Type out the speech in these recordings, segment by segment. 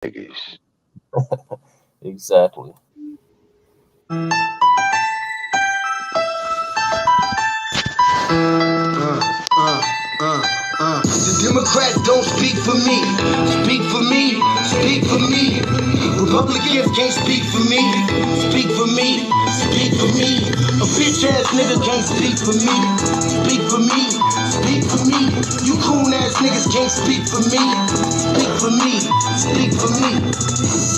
niggas. Exactly. The Democrats don't speak for me. Speak for me. Speak for me. Republicans can't speak for me. Speak for me. Speak for me. A bitch ass nigga can't speak for me. Speak for me. Speak for me. You coon ass niggas can't speak for me. Speak for me. Speak for me.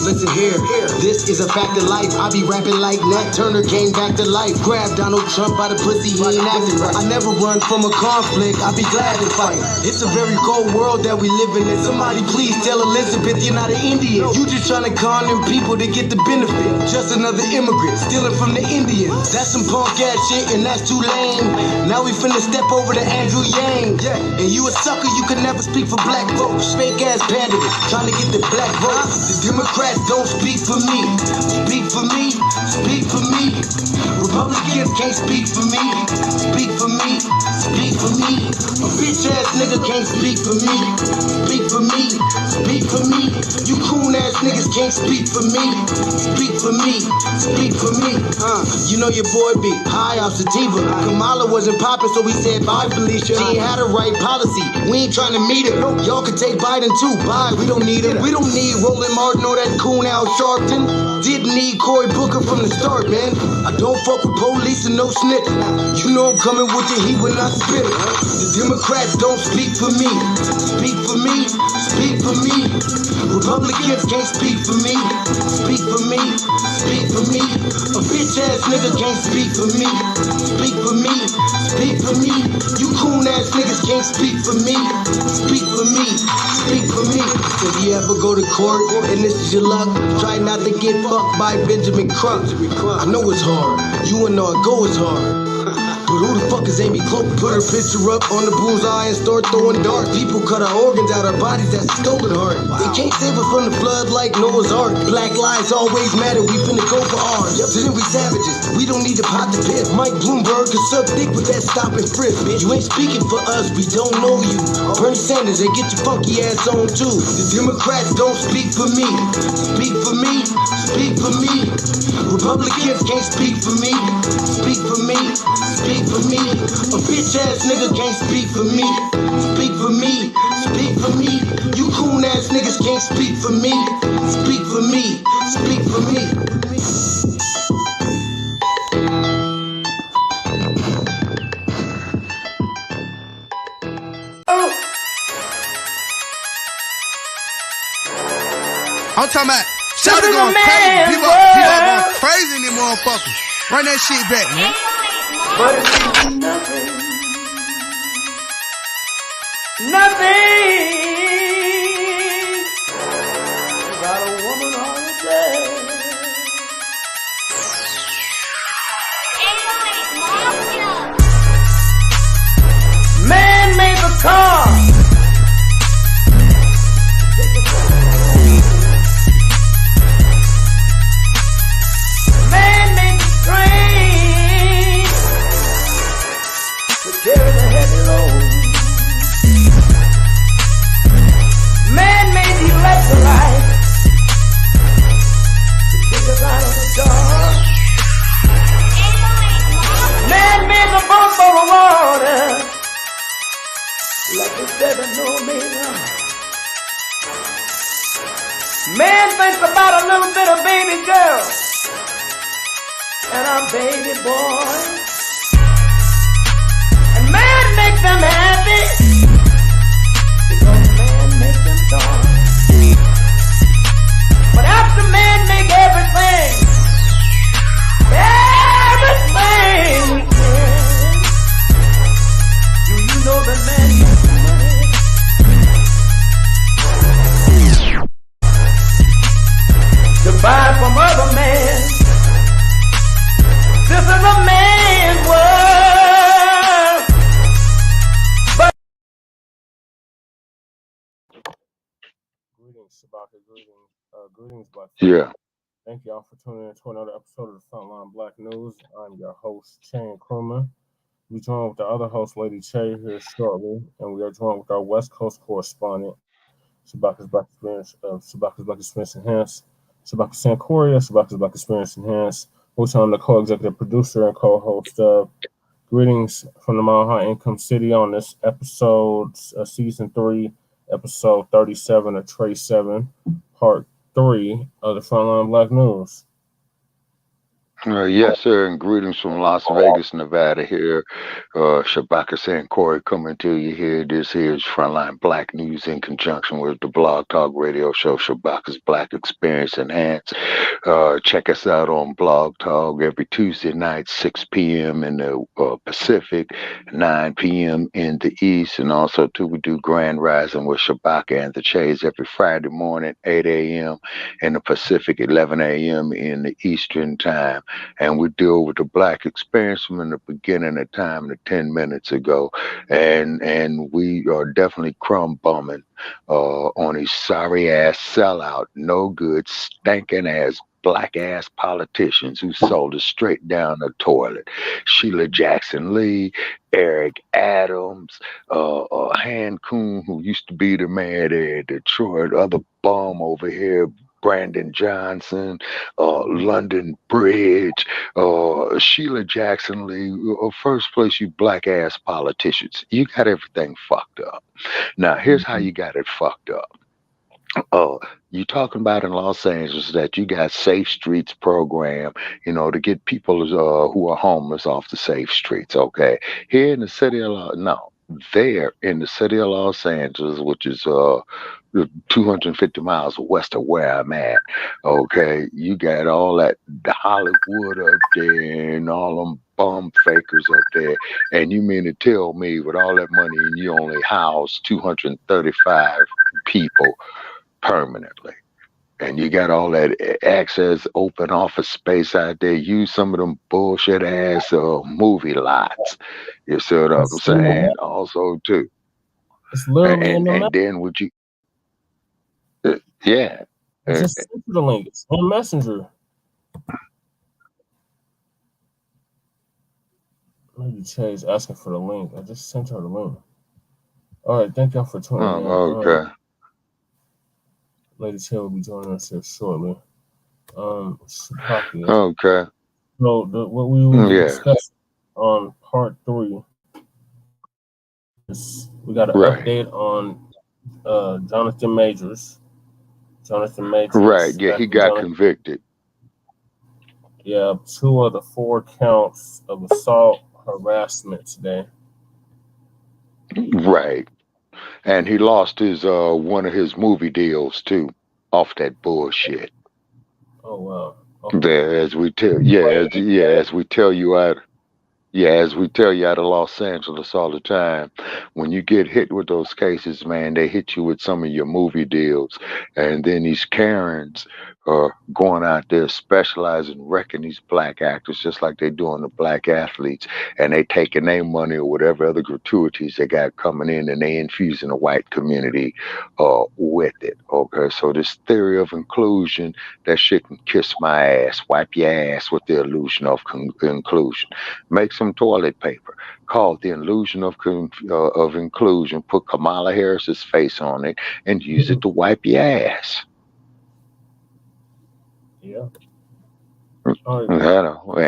Listen here, this is a fact of life. I be rapping like Nat Turner came back to life. Grab Donald Trump by the pussy, he ain't acting right. I never run from a conflict, I be glad to fight. It's a very cold world that we living in. Somebody please tell Elizabeth you're not an Indian. You just trying to con them people to get the benefit. Just another immigrant, stealing from the Indians. That's some punk ass shit and that's too lame. Now we finna step over to Andrew Yang. And you a sucker, you could never speak for black folks. Fake ass pandemic, trying to get the black vote. The Democrats don't speak for me. Speak for me. Speak for me. Republicans can't speak for me. Speak for me. Speak for me. A bitch ass nigga can't speak for me. Speak for me. Speak for me. You coon ass niggas can't speak for me. Speak for me. Speak for me. You know your boy be high off sativa. Kamala wasn't popping, so we said bye, Felicia. She ain't had a right policy. We ain't trying to meet her. Y'all can take Biden too. Bye. We don't need him. We don't need Roland Martin or that coon Al Sharpton. Didn't need Cory Booker from the start, man. I don't fuck with police and no snitch. You know I'm coming with the heat when I spit it. The Democrats don't speak for me. Speak for me. Speak for me. Republicans can't speak for me. Speak for me. Speak for me. A bitch ass nigga can't speak for me. Speak for me. Speak for me. You coon ass niggas can't speak for me. Speak for me. Speak for me. If you ever go to court and this is your luck, try not to get fucked by Benjamin Crump. I know it's hard. You and all go is hard. But who the fuck is Amy Cloak? Put her picture up on the bullseye and start throwing darts. People cut our organs out our bodies, that's a stolen heart. They can't save us from the flood like Noah's Ark. Black lives always matter, we finna go for ours. So then we savages, we don't need to pot the piss. Mike Bloomberg can suck dick with that stop and frisk. You ain't speaking for us, we don't know you. Bernie Sanders, they get your funky ass on too. The Democrats don't speak for me. Speak for me. Speak for me. Republicans can't speak for me. Speak for me. Speak for me. A bitch ass nigga can't speak for me. Speak for me. Speak for me. You coon ass niggas can't speak for me. Speak for me. Speak for me. I'm talking about shout it going crazy. People going crazy in them motherfuckers. Run that shit back, man. But it's nothing. Nothing. Got a woman on the bed. Man made the car. Man made the train to carry the heavy load. Man made the electric light to kick us out of the dark. Man made the boat for the water like the 7-no-meter. Man thinks about a little bit of baby girl and a baby boy. And man makes them happy because man makes them joy. But after man make everything we can, do you know that man makes money? To buy from other men. This is a man's world. But Greetings, Shabaka. Greetings, Black. Yeah. Thank y'all for tuning in to another episode of the Front Line Blacc News. I'm your host, Shane Krummer. We join with the other host, Lady Che, here shortly, and we are joined with our West Coast correspondent, Shabaka's Black Experience, Shabaka's Black Experience Enhanced, Shabaka Sankoria, Shabaka's Black Experience Enhanced, which I'm the co-executive producer and co-host of. Greetings from the Mile High Income City on this episode, season 3, episode 37 of Tray 7, part 3 of the Front Line Blacc News. Yes, sir, and greetings from Las Vegas, Nevada here. Shabaka saying Corey coming to you here. This here is Frontline Black News in conjunction with the Blog Talk radio show Shabaka's Black Experience Enhanced. Check us out on Blog Talk every Tuesday night, 6 p.m. in the Pacific, 9 p.m. in the East, and also too we do Grand Rising with Shabaka and the Chays every Friday morning, 8 a.m. in the Pacific, 11 a.m. in the Eastern Time. And we deal with the Black experience from the beginning of time to 10 minutes ago. And we are definitely crumb bumming on these sorry ass sellout, no good, stinking ass black ass politicians who sold us straight down the toilet. Sheila Jackson Lee, Eric Adams, Han Coon, who used to be the mayor there in Detroit, other bum over here, Brandon Johnson, London Bridge, Sheila Jackson Lee. First place, you black ass politicians. You got everything fucked up. Now, here's how you got it fucked up. You talking about in Los Angeles that you got Safe Streets program, to get people who are homeless off the safe streets. Okay, here in the city of there in the city of Los Angeles, which is 250 miles west of where I'm at. Okay, you got all that the Hollywood up there and all them bum fakers up there, and you mean to tell me with all that money and you only house 235 people permanently? And you got all that access, open office space out there. Use some of them bullshit ass movie lots. You see what I'm saying? Also, too. It's literally in the and then would you? Yeah. Just send you the link. It's on Messenger. Lady Chase asking for the link. I just sent her the link. All right, thank y'all for tuning in. Okay. Lady Chase will be joining us here shortly. Shapaki. Okay. So what we will discuss on part 3 is we got an update on Jonathan Majors. Right, yeah, he got convicted. Yeah, 2 of the 4 counts of assault harassment today. Right. And he lost his one of his movie deals too off that bullshit. Oh wow. Okay. There, as we tell as we tell you out of Los Angeles all the time, when you get hit with those cases, man, they hit you with some of your movie deals. And then these Karens are going out there specializing, wrecking these black actors just like they do on the black athletes. And they taking their money or whatever other gratuities they got coming in, and they infusing the white community with it. Okay, so this theory of inclusion, that shit can kiss my ass. Wipe your ass with the illusion of inclusion. Make some toilet paper, call it the illusion of inclusion, put Kamala Harris's face on it, and use it to wipe your ass. Yeah.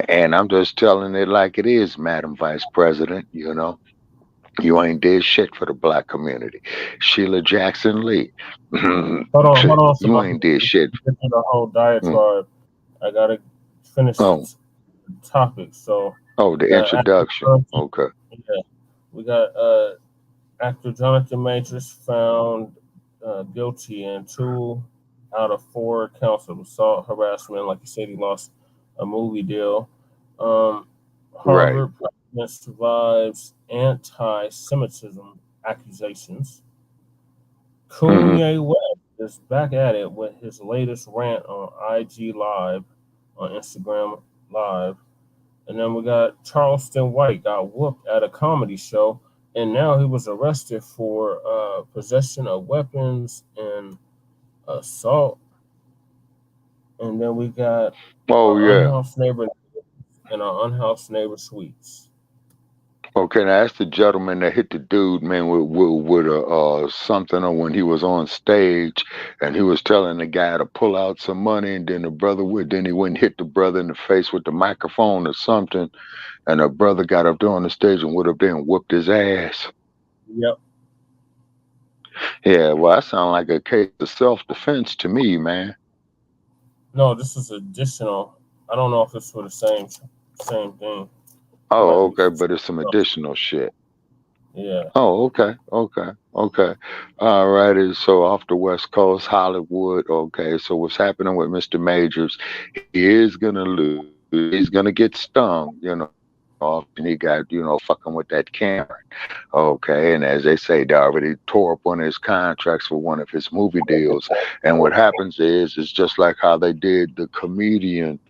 And I'm just telling it like it is, Madam Vice President. You ain't did shit for the black community. Sheila Jackson Lee. Hold on. You ain't did shit. The whole diatribe. I gotta finish this topic. So. The introduction. Okay. Yeah, we got actor Jonathan Majors found guilty in 2 out of 4 counts of assault harassment. Like you said, he lost a movie deal. Harvard president survives anti-Semitism accusations. Coonye West is back at it with his latest rant on IG Live, on Instagram Live. And then we got Charleston White got whooped at a comedy show, and now he was arrested for possession of weapons and assault. And then we got unhoused neighbor and our unhoused neighbor suites. Okay, now that's the gentleman that hit the dude, man, with a something, or when he was on stage and he was telling the guy to pull out some money, and then then he wouldn't hit the brother in the face with the microphone or something, and the brother got up there on the stage and would have been whooped his ass. Yep. Yeah, well, that sounds like a case of self-defense to me, man. No, this is additional. I don't know if it's for the same thing. Oh, okay, but it's some additional shit. Yeah. Oh, okay. All righty. So off the West Coast, Hollywood. Okay, so what's happening with Mr. Majors? He is gonna lose. He's gonna get stung, and he got, fucking with that Cameron. Okay, and as they say, they already tore up one of his contracts for one of his movie deals. And what happens is, it's just like how they did the comedian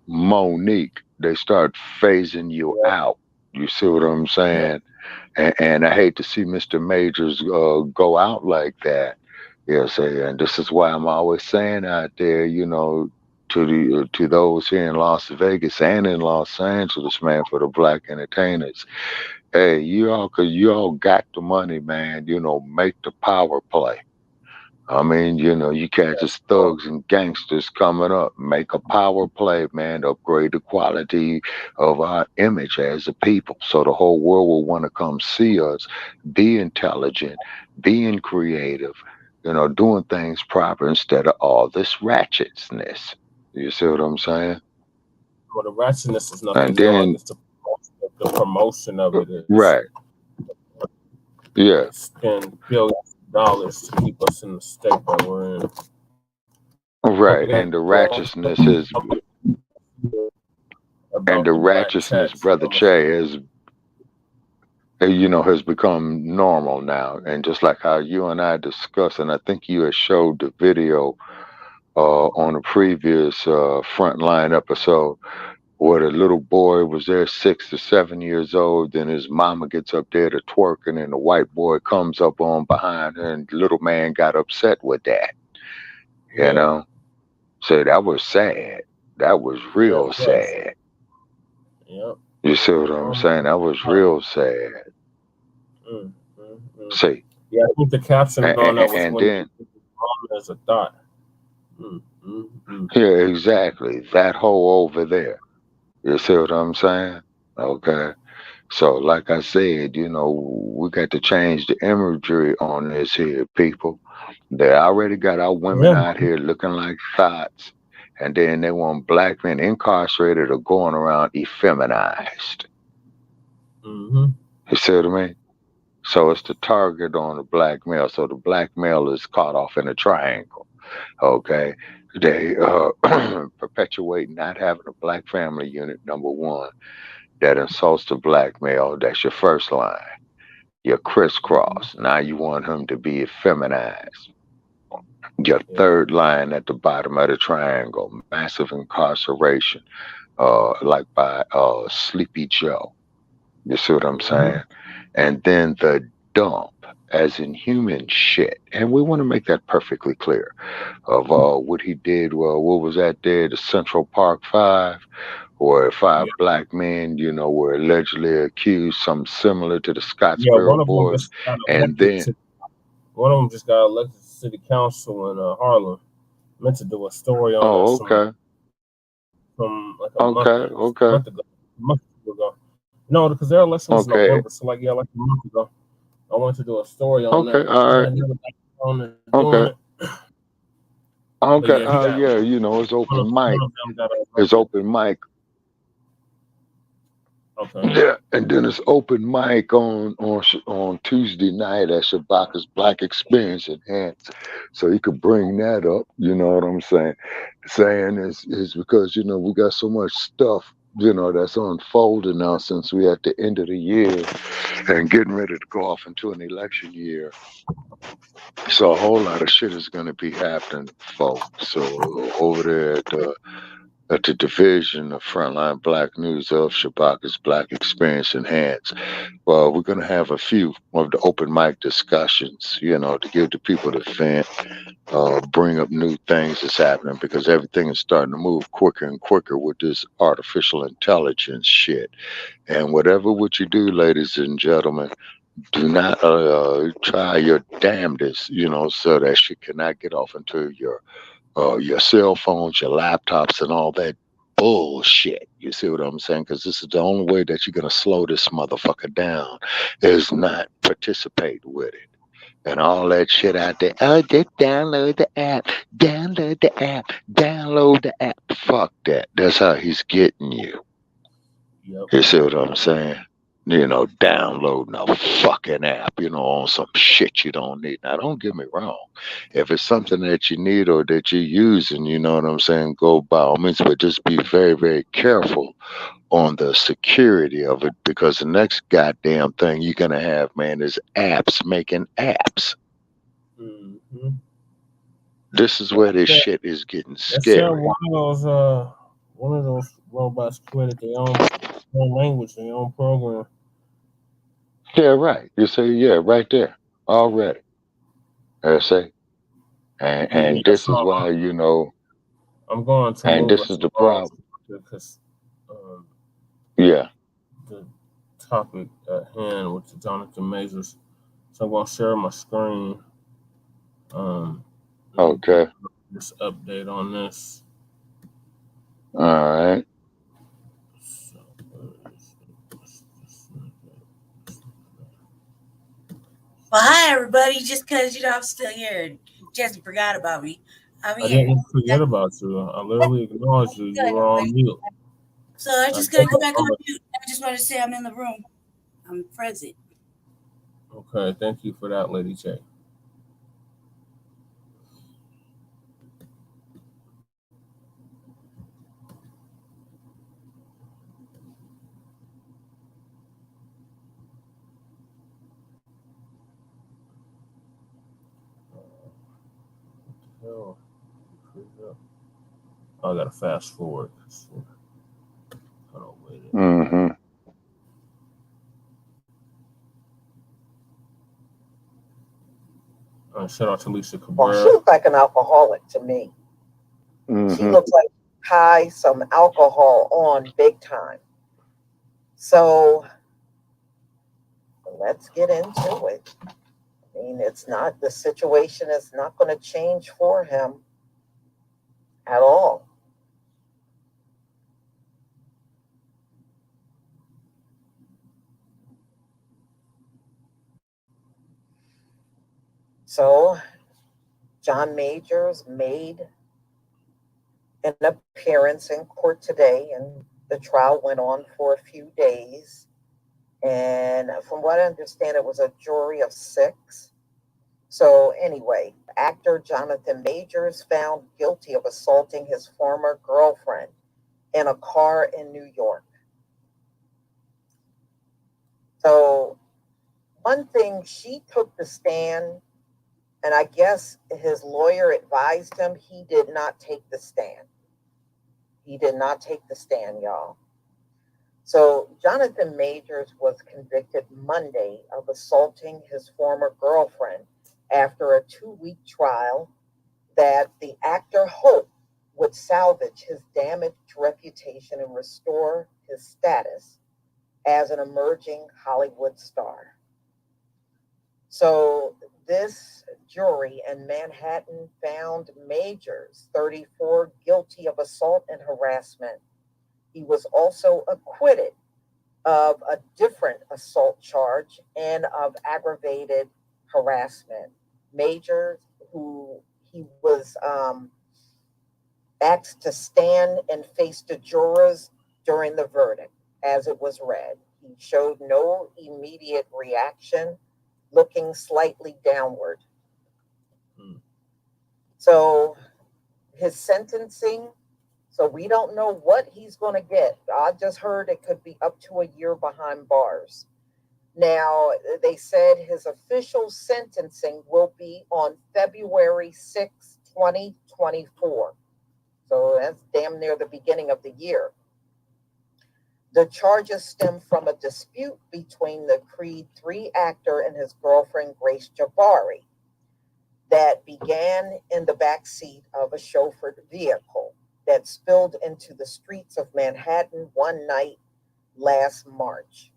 Monique. They start phasing you out. You see what I'm saying? And I hate to see Mr. Majors go out like that. And this is why I'm always saying out there, to those here in Las Vegas and in Los Angeles, man, for the black entertainers. Hey, you all got the money, man. Make the power play. I mean, you can't just thugs and gangsters coming up. Make a power play, man. Upgrade the quality of our image as a people, so the whole world will want to come see us. Be intelligent, being creative, doing things proper instead of all this ratchetness. You see what I'm saying? Well, the ratchetness is nothing And then, wrong. It's the promotion of it is right. Yeah. spend billions of dollars to keep us in the state that we're in. Right. And the ratchetness is, Brother Che, has become normal now. And just like how you and I discussed, and I think you had showed the video on a previous Frontline episode, where the little boy was there, 6 to 7 years old, and his mama gets up there to twerking, and the white boy comes up on behind her, and the little man got upset with that. So that was sad. That was real sad. Yep. You see what I'm saying? That was real sad. See. Yeah, I think the caption on that was and when then, mom as a thought. Yeah, exactly. That hole over there. You see what I'm saying? Okay. So, like I said, we got to change the imagery on this here, people. They already got our women out here looking like thoughts, and then they want black men incarcerated or going around effeminized. You see what I mean? So it's the target on the black male. So the black male is caught off in a triangle. Okay. They perpetuate not having a black family unit, number one. That insults the black male. That's your first line. Your crisscross. Now you want him to be effeminized. Your third line at the bottom of the triangle, massive incarceration, like by Sleepy Joe. You see what I'm saying? And then the dump, as in human shit. And we want to make that perfectly clear of what he did. Well, what was that there? The Central Park 5, where 5 black men, were allegedly accused, something similar to the Scottsboro boys. And then one of them just got elected to city council in Harlem. Meant to do a story on that from like a month ago. No, because their election was in November, so like a month ago. I wanted to do a story on that. All right. It's open mic. It's open mic. Okay. Yeah, and then it's open mic on Tuesday night at Shabaka's Black Experience Enhanced. So you could bring that up. You know what I'm saying? Saying is because we got so much stuff that's unfolding now since we at the end of the year and getting ready to go off into an election year. So a whole lot of shit is going to be happening, folks. So over there at at the division of Frontline Black News of Shabaka's Black Experience Enhanced. Well, we're going to have a few of the open mic discussions, to give the people the vent, bring up new things that's happening because everything is starting to move quicker and quicker with this artificial intelligence shit. And whatever what you do, ladies and gentlemen, do not try your damnedest, so that shit cannot get off into your cell phones, your laptops, and all that bullshit. You see what I'm saying? Because this is the only way that you're gonna slow this motherfucker down is not participate with it. And all that shit out there. Oh, just download the app. Download the app. Download the app. Fuck that. That's how he's getting you. Yep. You see what I'm saying? Downloading a fucking app, on some shit you don't need. Now, don't get me wrong. If it's something that you need or that you're using, you know what I'm saying, go by all means, but just be very, very careful on the security of it because the next goddamn thing you're going to have, man, is apps making apps. Mm-hmm. This is where this shit is getting That's scary. One of those robots created their own language, their own program. Yeah, right. You say, yeah, right there. Already. I say. And this is why, I'm going to and move this us is the along problem. because Yeah. the topic at hand, which is Jonathan Majors. So I'm going to share my screen. Okay. Just update on this. All right. So, well, hi everybody. Just because I'm still here, Jesse forgot about me. I'm here. I didn't forget about you. I literally acknowledged you. You were on mute. So I'm just gonna go back on mute. I just want to say I'm in the room. I'm present. Okay, thank you for that, Lady J. Oh, I gotta fast forward. Mm-hmm. Shout out to Lisa Cabrera. Well, she looks like an alcoholic to me. Mm-hmm. She looks like high some alcohol on big time. So let's get into it. I mean, the situation is not going to change for him at all. So John Majors made an appearance in court today, and the trial went on for a few days. And from what I understand, it was a jury of 6. So anyway, actor Jonathan Majors found guilty of assaulting his former girlfriend in a car in New York. So one thing, she took the stand, and I guess his lawyer advised him he did not take the stand. He did not take the stand, y'all. So Jonathan Majors was convicted Monday of assaulting his former girlfriend after a 2-week trial that the actor hoped would salvage his damaged reputation and restore his status as an emerging Hollywood star. So this jury in Manhattan found Majors, 34, guilty of assault and harassment. He was also acquitted of a different assault charge and of aggravated harassment. Majors, who he was asked to stand and face the jurors during the verdict as it was read. He showed no immediate reaction, looking slightly downward. So his sentencing, so we don't know what he's going to get. I just heard it could be up to a year behind bars. Now, they said his official sentencing will be on February 6, 2024. So that's damn near the beginning of the year. The charges stem from a dispute between the Creed 3 actor and his girlfriend, Grace Jabari, that began in the back seat of a chauffeured vehicle that spilled into the streets of Manhattan one night last March.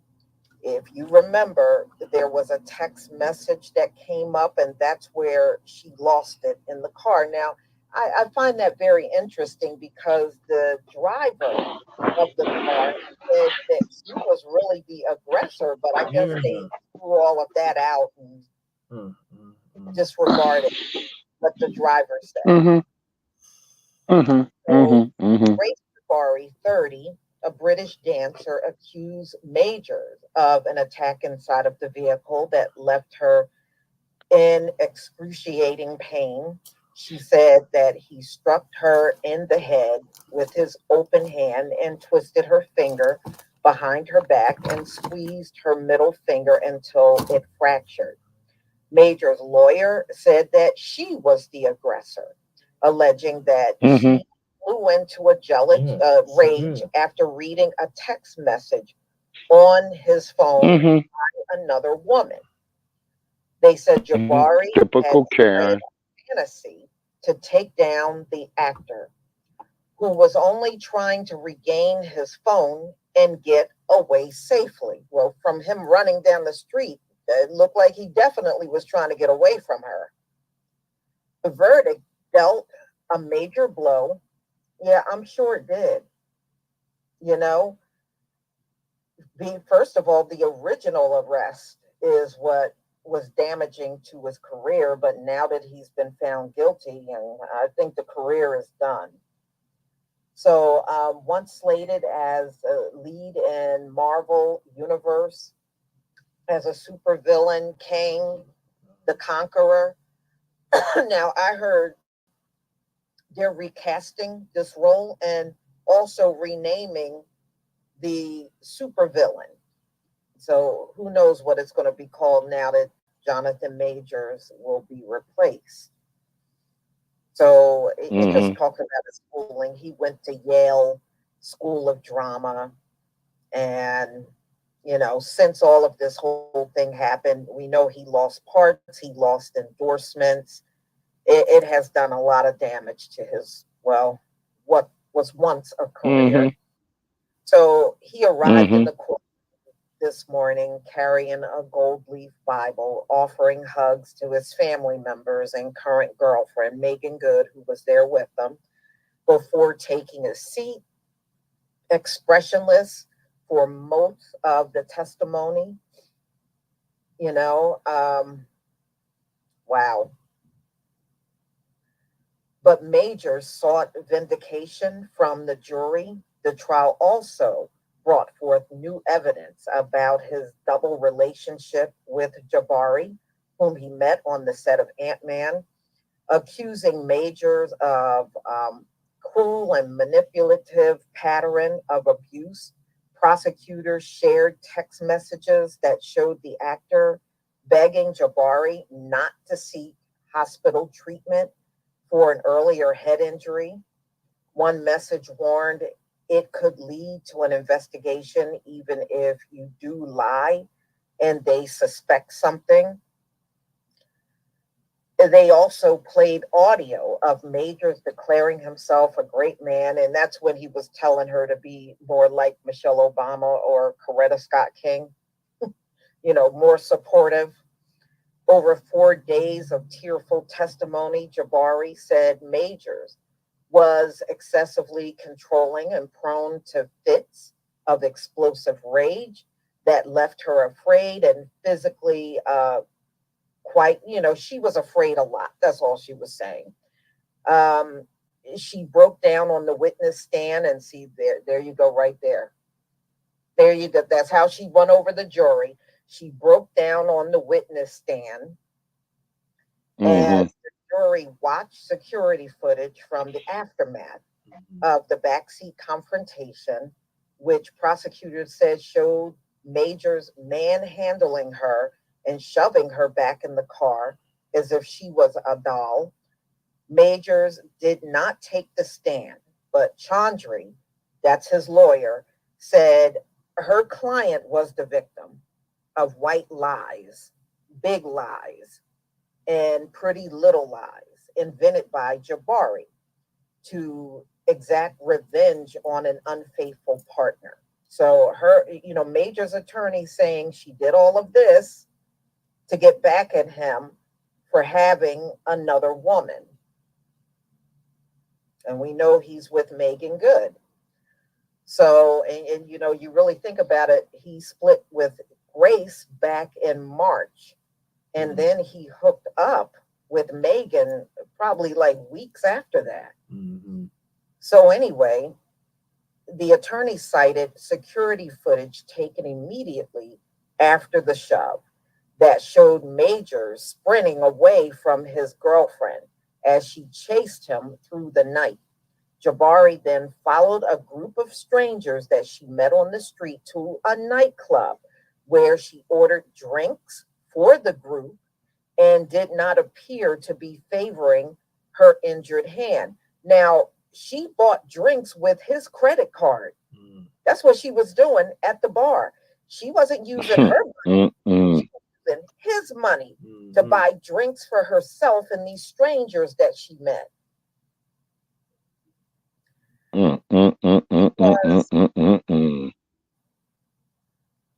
If you remember, there was a text message that came up, and that's where she lost it in the car. Now, I find that very interesting because the driver of the car said that she was really the aggressor, but I guess they threw all of that out and disregarded what the driver said. Grace Jabari, 30, a British dancer, accused Majors of an attack inside of the vehicle that left her in excruciating pain. She said that he struck her in the head with his open hand and twisted her finger behind her back and squeezed her middle finger until it fractured. Major's lawyer said that she was the aggressor, alleging that she flew into a jealous rage after reading a text message on his phone by another woman. They said Jabari Typical had Karen. fantasy to take down the actor, who was only trying to regain his phone and get away safely. Well, from him running down the street, it looked like he definitely was trying to get away from her. The verdict dealt a major blow. Yeah, I'm sure it did. You know, first of all, the original arrest is what was damaging to his career, but now that he's been found guilty, and I think the career is done. So once slated as a lead in Marvel Universe as a supervillain, Kang the Conqueror. Now I heard they're recasting this role and also renaming the supervillain. So who knows what it's going to be called now that Jonathan Majors will be replaced. So it just talking about his schooling. He went to Yale School of Drama. And, you know, since all of this whole thing happened, we know he lost parts, he lost endorsements. It has done a lot of damage to his, well, what was once a career. So he arrived in the court this morning carrying a gold leaf Bible, offering hugs to his family members and current girlfriend, Megan Good, who was there with them, before taking a seat, expressionless for most of the testimony. You know, wow. But Majors sought vindication from the jury. The trial also brought forth new evidence about his double relationship with Jabari, whom he met on the set of Ant-Man, accusing Majors of cruel and manipulative pattern of abuse. Prosecutors shared text messages that showed the actor begging Jabari not to seek hospital treatment for an earlier head injury. One message warned it could lead to an investigation even if you do lie and they suspect something. They also played audio of Majors declaring himself a great man, and that's when he was telling her to be more like Michelle Obama or Coretta Scott King, you know, more supportive. Over 4 days of tearful testimony, Jabari said Majors was excessively controlling and prone to fits of explosive rage that left her afraid and physically quite, you know, she was afraid a lot. That's all she was saying. She broke down on the witness stand, and see, there you go, right there. There you go. That's how she won over the jury. She broke down on the witness stand as the jury watched security footage from the aftermath of the backseat confrontation, which prosecutors said showed Majors manhandling her and shoving her back in the car as if she was a doll. Majors did not take the stand, but Chandri, that's his lawyer, said her client was the victim of white lies, big lies, and pretty little lies invented by Jabari to exact revenge on an unfaithful partner. So Major's attorney saying she did all of this to get back at him for having another woman. And we know he's with Megan Good. So, and you really think about it, he split with Grace back in March. And then he hooked up with Megan probably like weeks after that. Mm-hmm. So anyway, the attorney cited security footage taken immediately after the shove that showed Majors sprinting away from his girlfriend as she chased him through the night. Jabari then followed a group of strangers that she met on the street to a nightclub where she ordered drinks for the group and did not appear to be favoring her injured hand. Now, she bought drinks with his credit card. That's what she was doing at the bar. She wasn't using her money. She was using his money to buy drinks for herself and these strangers that she met. He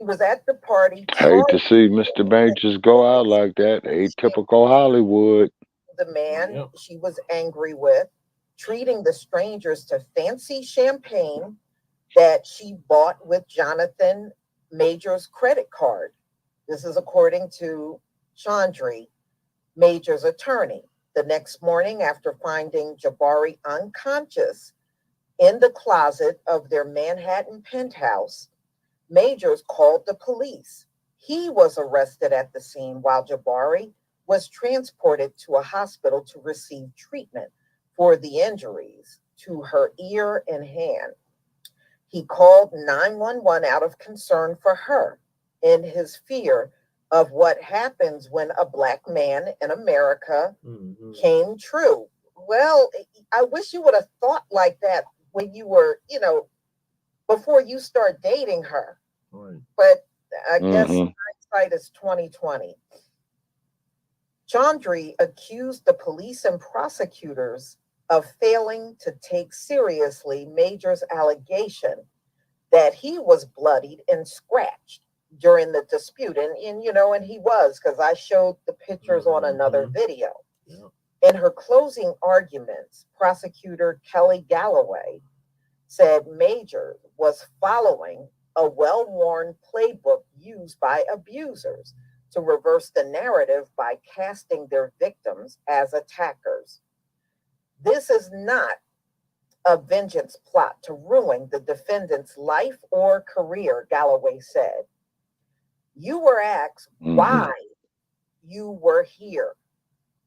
was at the party. Hate to see Mr. Majors go out like that. Atypical Hollywood. The man she was angry with, treating the strangers to fancy champagne that she bought with Jonathan Major's credit card. This is according to Chandri, Major's attorney. The next morning, after finding Jabari unconscious in the closet of their Manhattan penthouse, Majors called the police. He was arrested at the scene while Jabari was transported to a hospital to receive treatment for the injuries to her ear and hand. He called 911 out of concern for her in his fear of what happens when a Black man in America came true. Well, I wish you would have thought like that when you were, before you start dating her. Right. But I guess hindsight is 2020. Chandri accused the police and prosecutors of failing to take seriously Major's allegation that he was bloodied and scratched during the dispute. And he was, because I showed the pictures on another video. Yeah. In her closing arguments, prosecutor Kelly Galloway said Major was following a well-worn playbook used by abusers to reverse the narrative by casting their victims as attackers. This is not a vengeance plot to ruin the defendant's life or career, Galloway said. You were asked why you were here,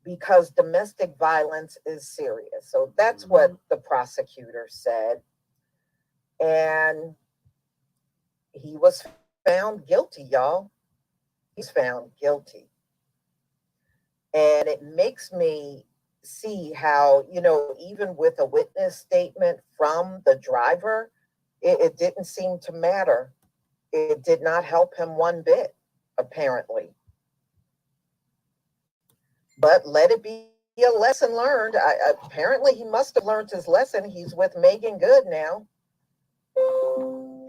because domestic violence is serious. So that's what the prosecutor said. And he was found guilty, y'all. He's found guilty. And it makes me see how, even with a witness statement from the driver, it didn't seem to matter. It did not help him one bit, apparently. But let it be a lesson learned. Apparently, he must have learned his lesson. He's with Megan Good now.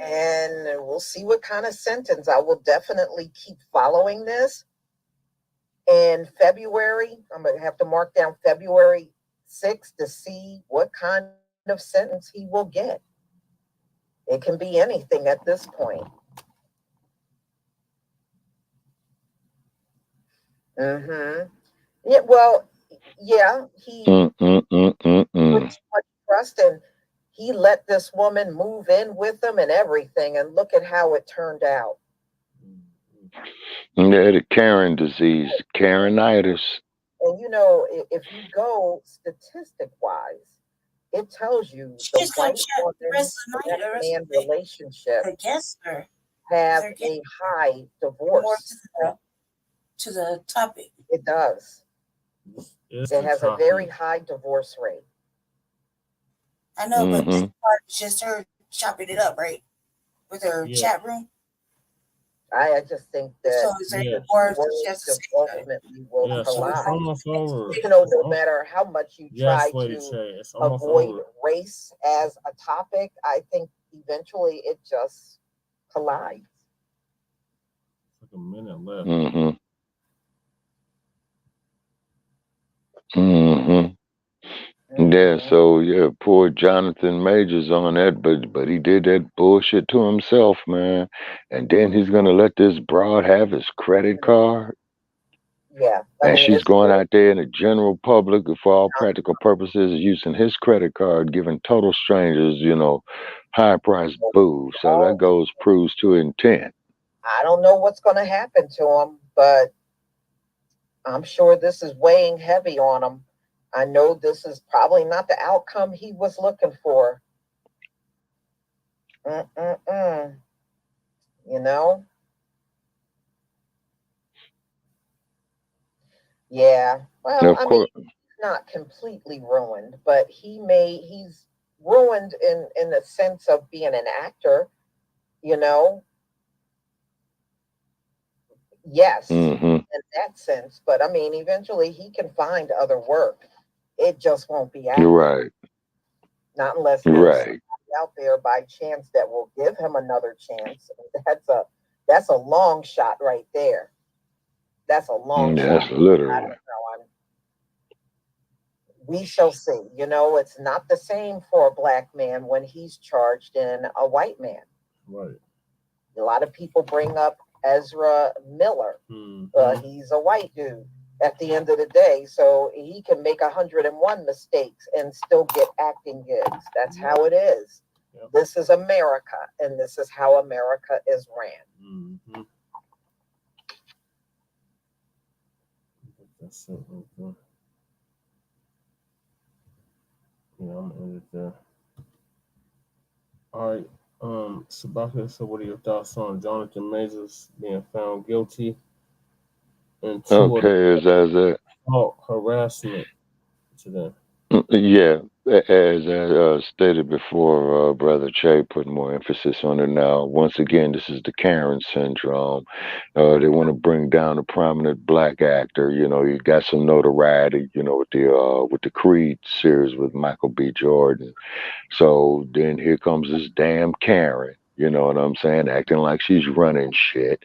And we'll see what kind of sentence. I will definitely keep following this. In February, I'm going to have to mark down February 6th to see what kind of sentence he will get. It can be anything at this point. Yeah, well, yeah, he put too much trust in. He let this woman move in with him and everything, and look at how it turned out. Yeah, the Karen disease, Karenitis. And if you go statistic-wise, it tells you the white woman-man relationship have a high divorce. To the topic. It does. It has a very high divorce rate. I know, but this part is just her chopping it up, right? With her chat room. I just think that so is there more just ultimately will collide. No matter how much you try to avoid race as a topic, I think eventually it just collides. Like a minute left. Yeah, so yeah, poor Jonathan Majors on that, but he did that bullshit to himself, man. And then he's gonna let this broad have his credit card. Yeah, and she's going out there in the general public, for all practical purposes, using his credit card, giving total strangers, high priced booze. So that proves to intent. I don't know what's going to happen to him, but I'm sure this is weighing heavy on him. I know this is probably not the outcome he was looking for. Yeah. Well, I mean, he's not completely ruined, but he's ruined in the sense of being an actor, Yes, in that sense. But I mean, eventually he can find other work. It just won't be acting. You're right. Not unless there's somebody out there by chance that will give him another chance. That's a long shot right there. That's a long shot. That's literally. I don't know. We shall see. It's not the same for a black man when he's charged in a white man. Right. A lot of people bring up Ezra Miller. He's a white dude at the end of the day, so he can make 101 mistakes and still get acting gigs. That's how it is. Yep. This is America, and this is how America is ran. That's it right there. Yeah, I'm gonna end it there. All right. Shabaka, so what are your thoughts on Jonathan Majors being found guilty? And harassment today. Yeah, as I stated before, Brother Che put more emphasis on it now. Once again, this is the Karen syndrome. They want to bring down a prominent black actor. You got some notoriety, with the Creed series with Michael B. Jordan. So then here comes this damn Karen. You know what I'm saying? Acting like she's running shit.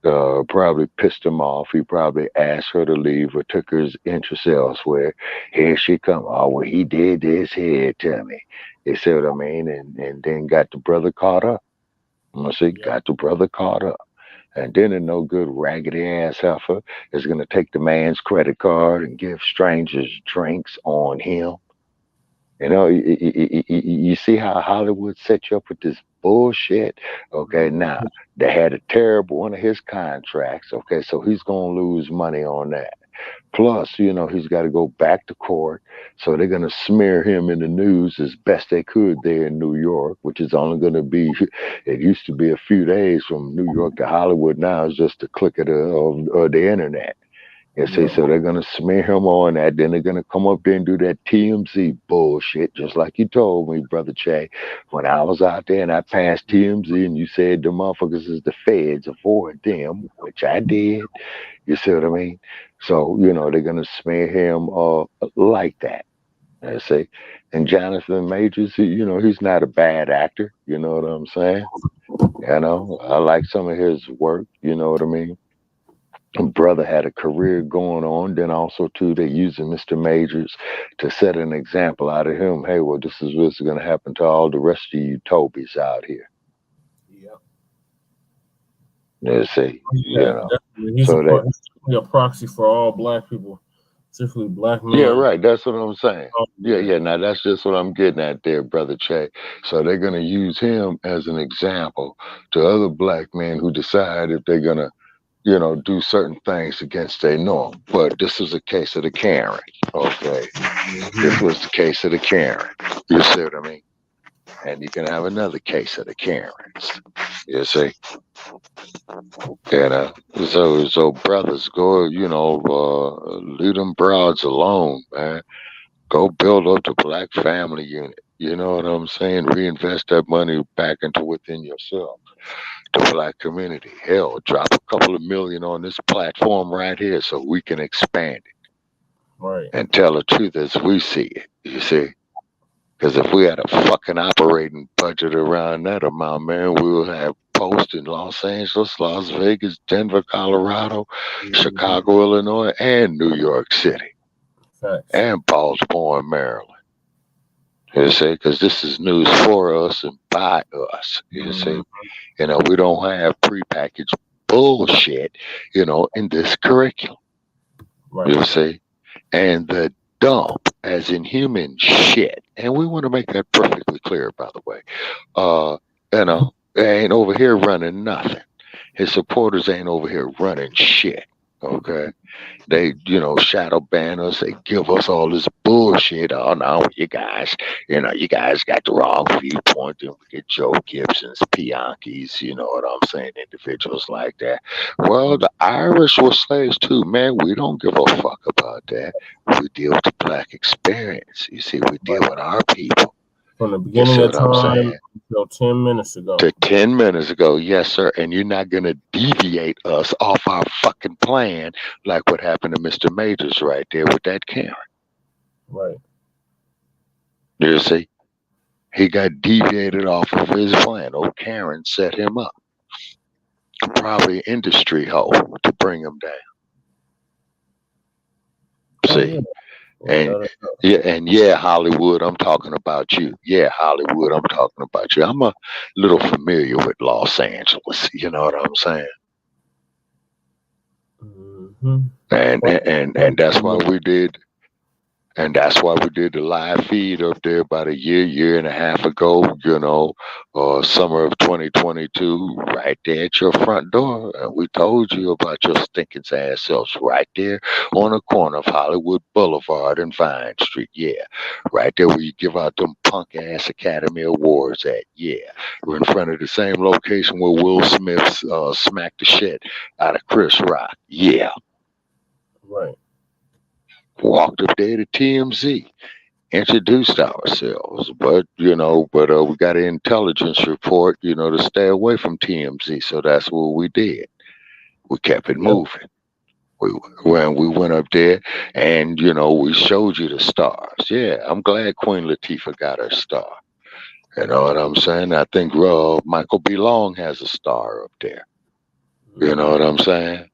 Probably pissed him off. He probably asked her to leave or took his interest elsewhere. Here she come. Oh, well, he did this here to me. You see what I mean? And then got the brother caught up. Got the brother caught up. And then a no good raggedy ass heifer is going to take the man's credit card and give strangers drinks on him. You see how Hollywood set you up with this bullshit. Okay, now they had a terrible one of his contracts. Okay, so he's gonna lose money on that. Plus, he's got to go back to court. So they're gonna smear him in the news as best they could there in New York, which is only gonna be. It used to be a few days from New York to Hollywood. Now it's just a click of the internet. You see, so they're going to smear him on that. Then they're going to come up there and do that TMZ bullshit, just like you told me, Brother Che. When I was out there and I passed TMZ and you said the motherfuckers is the feds, avoid them, which I did. You see what I mean? So, they're going to smear him like that. You see? And Jonathan Majors, he's not a bad actor. You know what I'm saying? I like some of his work. You know what I mean? Brother had a career going on. Then also too, they're using Mr. Majors to set an example out of him. Hey, well, this is what's going to happen to all the rest of you Tobies out here. Yep. Let's see. He's a proxy for all black people, specifically black men. Yeah, right. That's what I'm saying. Yeah. Now that's just what I'm getting at there, Brother Che. So they're going to use him as an example to other black men who decide if they're going to do certain things against their norm. But this is a case of the Karen. Okay. This was the case of the Karen. You see what I mean? and you can have another case of the Karens. You see? So brothers, go, leave them broads alone, man. Go build up the Black family unit. You know what I'm saying? Reinvest that money back into within yourself, the Black community. Hell, drop a couple of million on this platform right here so we can expand it. Right. And tell the truth as we see it, you see? Because if we had a fucking operating budget around that amount, man, we would have posts in Los Angeles, Las Vegas, Denver, Colorado, Chicago, Illinois, and New York City. Facts. And Baltimore and Maryland. You see? Because this is news for us and by us. You see? We don't have prepackaged bullshit, in this curriculum. Right. You see? And the dump, as in human shit, and we want to make that perfectly clear, by the way. They ain't over here running nothing. His supporters ain't over here running shit. Okay? They, shadow ban us. They give us all this bullshit. Oh, no, you guys got the wrong viewpoint. Then we get Joe Gibson's, Piankis, you know what I'm saying? Individuals like that. Well, the Irish were slaves too, man. We don't give a fuck about that. We deal with the Black experience. You see, we deal with our people. From the beginning of time until 10 minutes ago. To 10 minutes ago, yes, sir. And you're not going to deviate us off our fucking plan like what happened to Mr. Majors right there with that Karen. Right. You see? He got deviated off of his plan. Old Karen set him up. Probably industry hoe to bring him down. See? And Hollywood, I'm talking about you. Yeah, Hollywood, I'm talking about you. I'm a little familiar with Los Angeles. You know what I'm saying? And that's why we did. And that's why we did the live feed up there about a year and a half ago, summer of 2022, right there at your front door. And we told you about your stinking ass selves right there on the corner of Hollywood Boulevard and Vine Street. Yeah, right there where you give out them punk ass Academy Awards at. Yeah, we're in front of the same location where Will Smith smacked the shit out of Chris Rock. Yeah. Right. Walked up there to TMZ, introduced ourselves, but we got an intelligence report, to stay away from TMZ. So that's what we did. We kept it moving. We went up there, and we showed you the stars. Yeah, I'm glad Queen Latifah got her star. You know what I'm saying? I think Michael B. Long has a star up there. You know what I'm saying?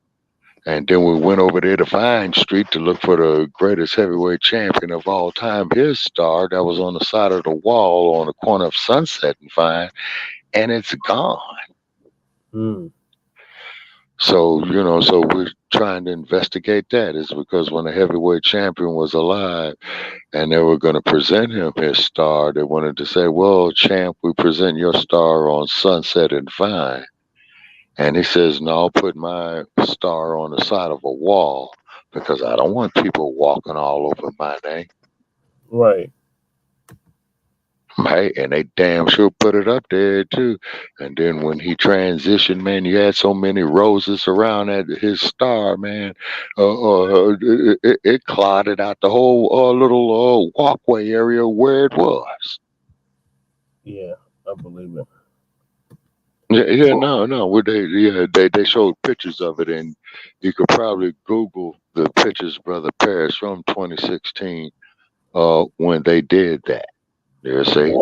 And then we went over there to Vine Street to look for the greatest heavyweight champion of all time, his star that was on the side of the wall on the corner of Sunset and Vine, and it's gone. So, so we're trying to investigate that. Is because when the heavyweight champion was alive and they were going to present him his star, they wanted to say, well, champ, we present your star on Sunset and Vine. And he says, no, I'll put my star on the side of a wall because I don't want people walking all over my name. Right. Right. And they damn sure put it up there, too. And then when he transitioned, man, you had so many roses around at his star, man. It clotted out the whole little walkway area where it was. Yeah, I believe it. They showed pictures of it, and you could probably Google the pictures, Brother Paris, from 2016 when they did that. You see,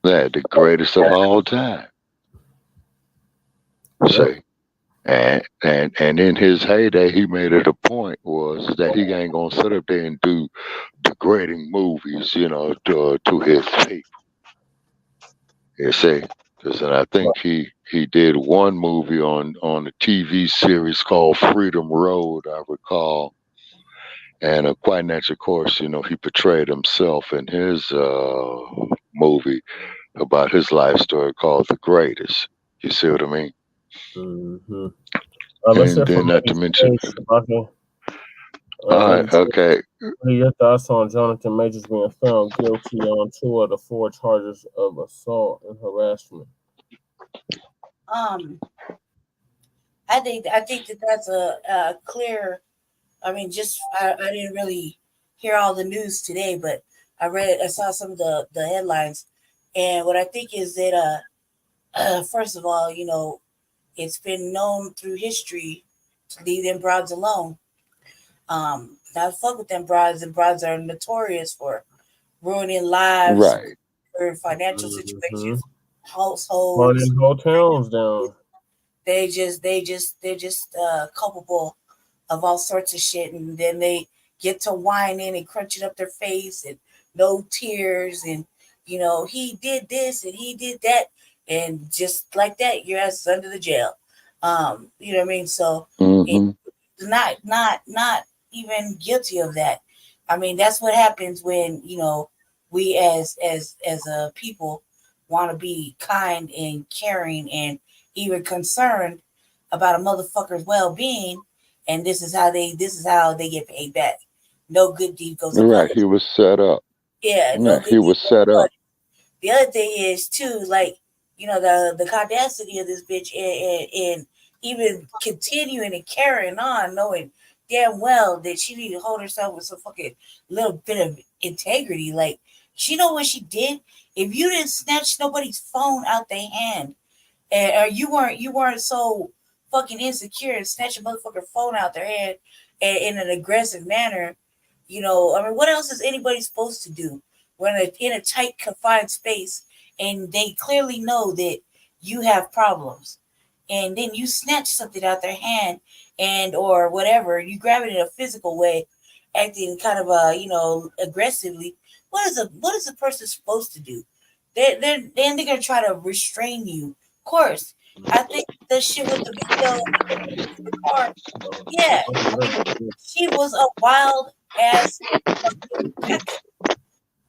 that the greatest of all time. See, and in his heyday, he made it a point was that he ain't gonna sit up there and do degrading movies, to his people. You see. And I think he did one movie on a TV series called Freedom Road, I recall. And quite naturally, of course, he portrayed himself in his movie about his life story called The Greatest. You see what I mean? Mm-hmm. And then not to mention... Okay. What are your thoughts on Jonathan Majors being found guilty on 2 of the 4 charges of assault and harassment? I think that that's a clear. I mean, I didn't really hear all the news today, but I saw some of the headlines, and what I think is that first of all, it's been known through history to leave them broads alone. Not fuck with them broads. And broads are notorious for ruining lives, Right. or financial situations, households, running whole towns down. they're just culpable of all sorts of shit, and then they get to whining and crunching up their face and no tears, and he did this and he did that, and just like that your ass is under the jail. You know what I mean? So not even guilty of that. I mean, that's what happens when we as a people want to be kind and caring and even concerned about a motherfucker's well-being, and this is how they get paid back. No good deed goes unpunished. Right. He was set up. Yeah, no good he was set up. The other thing is too, like, the audacity of this bitch, and even continuing and carrying on, knowing damn well that she need to hold herself with some fucking little bit of integrity. Like, she know what she did. If you didn't snatch nobody's phone out their hand, or you weren't so fucking insecure and snatch a motherfucker phone out their hand in an aggressive manner, I mean, what else is anybody supposed to do when in a tight, confined space, and they clearly know that you have problems, and then you snatch something out their hand and or whatever, you grab it in a physical way, acting kind of aggressively. What is a person supposed to do? They're gonna try to restrain you. Of course, I think the shit with the video in the car. Yeah, she was a wild ass.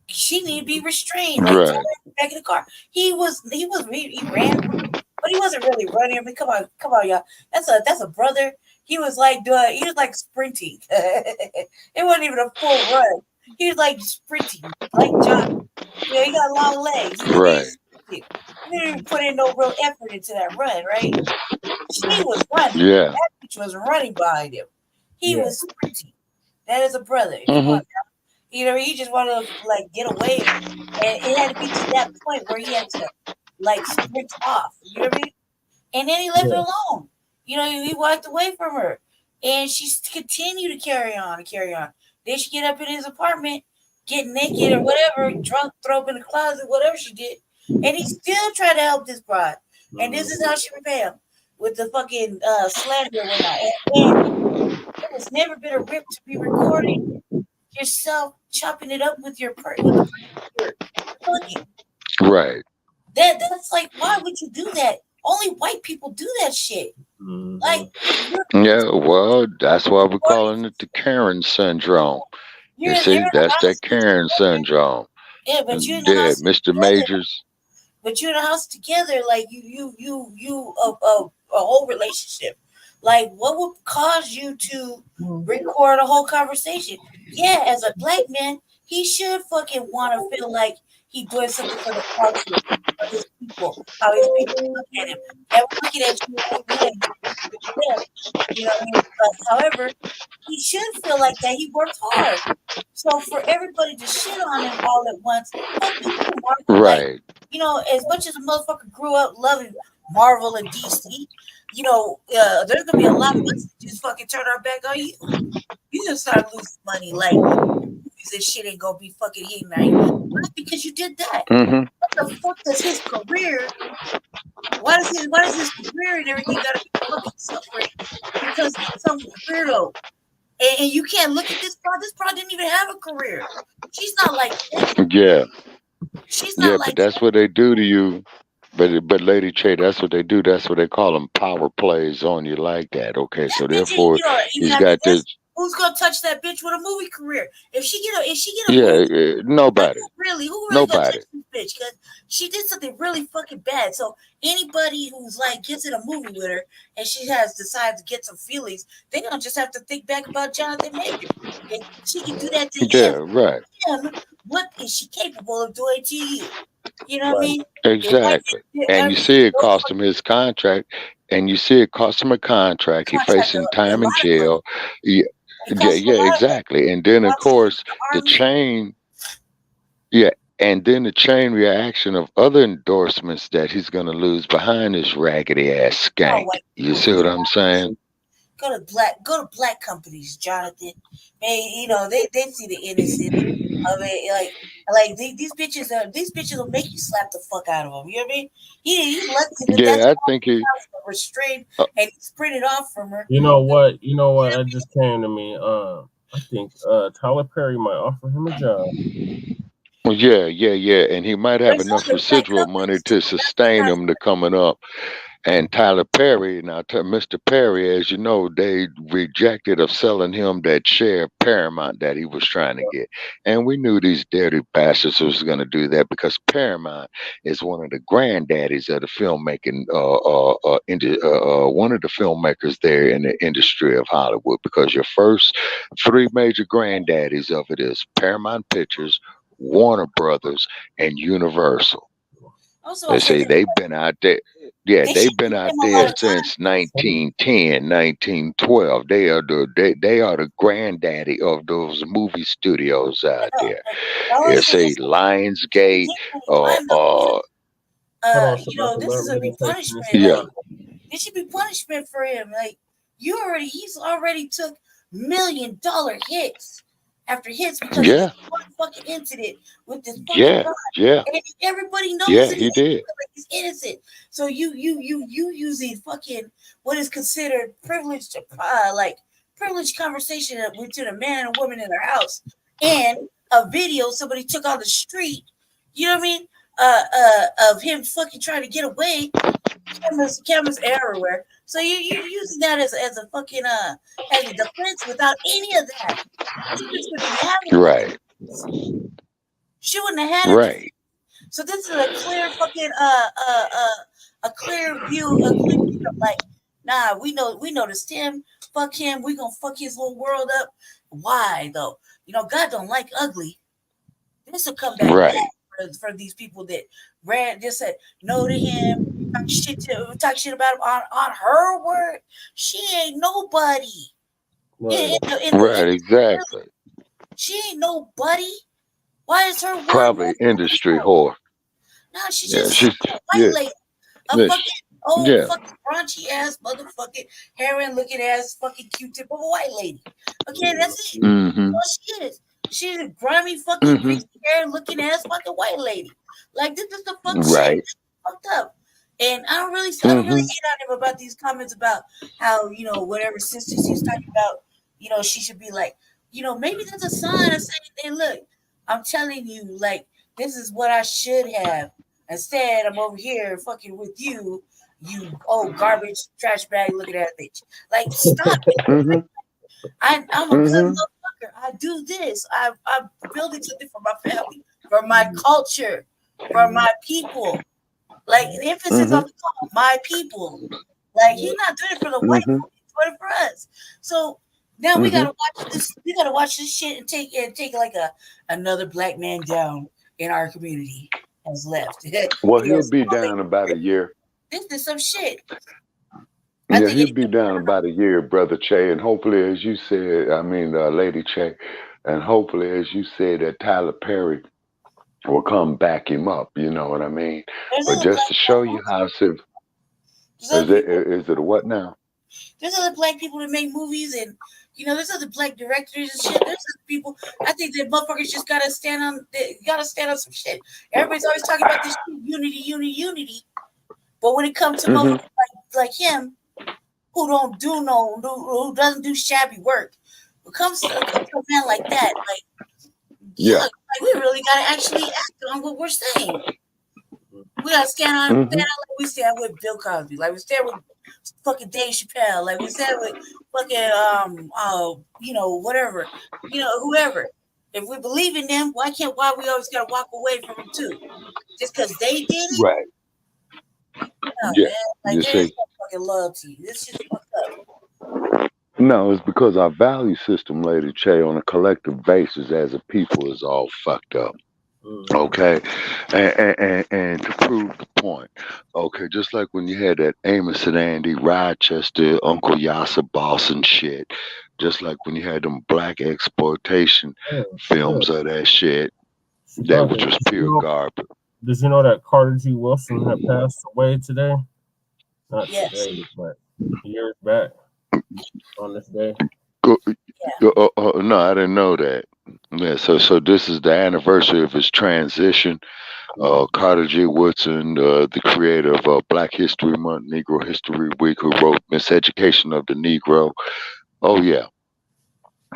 She need to be restrained. Like, right. Back in the car. He ran, but he wasn't really running. I mean, come on, y'all. That's a brother. He was like sprinting. It wasn't even a full run. He was like sprinting, like John. He got long legs. Right. He didn't even put in no real effort into that run, right? She was running. Yeah. That bitch was running behind him. He was sprinting. That is a brother. Come on now. He just wanted to like get away, and it had to be to that point where he had to like sprint off. You know what I mean? And then he left her alone. He walked away from her, and she continued to carry on. Then she get up in his apartment, get naked or whatever, drunk, throw up in the closet, whatever she did, and he still tried to help this bride. And this is how she repay him with the fucking slander and whatnot. And there has never been a rip to be recording yourself chopping it up with the person you're fucking. Right. That's like, why would you do that? Only white people do that shit. Like, yeah, well, that's why we're calling it the Karen syndrome. You see, that's that Karen syndrome. Yeah, but you're in the house, Mr. Majors. But you're in the house together, like you a whole relationship. Like, what would cause you to record a whole conversation? Yeah, as a black man, he should fucking want to feel like he doing something for the culture of his people, how his people look at him. And we're looking at you like, man, you know what I mean? But however, he should feel like that. He worked hard. So for everybody to shit on him all at once, right? Like, as much as a motherfucker grew up loving Marvel and DC, there's gonna be a lot of us that just fucking turn our back on you. You gonna start losing money, like this shit ain't gonna be fucking hitting right. Not because you did that. What the fuck does his career? Why does his career and everything gotta be fucking suffering because he's some weirdo? And you can't look at this broad. This broad didn't even have a career. She's not like that. Yeah. She's not like but that's what they do to you. But Lady Che, that's what they do. That's what they call them, power plays on you like that. Okay, so therefore he's got this. Who's gonna touch that bitch with a movie career? If she get a nobody. really, who really nobody. gonna touch this bitch because she did something really fucking bad. So anybody who's like gets in a movie with her and she has decided to get some feelings, they don't just have to think back about Jonathan Majors. If she can do that to Yeah, right. him, what is she capable of doing to you? You know what I Right. mean? Exactly. And you see it cost him his contract, and you see it cost him a contract. He Contract facing a time in lot of money. jail. Yeah, It yeah, costs him a yeah, lot of money. exactly. And then of Lots of course the the army. chain, yeah, and then the chain reaction of other endorsements that he's gonna lose behind this raggedy ass Oh, skank. white You people. see what I'm saying? Go to black companies, Jonathan. You know, they see the innocence of it. These bitches will make you slap the fuck out of them. You know what I mean? He's lucky that that's Yeah, I think he. restrained Uh, and he sprinted off from her. You know what? You know what? It just came to me. I think Tyler Perry might offer him a job. well, yeah, and he might have There's enough other black residual money companies too. to sustain him to coming up. And Tyler Perry, now Mr. Perry, as you know, they rejected of selling him that share of Paramount that he was trying to get. And we knew these dirty bastards was going to do that because Paramount is one of the granddaddies of the filmmaking, one of the filmmakers there in the industry of Hollywood. Because your first three major granddaddies of it is Paramount Pictures, Warner Brothers, and Universal. Also, They say they've been out there. Yeah, they they've should been give out him a lot there of time. since 1910, 1912. They are the granddaddy of those movie studios out there. I They always say say this. Lionsgate, Why not? Hold on, You know, this is a let me big take this. punishment. Like, this should be punishment for him. Like, he's already took $1 million hits after hits because of yeah, this one fucking incident with this fucking yeah, gun. yeah, And everybody knows yeah. that He did. he's innocent. So you using fucking what is considered privileged, privileged conversation between a man and a woman in their house and a video somebody took on the street. You know what I mean? Of him fucking trying to get away. Cameras everywhere. So you using that as a fucking as a defense without any of that. This bitch wouldn't have it. Right, She wouldn't have had it. right, So this is a clear fucking a clear view of like, nah, we noticed him. Fuck him. We gonna fuck his whole world up. Why though? You know, God don't like ugly. This will come back right. bad for these people that just said no to him, talk shit about him on her word. She ain't nobody. Right. Right, exactly. She ain't nobody. Why is her word? Probably industry whore. No, she's Yeah, just she's a white lady. A yeah, fucking old yeah. fucking raunchy ass motherfucking heroin looking ass fucking Q-tip of a white lady. Okay, that's it. Mm-hmm. That's all she is. She's a grimy fucking greasy hair looking ass fucking white lady. Like this is the fuck Right. shit. Fucked up. And I don't really hate on him about these comments about how, you know, whatever sisters he's talking about, you know, she should be like, you know, maybe that's a sign of saying, hey, look, I'm telling you, like, this is what I should have. Instead, I'm over here fucking with you, you old garbage trash bag looking at bitch. Like, stop it. I'm a good motherfucker. I do this. I'm building something for my family, for my culture, for my people. Like the emphasis on the call, my people. Like he's not doing it for the white people, he's doing it for us. So now we gotta watch this. We gotta watch this shit and take like another black man down in our community has left. Well, he'll be down about a year. This is some shit. Yeah, he'll be down about a year, Brother Che, and hopefully, as you said, Lady Che, and hopefully, as you said, that Tyler Perry will come back him up. You know what I mean? But just to show you how is it what now? There's other black people that make movies, and you know, there's other black directors and shit. There's other people. I think that motherfuckers just gotta stand on some shit. Everybody's always talking about this shit, unity. But when it comes to motherfuckers like him, who doesn't do shabby work, when it comes to a man like that, like like we really gotta actually act on what we're saying. We gotta stand like we stand with Bill Cosby, like we stand with fucking Dave Chappelle, like we stand with fucking you know, whatever, you know, whoever. If we believe in them, why we always gotta walk away from them too? Just because they did it? Right. No, Yeah. man. Like, You there see. is no fucking loyalty. This shit's fucked up. No, it's because our value system, Lady Che, on a collective basis as a people is all fucked up. Okay, and to prove the point, okay, just like when you had that Amos and Andy, Rochester, Uncle Yasa Boss and shit, just like when you had them black exploitation films of that shit, that which was pure garbage. Did you know that Carter G. Wilson had passed away today? Not today, but years back on this day. No, I didn't know that. Yeah, so this is the anniversary of his transition. Carter G. Woodson, the creator of Black History Month, Negro History Week, who wrote Miseducation of the Negro. Oh yeah.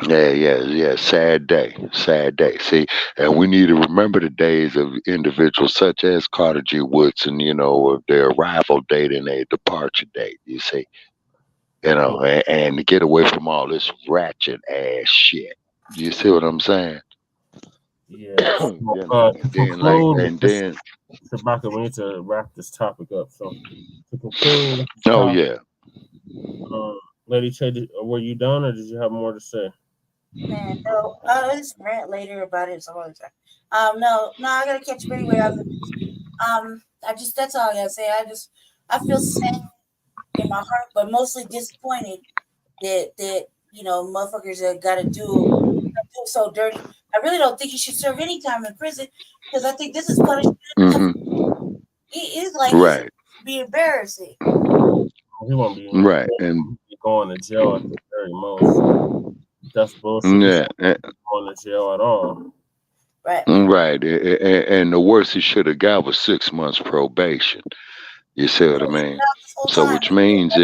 Yeah. Sad day. See, and we need to remember the days of individuals such as Carter G. Woodson, of their arrival date and their departure date, you see. And to get away from all this ratchet ass shit. You see what I'm saying? Yeah. And then Shabaka, we need to wrap this topic up. So to conclude, Lady Che, were you done, or did you have more to say? Man, no. I'll just rant later about it some other time. No, I gotta catch up anyway. That's all I gotta say. I feel sad in my heart, but mostly disappointed that motherfuckers gotta do so dirty. I really don't think he should serve any time in prison because I think this is punishment. He is like right. Be embarrassing. He won't be right, and going to jail at the very most. That's bullshit. Yeah, going to jail at all. Right. Right, and the worst he should have got was 6 months probation. You see what I mean? So which means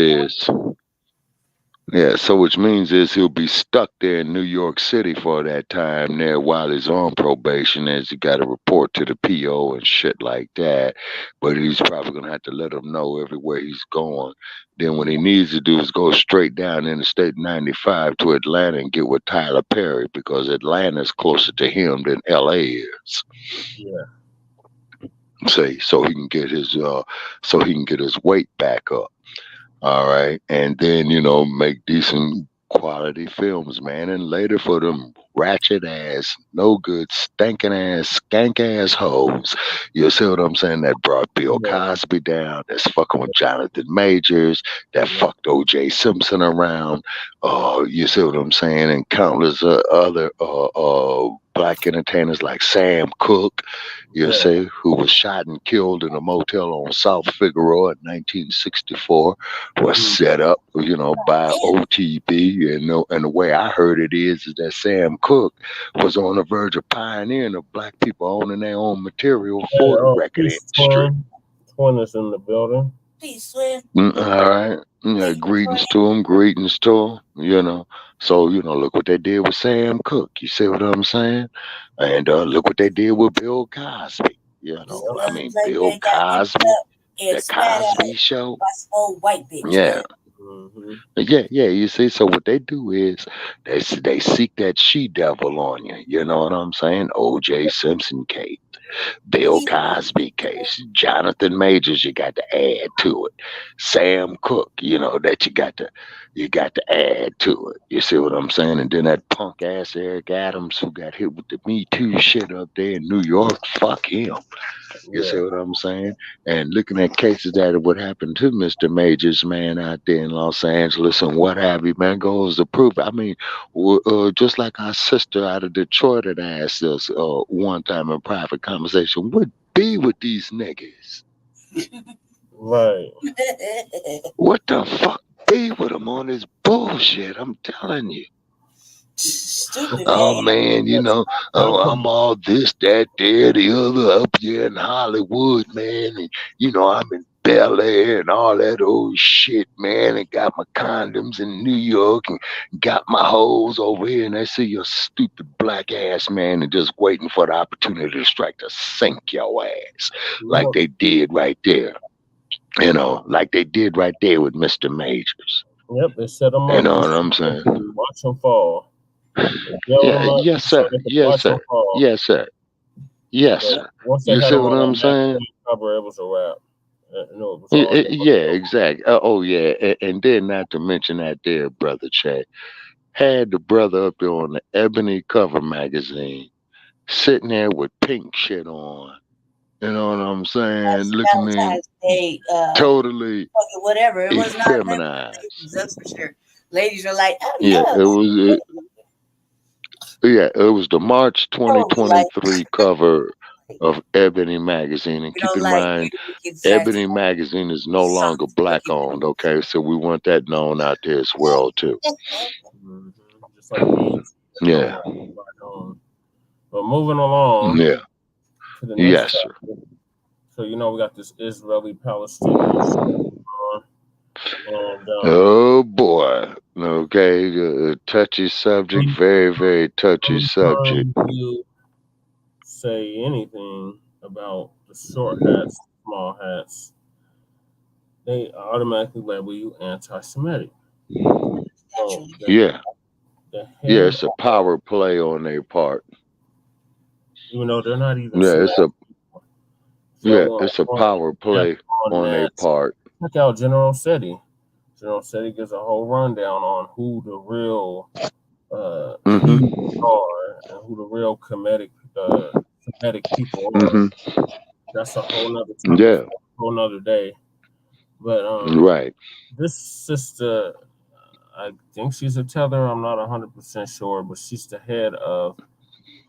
he'll be stuck there in New York City for that time there while he's on probation, as he got to report to the PO and shit like that. But he's probably gonna have to let him know everywhere he's going. Then what he needs to do is go straight down Interstate 95 to Atlanta and get with Tyler Perry, because Atlanta's closer to him than LA is. Yeah. See, so he can get his weight back up. All right, and then make decent quality films, man. And later for them ratchet ass, no good, stinking ass, skank ass hoes. You see what I'm saying? That brought Bill Cosby down. That's fucking with Jonathan Majors. That fucked O.J. Simpson around. You see what I'm saying? And countless other black entertainers like Sam Cooke, you see, who was shot and killed in a motel on South Figueroa in 1964, was set up, by OTB. And the way I heard it is that Sam Cooke was on the verge of pioneering of black people owning their own material for the record industry. Twin is in the building. Peace, Swin. All right. Yeah, greetings to him. So, look what they did with Sam Cooke. You see what I'm saying? And look what they did with Bill Cosby. Bill Cosby, the Cosby Show. Old white bitch. Yeah. Mm-hmm. Yeah, you see, so what they do is they seek that she-devil on you. You know what I'm saying? O.J. Simpson case, Bill Cosby case, Jonathan Majors, you got to add to it. Sam Cooke, that you got to add to it. You see what I'm saying? And then that punk ass Eric Adams, who got hit with the Me Too shit up there in New York, fuck him. You see what I'm saying? And looking at cases that would happen to Mr. Majors, man, out there in Los Angeles and what have you, man, goes to prove. I mean, just like our sister out of Detroit had asked us one time in private conversation, what be with these niggas? Right. What the fuck be with them on this bullshit? I'm telling you. Stupid, man, I'm all this, that, there, the other up here in Hollywood, man. And, I'm in Bel Air and all that old shit, man. And got my condoms in New York and got my hoes over here. And they see your stupid black ass, man, and just waiting for the opportunity to strike to sink your ass like they did right there. Like they did right there with Mr. Majors. Yep, they set him up. You know what I'm saying? Watch him fall. Yeah, yes, sir. Yes, sir. Yes, sir. Yes, sir. Once they You had see them what on I'm that saying? cover, it was a wrap. No, it was all Yeah, exactly. Oh, yeah. And then not to mention that there, brother Che, had the brother up there on the ebony cover magazine, sitting there with pink shit on. You know what I'm saying? Looking me Valentine's Day, totally whatever. It was not meant for ladies, effeminized. that's for sure. Ladies are like, oh Yeah, yeah, it was. It was the March totally like 2023 cover of Ebony magazine. And we keep don't in like mind, pretty wicked Ebony sassy magazine is no longer socks black looking owned. Okay, so we want that known out there as well too. Mm-hmm. Just like BET, no Yeah, more black owned. But moving along yeah, to the next yes, sir. topic. So we got this Israeli-Palestinian on, and Oh boy. Okay, touchy subject. Very, very touchy subject. anytime you say anything about the short hats, small hats, they automatically label you anti-Semitic. So naturally. Yeah, the yeah. head, It's a power play on their part. even though they're not even Yeah, Semitic. So it's a on power play on their that, part. check out General Seti. General Seti gives a whole rundown on who the real Hebrews Mm-hmm. are and who the real Semitic people are. Mm-hmm. That's a whole nother topic Yeah. for a whole nother day. But Right. this sister, I think she's a tether. I'm not 100% sure, but she's the head of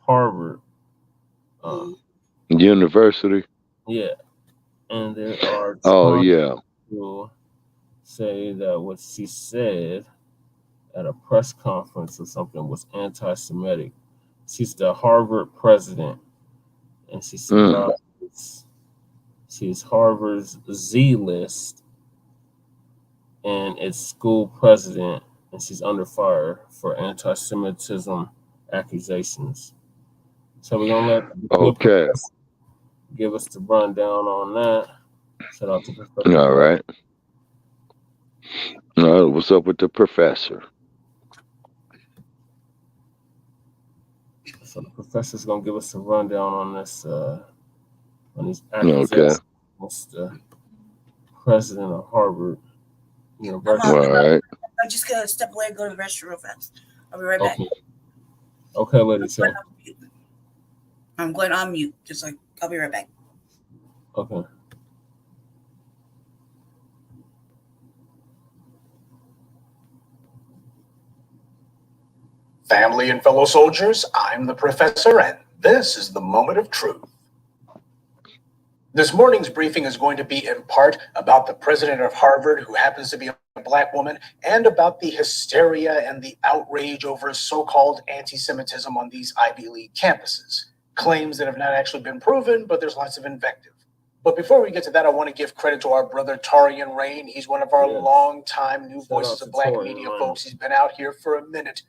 Harvard. University. Yeah, and there are Oh trying yeah. to say that what she said at a press conference or something was anti-Semitic. She's the Harvard president, and she supervises. She's Harvard's Z list, and it's school president, and she's under fire for anti-Semitism accusations. So we're gonna let the good Okay. professor give us the rundown on that. Shout out to Professor All Black. right. What's up with the professor? So the professor's gonna give us a rundown on this, on these Okay. accusations against the president of Harvard University. All right. I'm just gonna step away and go to the restroom real fast. I'll be right back. Okay, Lady Shay. I'm going on mute. Just like I'll be right back. Okay. Family and fellow soldiers, I'm the professor, and this is the moment of truth. This morning's briefing is going to be in part about the president of Harvard, who happens to be a Black woman, and about the hysteria and the outrage over so-called anti-Semitism on these Ivy League campuses. Claims that have not actually been proven, but there's lots of invective. But before we get to that, I want to give credit to our brother Tarian Rain. He's one of our long-time new voices of Black media folks. He's been out here for a minute.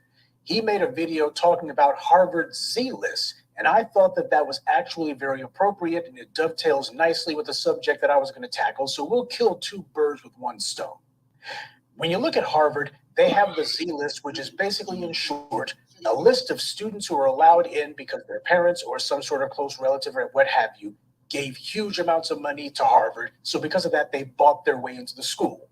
He made a video talking about Harvard's Z-list, and I thought that that was actually very appropriate, and it dovetails nicely with the subject that I was going to tackle, so we'll kill two birds with one stone. When you look at Harvard, they have the Z-list, which is basically, in short, a list of students who are allowed in because their parents or some sort of close relative or what have you gave huge amounts of money to Harvard, so because of that, they bought their way into the school.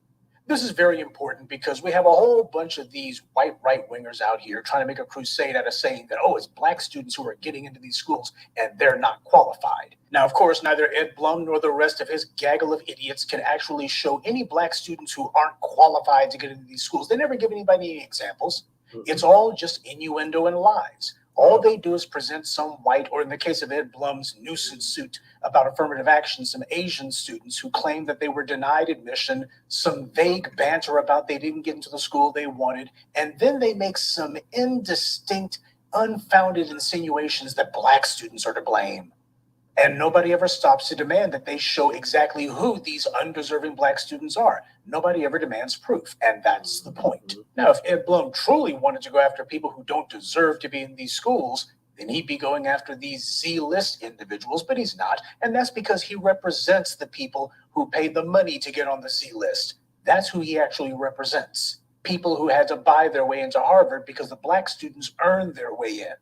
This is very important because we have a whole bunch of these white right-wingers out here trying to make a crusade out of saying that, oh, it's Black students who are getting into these schools and they're not qualified. Now, of course, neither Ed Blum nor the rest of his gaggle of idiots can actually show any Black students who aren't qualified to get into these schools. They never give anybody any examples. It's all just innuendo and lies. All they do is present some white, or in the case of Ed Blum's nuisance suit about affirmative action, some Asian students who claim that they were denied admission, some vague banter about they didn't get into the school they wanted, and then they make some indistinct, unfounded insinuations that Black students are to blame. And nobody ever stops to demand that they show exactly who these undeserving Black students are. Nobody ever demands proof, and that's the point. Now, if Ed Blum truly wanted to go after people who don't deserve to be in these schools, then he'd be going after these Z-list individuals, but he's not, and that's because he represents the people who paid the money to get on the Z-list. That's who he actually represents. people who had to buy their way into Harvard because the black students earned their way in.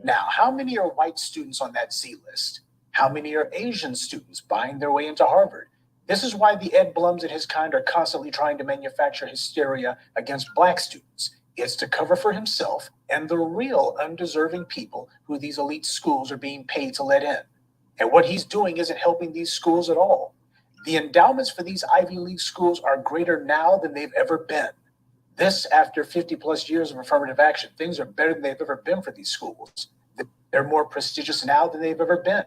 Now, how many are white students on that Z list? How many are Asian students buying their way into Harvard? This is why the Ed Blums and his kind are constantly trying to manufacture hysteria against black students. It's to cover for himself and the real undeserving people who these elite schools are being paid to let in. And what he's doing isn't helping these schools at all. The endowments for these Ivy League schools are greater now than they've ever been. This after 50 plus years of affirmative action. Things are better than they've ever been for these schools. They're more prestigious now than they've ever been.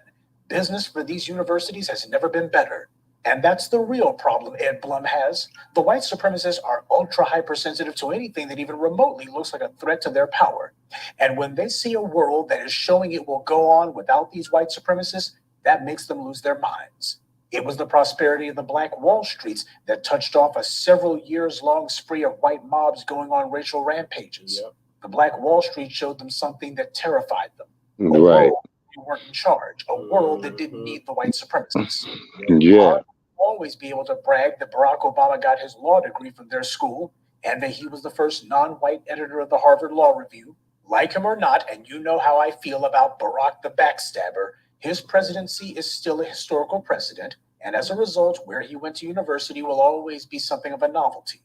Business for these universities has never been better. And that's the real problem Ed Blum has. The white supremacists are ultra hypersensitive to anything that even remotely looks like a threat to their power. And when they see a world that is showing it will go on without these white supremacists, that makes them lose their minds. It was the prosperity of the Black Wall Streets that touched off a several years long spree of white mobs going on racial rampages. Yep. The Black Wall Street showed them something that terrified them. Right. You weren't in charge. A world that didn't need the white supremacists. Yeah. Always be able to brag that Barack Obama got his law degree from their school and that he was the first non-white editor of the Harvard Law Review. Like him or not, and you know how I feel about Barack the backstabber, his presidency is still a historical precedent, and as a result, where he went to university will always be something of a novelty.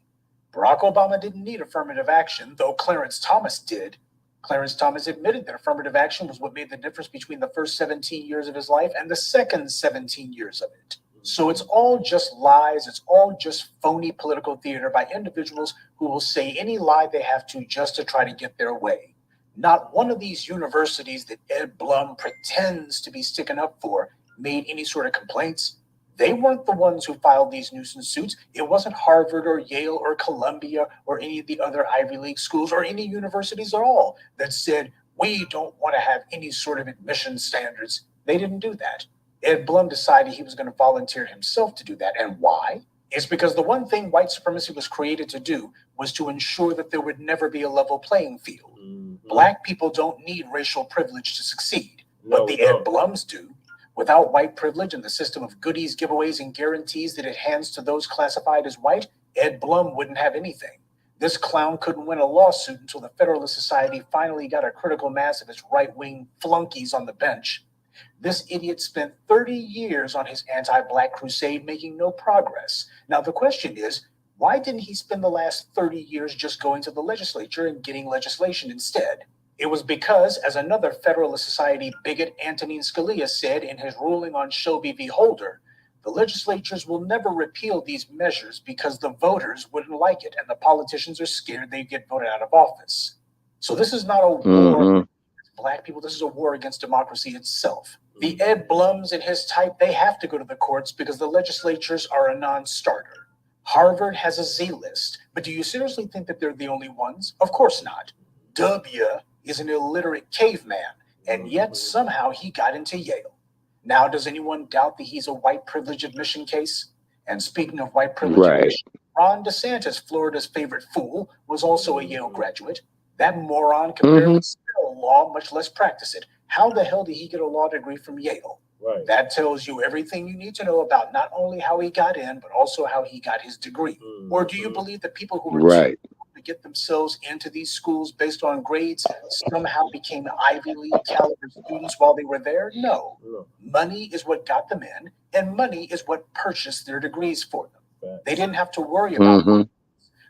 Barack Obama didn't need affirmative action, though Clarence Thomas did. Clarence Thomas admitted that affirmative action was what made the difference between the first 17 years of his life and the second 17 years of it. So it's all just lies. It's all just phony political theater by individuals who will say any lie they have to just to try to get their way. Not one of these universities that Ed Blum pretends to be sticking up for made any sort of complaints. They weren't the ones who filed these nuisance suits. It wasn't Harvard or Yale or Columbia or any of the other Ivy League schools or any universities at all that said, we don't want to have any sort of admission standards. They didn't do that. Ed Blum decided he was going to volunteer himself to do that. And why? It's because the one thing white supremacy was created to do was to ensure that there would never be a level playing field. Mm-hmm. Black people don't need racial privilege to succeed, but the Ed Blums do. Without white privilege and the system of goodies, giveaways, and guarantees that it hands to those classified as white, Ed Blum wouldn't have anything. This clown couldn't win a lawsuit until the Federalist Society finally got a critical mass of its right-wing flunkies on the bench. This idiot spent 30 years on his anti-black crusade, making no progress. Now, the question is, why didn't he spend the last 30 years just going to the legislature and getting legislation instead? It was because, as another Federalist Society bigot, Antonin Scalia, said in his ruling on Shelby v. Holder, the legislatures will never repeal these measures because the voters wouldn't like it and the politicians are scared they'd get voted out of office. So this is not a war against black people. This is a war against democracy itself. The Ed Blums and his type, they have to go to the courts because the legislatures are a non-starter. Harvard has a Z list, but do you seriously think that they're the only ones? Of course not. W is an illiterate caveman, and yet somehow he got into Yale. Now, does anyone doubt that he's a white privilege admission case? And speaking of white privilege admission, Ron DeSantis, Florida's favorite fool, was also a Yale graduate. That moron can barely spell law, much less practice it. How the hell did he get a law degree from Yale? Right. That tells you everything you need to know about not only how he got in, but also how he got his degree. Or do you believe that people who were to get themselves into these schools based on grades somehow became Ivy League caliber students while they were there? No. Money is what got them in, and money is what purchased their degrees for them. They didn't have to worry about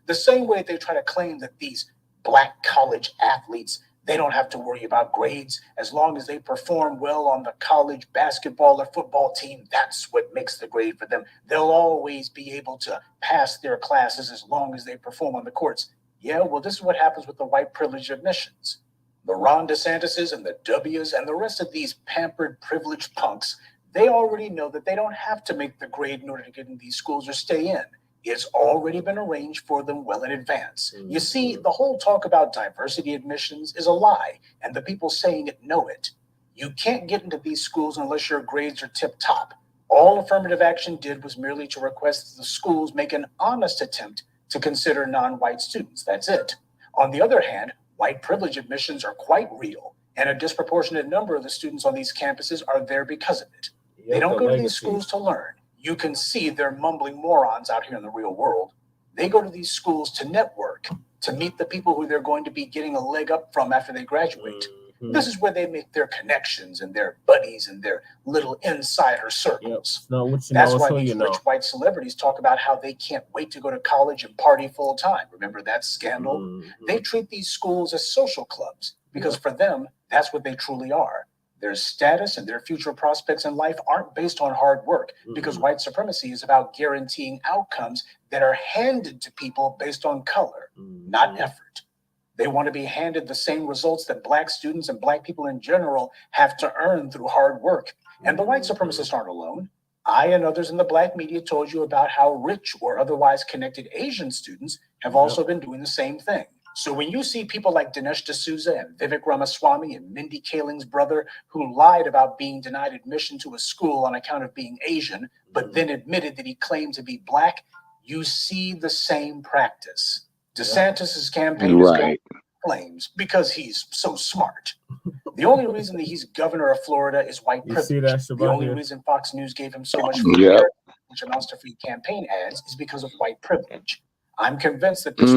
the same way they try to claim that these black college athletes, they don't have to worry about grades as long as they perform well on the college basketball or football team. That's what makes the grade for them. They'll always be able to pass their classes as long as they perform on the courts. Yeah, well, this is what happens with the white privilege admissions. The Ron DeSantises and the W's and the rest of these pampered privileged punks, they already know that they don't have to make the grade in order to get in these schools or stay in. It's already been arranged for them well in advance. You see, the whole talk about diversity admissions is a lie, and the people saying it know it. You can't get into these schools unless your grades are tip-top. All affirmative action did was merely to request that the schools make an honest attempt to consider non-white students. That's it. On the other hand, white privilege admissions are quite real, and a disproportionate number of the students on these campuses are there because of it. They don't go to these schools to learn. You can see they're mumbling morons out here in the real world. They go to these schools to network, to meet the people who they're going to be getting a leg up from after they graduate. This is where they make their connections and their buddies and their little insider circles. That's why these rich white celebrities talk about how they can't wait to go to college and party full time. Remember that scandal? They treat these schools as social clubs because for them, that's what they truly are. Their status and their future prospects in life aren't based on hard work because white supremacy is about guaranteeing outcomes that are handed to people based on color, not effort. They want to be handed the same results that Black students and Black people in general have to earn through hard work. And the white supremacists aren't alone. I and others in the Black media told you about how rich or otherwise connected Asian students have also been doing the same thing. So when you see people like Dinesh D'Souza and Vivek Ramaswamy and Mindy Kaling's brother who lied about being denied admission to a school on account of being Asian, but then admitted that he claimed to be Black, you see the same practice. DeSantis's campaign is going flames because he's so smart. The only reason that he's governor of Florida is white privilege. The only reason Fox News gave him so much free air, which amounts to free campaign ads, is because of white privilege. I'm convinced that this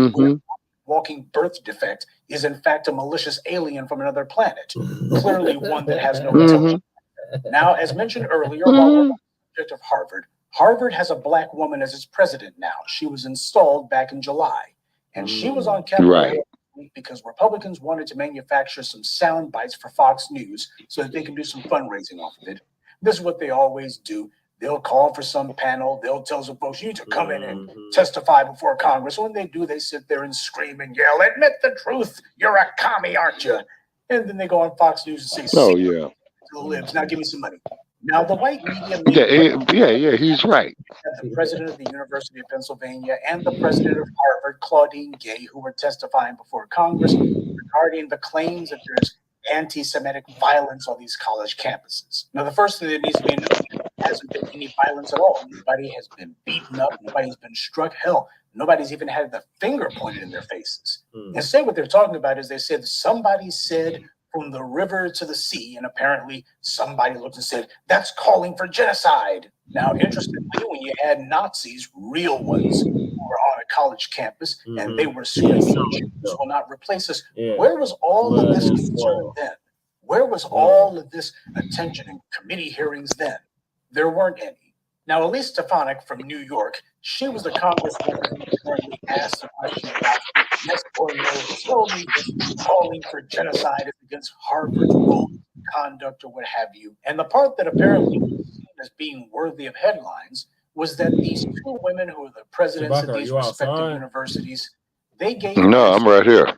walking birth defect is in fact a malicious alien from another planet, clearly one that has no intelligence. Now, as mentioned earlier, while we're on the subject of Harvard, Harvard has a Black woman as its president now. She was installed back in July. And she was on Capitol Hill because Republicans wanted to manufacture some sound bites for Fox News so that they can do some fundraising off of it. This is what they always do. They'll call for some panel. They'll tell some folks, you need to come in and testify before Congress. When they do, they sit there and scream and yell, admit the truth. You're a commie, aren't you? And then they go on Fox News and say, to the libs. Now give me some money. Now, the white media... he's right. The president of the University of Pennsylvania and the president of Harvard, Claudine Gay, who were testifying before Congress regarding the claims that there's anti-Semitic violence on these college campuses. Now, the first thing that needs to be noted, there hasn't been any violence at all. Nobody has been beaten up. Nobody's been struck. Hell, nobody's even had the finger pointed in their faces. Instead, what they're talking about is they said somebody said from the river to the sea, and apparently somebody looked and said, that's calling for genocide. Now, interestingly, when you had Nazis, real ones, who were on a college campus, and they were screaming, Jews will not replace us, where was all of this concern then? Where was all of this attention in committee hearings then? There weren't any. Now, Elise Stefanik from New York, she was the congresswoman who currently asked a question about yes or no, tell me if calling for genocide is against Harvard's rules, conduct, or what have you. And the part that apparently was seen as being worthy of headlines was that these two women who are the presidents of these respective universities, they gave... No, I'm right here.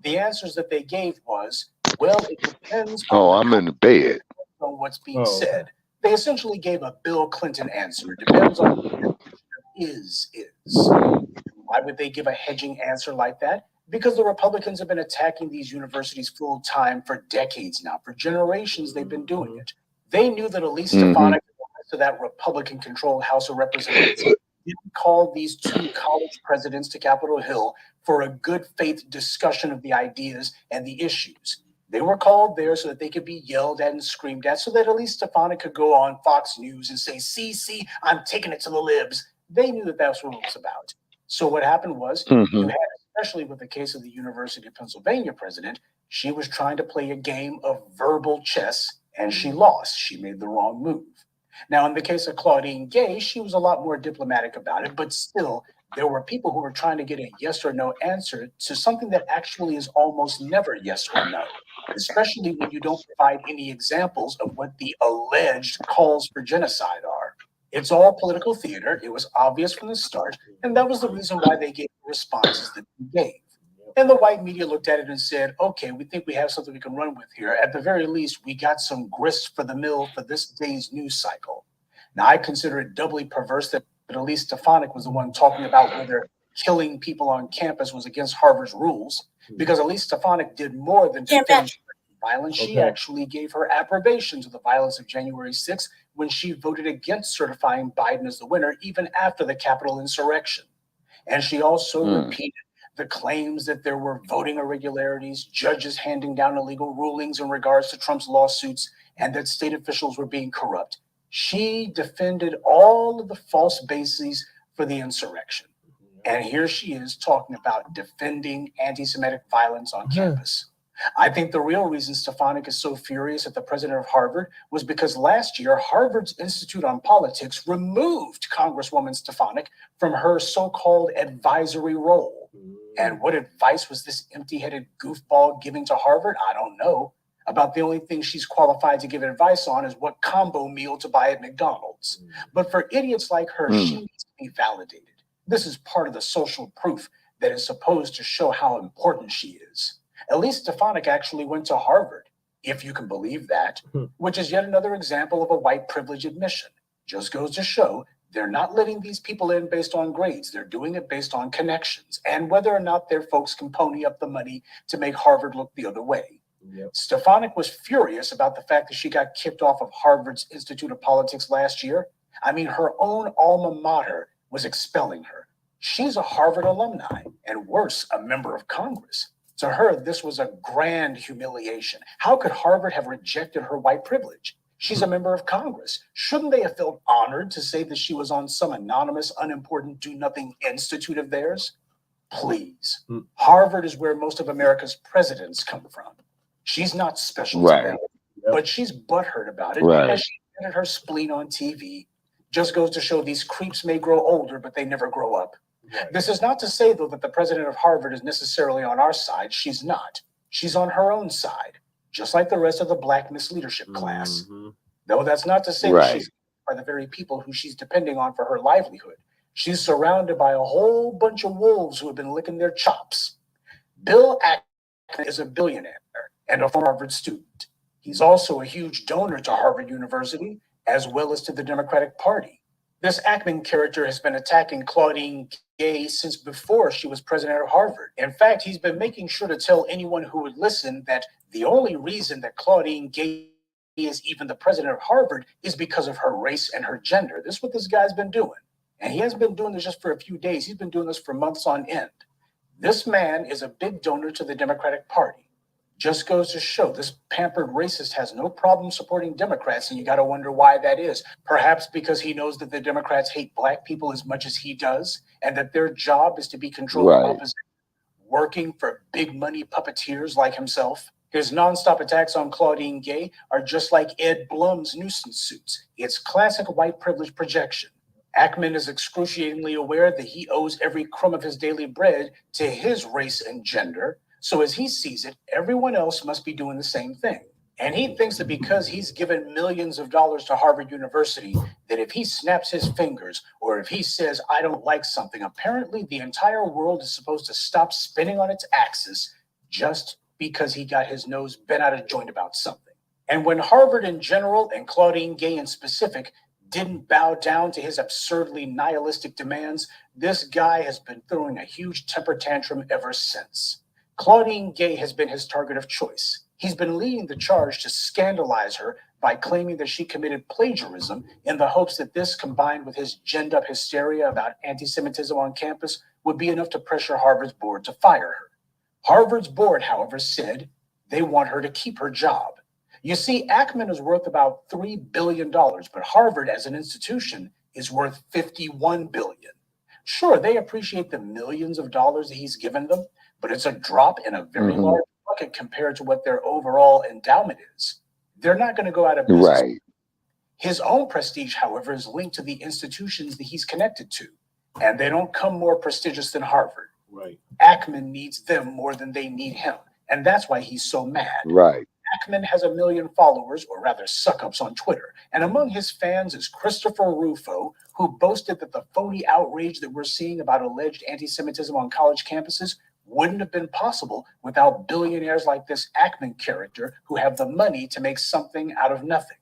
The answers that they gave was, well, it depends on I'm in the bed. On what's being said. They essentially gave a Bill Clinton answer. It depends on what is. Why would they give a hedging answer like that? Because the Republicans have been attacking these universities full time for decades now. For generations, they've been doing it. They knew that Elise Stefanik and the rest of that Republican-controlled House of Representatives didn't call these two college presidents to Capitol Hill for a good faith discussion of the ideas and the issues. They were called there so that they could be yelled at and screamed at, so that Elise Stefanik could go on Fox News and say, see, I'm taking it to the libs. They knew that that's what it was about. So what happened was, you had, especially with the case of the University of Pennsylvania president, she was trying to play a game of verbal chess, and she lost. She made the wrong move. Now, in the case of Claudine Gay, she was a lot more diplomatic about it, but still, there were people who were trying to get a yes or no answer to something that actually is almost never yes or no, especially when you don't provide any examples of what the alleged calls for genocide are. It's all political theater. It was obvious from the start, and that was the reason why they gave the responses that they gave. And the white media looked at it and said, okay, we think we have something we can run with here. At the very least, we got some grist for the mill for this day's news cycle. Now, I consider it doubly perverse that Elise Stefanik was the one talking about whether killing people on campus was against Harvard's rules, because Elise Stefanik did more than defend violence. She actually gave her approbation to the violence of January 6th when she voted against certifying Biden as the winner, even after the Capitol insurrection. And she also repeated the claims that there were voting irregularities, judges handing down illegal rulings in regards to Trump's lawsuits, and that state officials were being corrupt. She defended all of the false bases for the insurrection. And here she is talking about defending anti-Semitic violence on campus. I think the real reason Stefanik is so furious at the president of Harvard was because last year, Harvard's Institute on Politics removed Congresswoman Stefanik from her so-called advisory role. And what advice was this empty-headed goofball giving to Harvard? I don't know. About the only thing she's qualified to give advice on is what combo meal to buy at McDonald's. But for idiots like her, she needs to be validated. This is part of the social proof that is supposed to show how important she is. At least Stefanik actually went to Harvard, if you can believe that, which is yet another example of a white privilege admission. Just goes to show they're not letting these people in based on grades. They're doing it based on connections and whether or not their folks can pony up the money to make Harvard look the other way. Stefanik was furious about the fact that she got kicked off of Harvard's Institute of Politics last year. I mean, her own alma mater was expelling her. She's a Harvard alumni and worse, a member of Congress. To her, this was a grand humiliation. How could Harvard have rejected her white privilege? She's a member of Congress. Shouldn't they have felt honored to say that she was on some anonymous, unimportant, do-nothing institute of theirs? Please. Harvard is where most of America's presidents come from. She's not special to them, but she's butthurt about it as she admitted her spleen on TV. Just goes to show these creeps may grow older, but they never grow up. This is not to say, though, that the president of Harvard is necessarily on our side. She's not. She's on her own side, just like the rest of the Black misleadership class. Though that's not to say that she's by the very people who she's depending on for her livelihood. She's surrounded by a whole bunch of wolves who have been licking their chops. Bill Ackman is a billionaire and a former Harvard student. He's also a huge donor to Harvard University, as well as to the Democratic Party. This Ackman character has been attacking Claudine Gay since before she was president of Harvard. In fact, he's been making sure to tell anyone who would listen that the only reason that Claudine Gay is even the president of Harvard is because of her race and her gender. This is what this guy's been doing. And he hasn't been doing this just for a few days. He's been doing this for months on end. This man is a big donor to the Democratic Party. Just goes to show this pampered racist has no problem supporting Democrats, and you got to wonder why that is. Perhaps because he knows that the Democrats hate Black people as much as he does, and that their job is to be controlling opposition, working for big money puppeteers like himself. His nonstop attacks on Claudine Gay are just like Ed Blum's nuisance suits. It's classic white privilege projection. Ackman is excruciatingly aware that he owes every crumb of his daily bread to his race and gender. So as he sees it, everyone else must be doing the same thing. And he thinks that because he's given millions of dollars to Harvard University, that if he snaps his fingers or if he says, I don't like something, apparently the entire world is supposed to stop spinning on its axis just because he got his nose bent out of joint about something. And when Harvard in general and Claudine Gay in specific didn't bow down to his absurdly nihilistic demands, this guy has been throwing a huge temper tantrum ever since. Claudine Gay has been his target of choice. He's been leading the charge to scandalize her by claiming that she committed plagiarism in the hopes that this, combined with his ginned-up hysteria about anti-Semitism on campus, would be enough to pressure Harvard's board to fire her. Harvard's board, however, said they want her to keep her job. You see, Ackman is worth about $3 billion, but Harvard as an institution is worth $51 billion. Sure, they appreciate the millions of dollars that he's given them, but it's a drop in a very large bucket compared to what their overall endowment is. They're not going to go out of business. His own prestige, however, is linked to the institutions that he's connected to, and they don't come more prestigious than Harvard. Ackman needs them more than they need him, and that's why he's so mad. Ackman has 1 million followers, or rather suck-ups, on Twitter, and among his fans is Christopher Rufo, who boasted that the phony outrage that we're seeing about alleged anti-Semitism on college campuses wouldn't have been possible without billionaires like this Ackman character who have the money to make something out of nothing.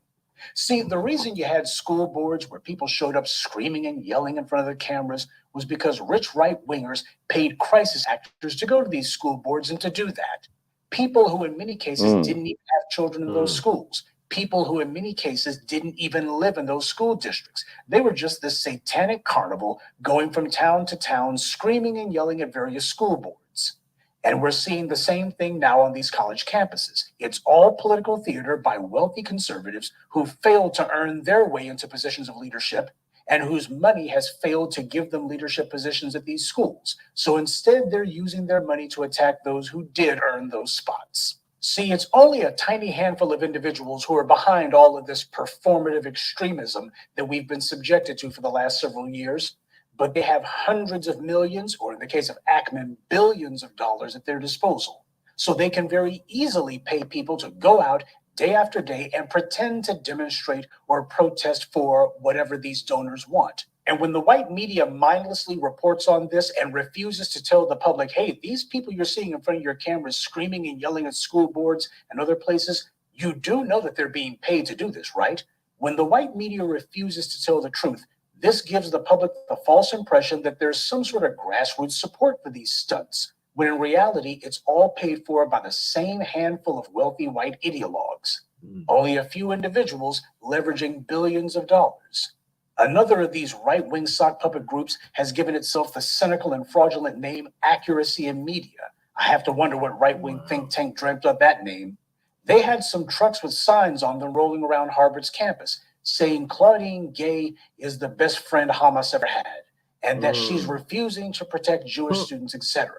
See, the reason you had school boards where people showed up screaming and yelling in front of their cameras was because rich right-wingers paid crisis actors to go to these school boards and to do that. People who in many cases didn't even have children in those schools. People who in many cases didn't even live in those school districts. They were just this satanic carnival going from town to town, screaming and yelling at various school boards. And we're seeing the same thing now on these college campuses. It's all political theater by wealthy conservatives who failed to earn their way into positions of leadership. and whose money has failed to give them leadership positions at these schools. So instead, they're using their money to attack those who did earn those spots. See, it's only a tiny handful of individuals who are behind all of this performative extremism that we've been subjected to for the last several years, but they have hundreds of millions, or in the case of Ackman, billions of dollars at their disposal. So they can very easily pay people to go out day after day and pretend to demonstrate or protest for whatever these donors want. And when the white media mindlessly reports on this and refuses to tell the public, hey, these people you're seeing in front of your cameras screaming and yelling at school boards and other places, you do know that they're being paid to do this, right? When the white media refuses to tell the truth, this gives the public the false impression that there's some sort of grassroots support for these stunts, when in reality, it's all paid for by the same handful of wealthy white ideologues. Only a few individuals leveraging billions of dollars. Another of these right-wing sock puppet groups has given itself the cynical and fraudulent name Accuracy in Media. I have to wonder what right-wing think tank dreamt up that name. They had some trucks with signs on them rolling around Harvard's campus saying Claudine Gay is the best friend Hamas ever had, and that she's refusing to protect Jewish students, etc.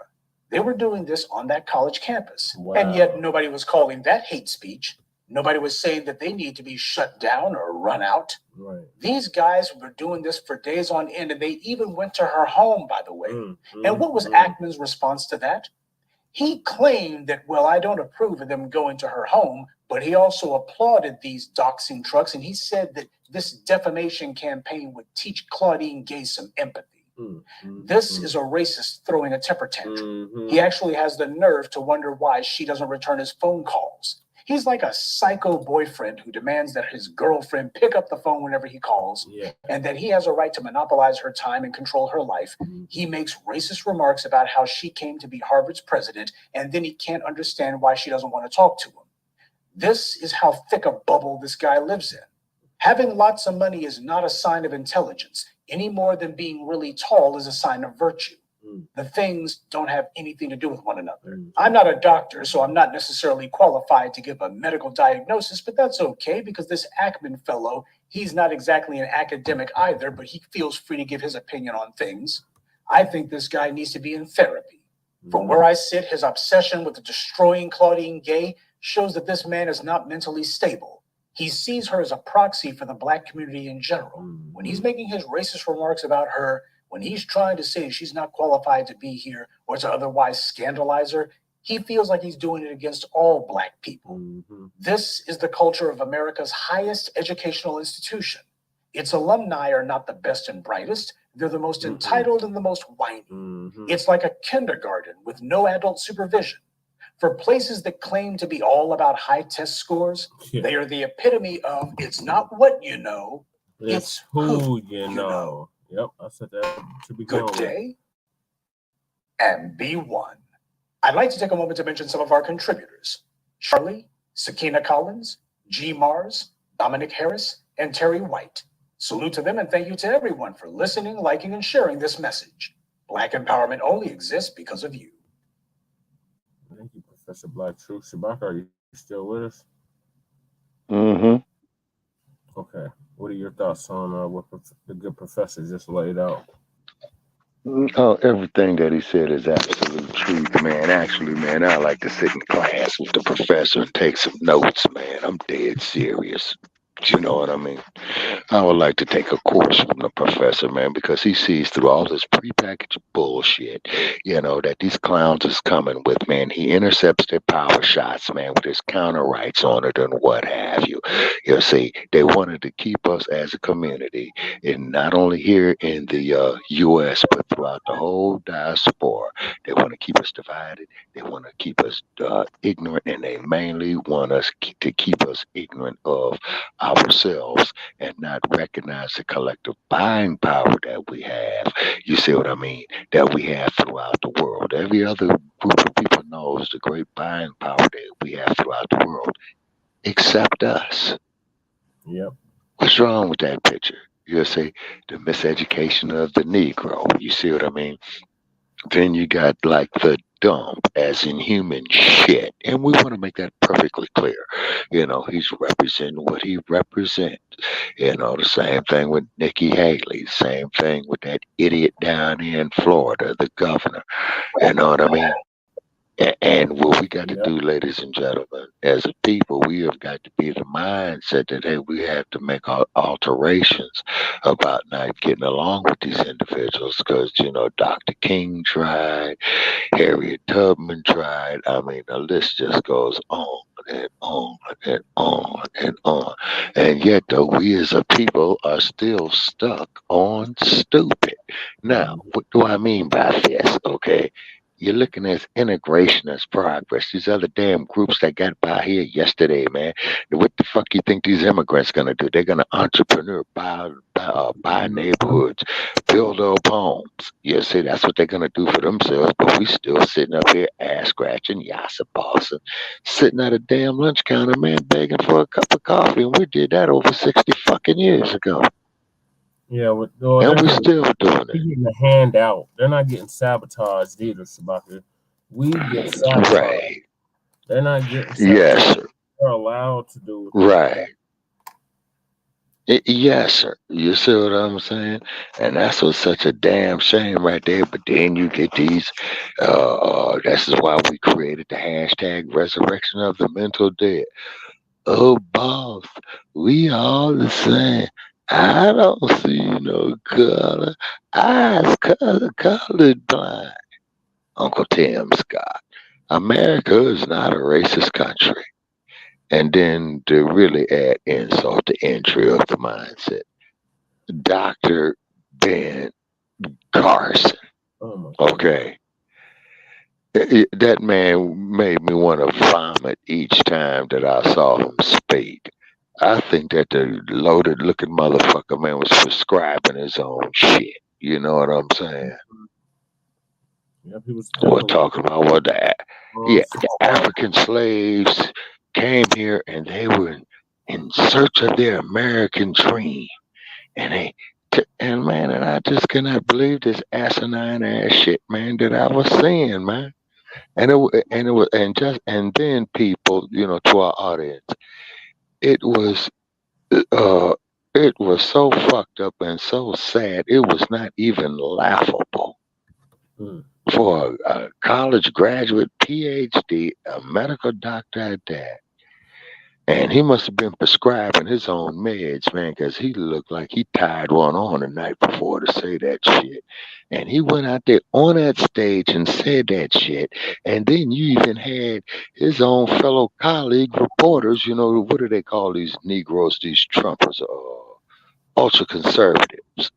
They were doing this on that college campus, and yet nobody was calling that hate speech. Nobody was saying that they need to be shut down or run out. Right. These guys were doing this for days on end, and they even went to her home, by the way. And what was Ackman's response to that? He claimed that, well, I don't approve of them going to her home, but he also applauded these doxing trucks, and he said that this defamation campaign would teach Claudine Gay some empathy. This is a racist throwing a temper tantrum. He actually has the nerve to wonder why she doesn't return his phone calls. He's like a psycho boyfriend who demands that his girlfriend pick up the phone whenever he calls, and that he has a right to monopolize her time and control her life. He makes racist remarks about how she came to be Harvard's president, and then he can't understand why she doesn't want to talk to him. This is how thick a bubble this guy lives in. Having lots of money is not a sign of intelligence, any more than being really tall is a sign of virtue. The things don't have anything to do with one another. I'm not a doctor, so I'm not necessarily qualified to give a medical diagnosis, but that's okay because this Ackman fellow, he's not exactly an academic either, but he feels free to give his opinion on things. I think this guy needs to be in therapy. From where I sit, his obsession with destroying Claudine Gay shows that this man is not mentally stable. He sees her as a proxy for the Black community in general. When he's making his racist remarks about her, when he's trying to say she's not qualified to be here or to otherwise scandalize her, he feels like he's doing it against all Black people. This is the culture of America's highest educational institution. Its alumni are not the best and brightest. They're the most entitled and the most whiny. It's like a kindergarten with no adult supervision. For places that claim to be all about high test scores, they are the epitome of it's not what you know, it's who you know. Yep, I said that to be good day and be one. I'd like to take a moment to mention some of our contributors: Charlie, Sakina Collins, G. Mars, Dominic Harris, and Terry White. Salute to them and thank you to everyone for listening, liking, and sharing this message. Black empowerment only exists because of you. Thank you, Professor Black Truth. Shabaka, are you still with us? Okay. What are your thoughts on what the good professor just laid out? Oh, everything that he said is absolute truth, man. Actually, man, I like to sit in class with the professor and take some notes, man. I'm dead serious. You know what I mean? I would like to take a course from the professor, man, because he sees through all this prepackaged bullshit, you know, that these clowns is coming with, man. He intercepts their power shots, man, with his counter rights on it and what have you. You see, they wanted to keep us as a community, and not only here in the U.S., but throughout the whole diaspora. They want to keep us divided. They want to keep us ignorant, and they mainly want us to keep us ignorant of ourselves and not recognize the collective buying power that we have. You see what I mean? That we have throughout the world. Every other group of people knows the great buying power that we have throughout the world, except us. Yep. What's wrong with that picture? You see, the miseducation of the Negro. You see what I mean? Then you got like the dump, as in human shit. And we want to make that perfectly clear. He's representing what he represents. The same thing with Nikki Haley, same thing with that idiot down in Florida, the governor. You know what I mean? And what we got to do, ladies and gentlemen, as a people, we have got to be the mindset that, hey, we have to make alterations about not getting along with these individuals because, Dr. King tried, Harriet Tubman tried. I mean, the list just goes on and on and on and on. And yet, though, we as a people are still stuck on stupid. Now, what do I mean by this? Okay. You're looking at integration as progress. These other damn groups that got by here yesterday, man. What the fuck you think these immigrants gonna do? They're gonna entrepreneur, buy neighborhoods, build up homes. You see, that's what they're gonna do for themselves. But we still sitting up here ass scratching, yassa bossing, sitting at a damn lunch counter, man, begging for a cup of coffee, and we did that over 60 fucking years ago. Yeah, and we're still doing it. Getting a handout. They're not getting sabotaged either, Shabaka. We get sabotaged. Right. They're not getting sabotaged. Yes, sir. They're allowed to do it. Right. Yes, sir. You see what I'm saying? And that's what's such a damn shame right there. But then you get these, this is why we created the hashtag resurrection of the mental dead. Oh, boss, we all the same. I don't see no color. Eyes colored blind. Uncle Tim Scott. America is not a racist country. And then to really add insult to injury of the mindset, Dr. Ben Carson. Okay. That man made me want to vomit each time that I saw him speak. I think that the loaded looking motherfucker man was prescribing his own shit. You know what I'm saying? Yeah, we're talking about what the African slaves came here and they were in search of their American dream, and I just cannot believe this asinine ass shit, man, that I was seeing, man. And then people, to our audience, it was so fucked up and so sad. It was not even laughable. For a college graduate, PhD, a medical doctor at that. And he must have been prescribing his own meds, man, because he looked like he tied one on the night before to say that shit. And he went out there on that stage and said that shit. And then you even had his own fellow colleague reporters, what do they call these Negroes, these Trumpers, ultra conservatives?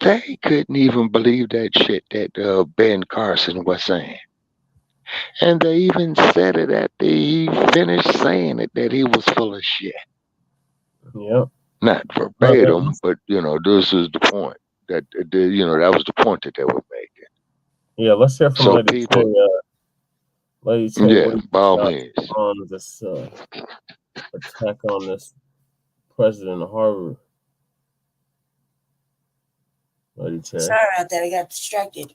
They couldn't even believe that shit that Ben Carson was saying. And they even said it after he finished saying it, that he was full of shit. Yep. Not verbatim, but, this is the point. That was the point that they were making. Yeah, let's hear from Lady people. Lady Tay, yeah, by all means. On this attack on this president of Harvard. Lady Tay. Sorry about that. I got distracted.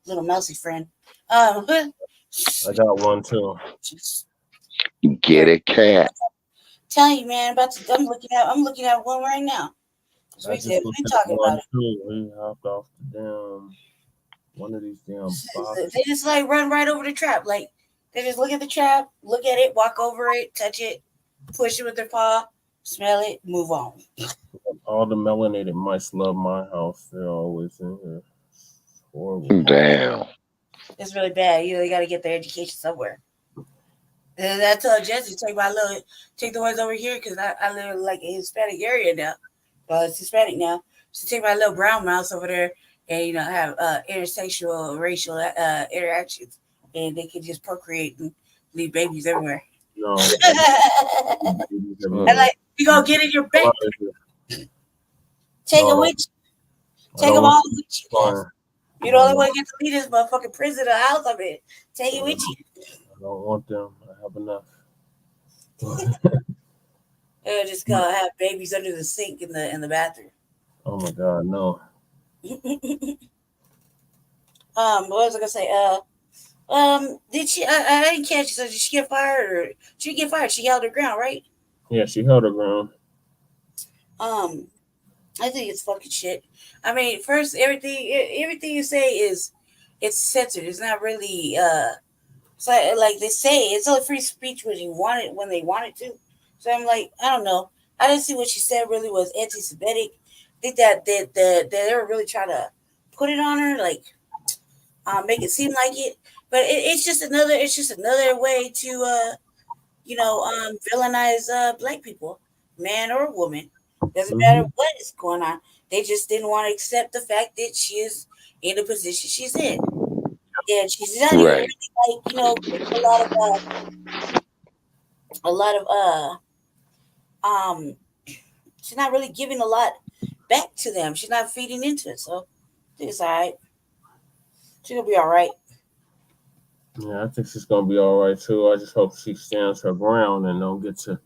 Little mousy friend. I got one too. Get it, cat. Tell you, man. I'm looking at one right now. So we talking about it. We hopped off the damn one of these damn boxes. They just like run right over the trap. Like they just look at the trap, look at it, walk over it, touch it, push it with their paw, smell it, move on. All the melanated mice love my house. They're always in here. It's horrible. Damn. It's really bad. You got to get their education somewhere. And I told Jesse, take the ones over here because I live like a Hispanic area now. Well, it's Hispanic now. So take my little brown mouse over there and have intersexual racial interactions, and they can just procreate and leave babies everywhere. No. And like you gonna get in your bed. Take them with you. Take them all with you. You the only one get to leave this motherfucking prison or house I'm in. Take it with you. I don't want them. I have enough. They're just gonna have babies under the sink in the bathroom. Oh my God, no. What was I gonna say? Did she? I didn't catch it. So did she get fired, or she didn't get fired? She held her ground, right? Yeah, she held her ground. I think it's fucking shit. I mean, first, everything you say is it's censored. It's not really it's like they say it's only free speech when you want it when they want it to. So I'm like, I don't know. I didn't see what she said really was anti-Semitic. I think that they were really trying to put it on her, like make it seem like it. But it's just another way to villainize black people, man or woman. Doesn't matter what is going on. They just didn't want to accept the fact that she is in the position she's in. Yeah, she's not even Right. really giving a lot of she's not really giving a lot back to them. She's not feeding into it. So I think it's all right. She's gonna be all right. Yeah, I think she's gonna be all right too. I just hope she stands her ground and don't get to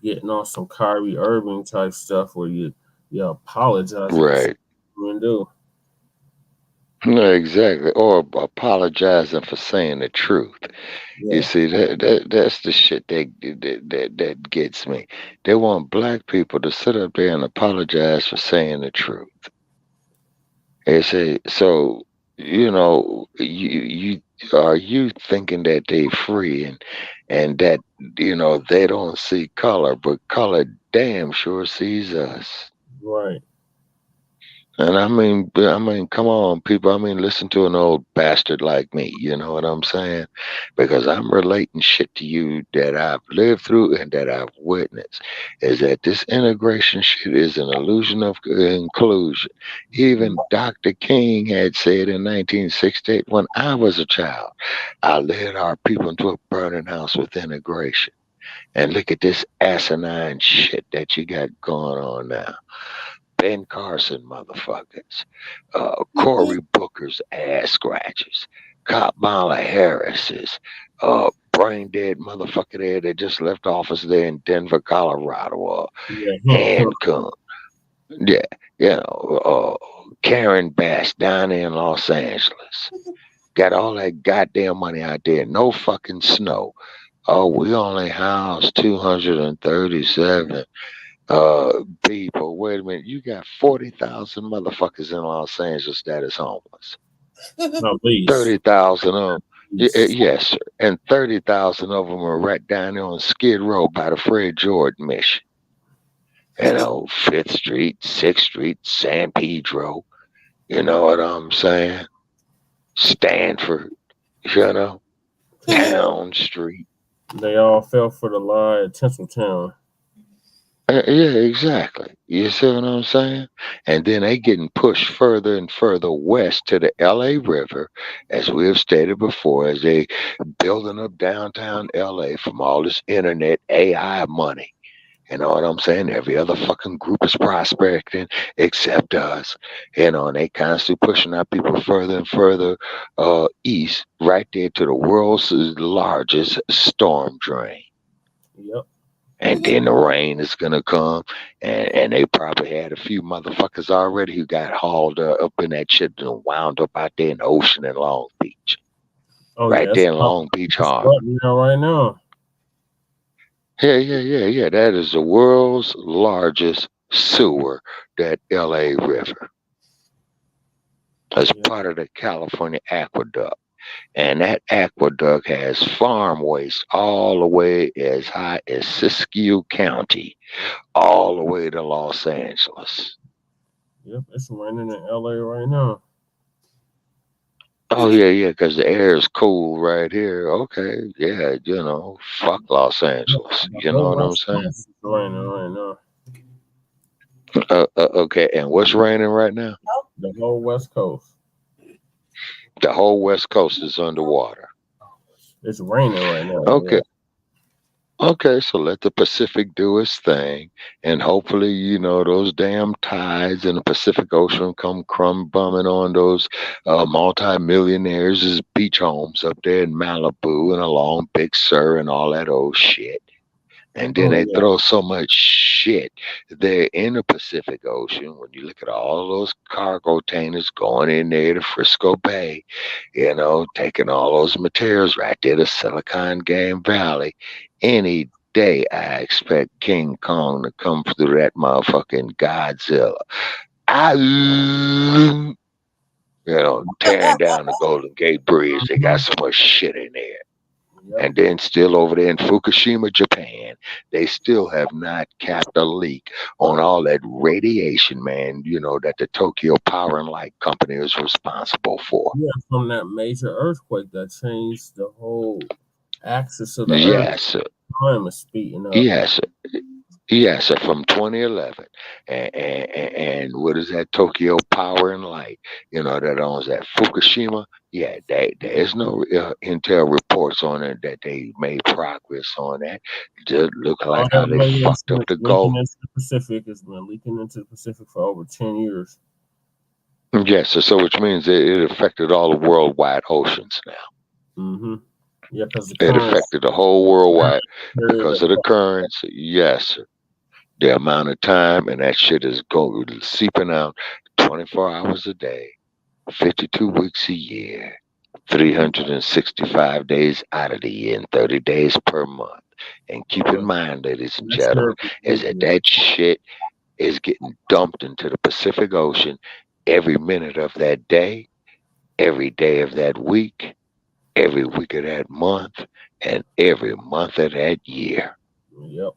getting on some Kyrie Irving type stuff where you apologize for Right. something and do. No, exactly. Or apologizing for saying the truth. You Yeah, see, that's the shit that gets me. They want black people to sit up there and apologize for saying the truth. They say, so, you are you thinking that they free and that they don't see color, but color damn sure sees us. right. And I mean, come on, people. I mean, listen to an old bastard like me. You know what I'm saying? Because I'm relating shit to you that I've lived through and that I've witnessed. Is that this integration shit is an illusion of inclusion. Even Dr. King had said in 1968, when I was a child, I led our people into a burning house with integration. And look at this asinine shit that you got going on now. Ben Carson motherfuckers, Cory Booker's ass scratchers, Kamala Harris's, brain dead motherfucker there that just left office there in Denver, Colorado, Yeah. and Coon. Yeah, Karen Bass down there in Los Angeles. Got all that goddamn money out there, no fucking snow. Oh, we only housed 237 people. Wait a minute, you got 40,000 motherfuckers in Los Angeles that is homeless. At least. 30,000 of them, yes, sir. And 30,000 of them are right down there on Skid Row by the Fred Jordan mission. 5th Street, 6th Street, San Pedro. You know what I'm saying? Stanford, Town Street. They all fell for the lie at Tinseltown. Yeah, exactly. You see what I'm saying? And then they getting pushed further and further west to the LA River, as we have stated before, as they building up downtown LA from all this internet AI money. You know what I'm saying? Every other fucking group is prospecting except us. And they constantly pushing our people further and further east, right there to the world's largest storm drain. Yep. And then the rain is gonna come, and they probably had a few motherfuckers already who got hauled up in that shit and wound up out there in the ocean in Long Beach, right there in Long Beach Harbor. Right now. Yeah. That is the world's largest sewer, that LA River. As part of the California Aqueduct. And that aqueduct has farm waste all the way as high as Siskiyou County, all the way to Los Angeles. Yep, it's raining in LA right now. Oh, yeah, because the air is cool right here. Okay, yeah, fuck Los Angeles. You know what I'm saying? It's raining right now. Okay, and what's raining right now? The whole West Coast. The whole West Coast is underwater. It's raining right now. Okay. Yeah. Okay, so let the Pacific do its thing, and hopefully, those damn tides in the Pacific Ocean come crumb bumming on those multi-millionaires' beach homes up there in Malibu and along Big Sur and all that old shit. And then they throw so much shit there in the Pacific Ocean. When you look at all those cargo containers going in there to Frisco Bay, you know, taking all those materials right there to Silicon Game Valley. Any day I expect King Kong to come through that motherfucking Godzilla. You know, tearing down the Golden Gate Bridge. They got so much shit in there. And then still over there in Fukushima, Japan, they still have not capped a leak on all that radiation, man, you know, that the Tokyo Power and Light Company is responsible for. Yeah, from that major earthquake that changed the whole axis of the Yes, earth. Time is speeding up. yes. Yes, from 2011, and what is that? Tokyo Power and Light, you know, that owns that Fukushima. Yeah, there's no intel reports on it that they made progress on that. Just look like how they fucked up the Gulf. Into the Pacific has been leaking into the Pacific for over 10 years. Yes, so which means it affected all the worldwide oceans now. Mm-hmm. Yeah, because it affected the whole worldwide because of the currents. Yes. The amount of time, and that shit is seeping out 24 hours a day, 52 weeks a year, 365 days out of the year, and 30 days per month. And keep in mind, ladies and gentlemen, is that shit is getting dumped into the Pacific Ocean every minute of that day, every day of that week, every week of that month, and every month of that year. Yep.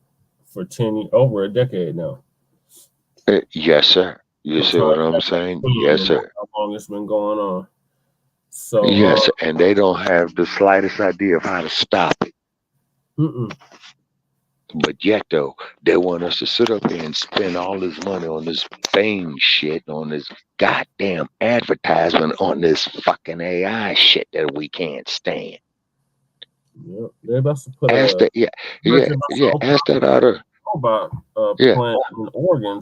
For over a decade now. Yes, sir. You see what I'm saying? Yes, sir. How long it's been going on? So yes, and they don't have the slightest idea of how to stop it. But yet, though, they want us to sit up here and spend all this money on this fame shit, on this goddamn advertisement, on this fucking AI shit that we can't stand. Yep, they're about to put ask that other robot plant in Oregon.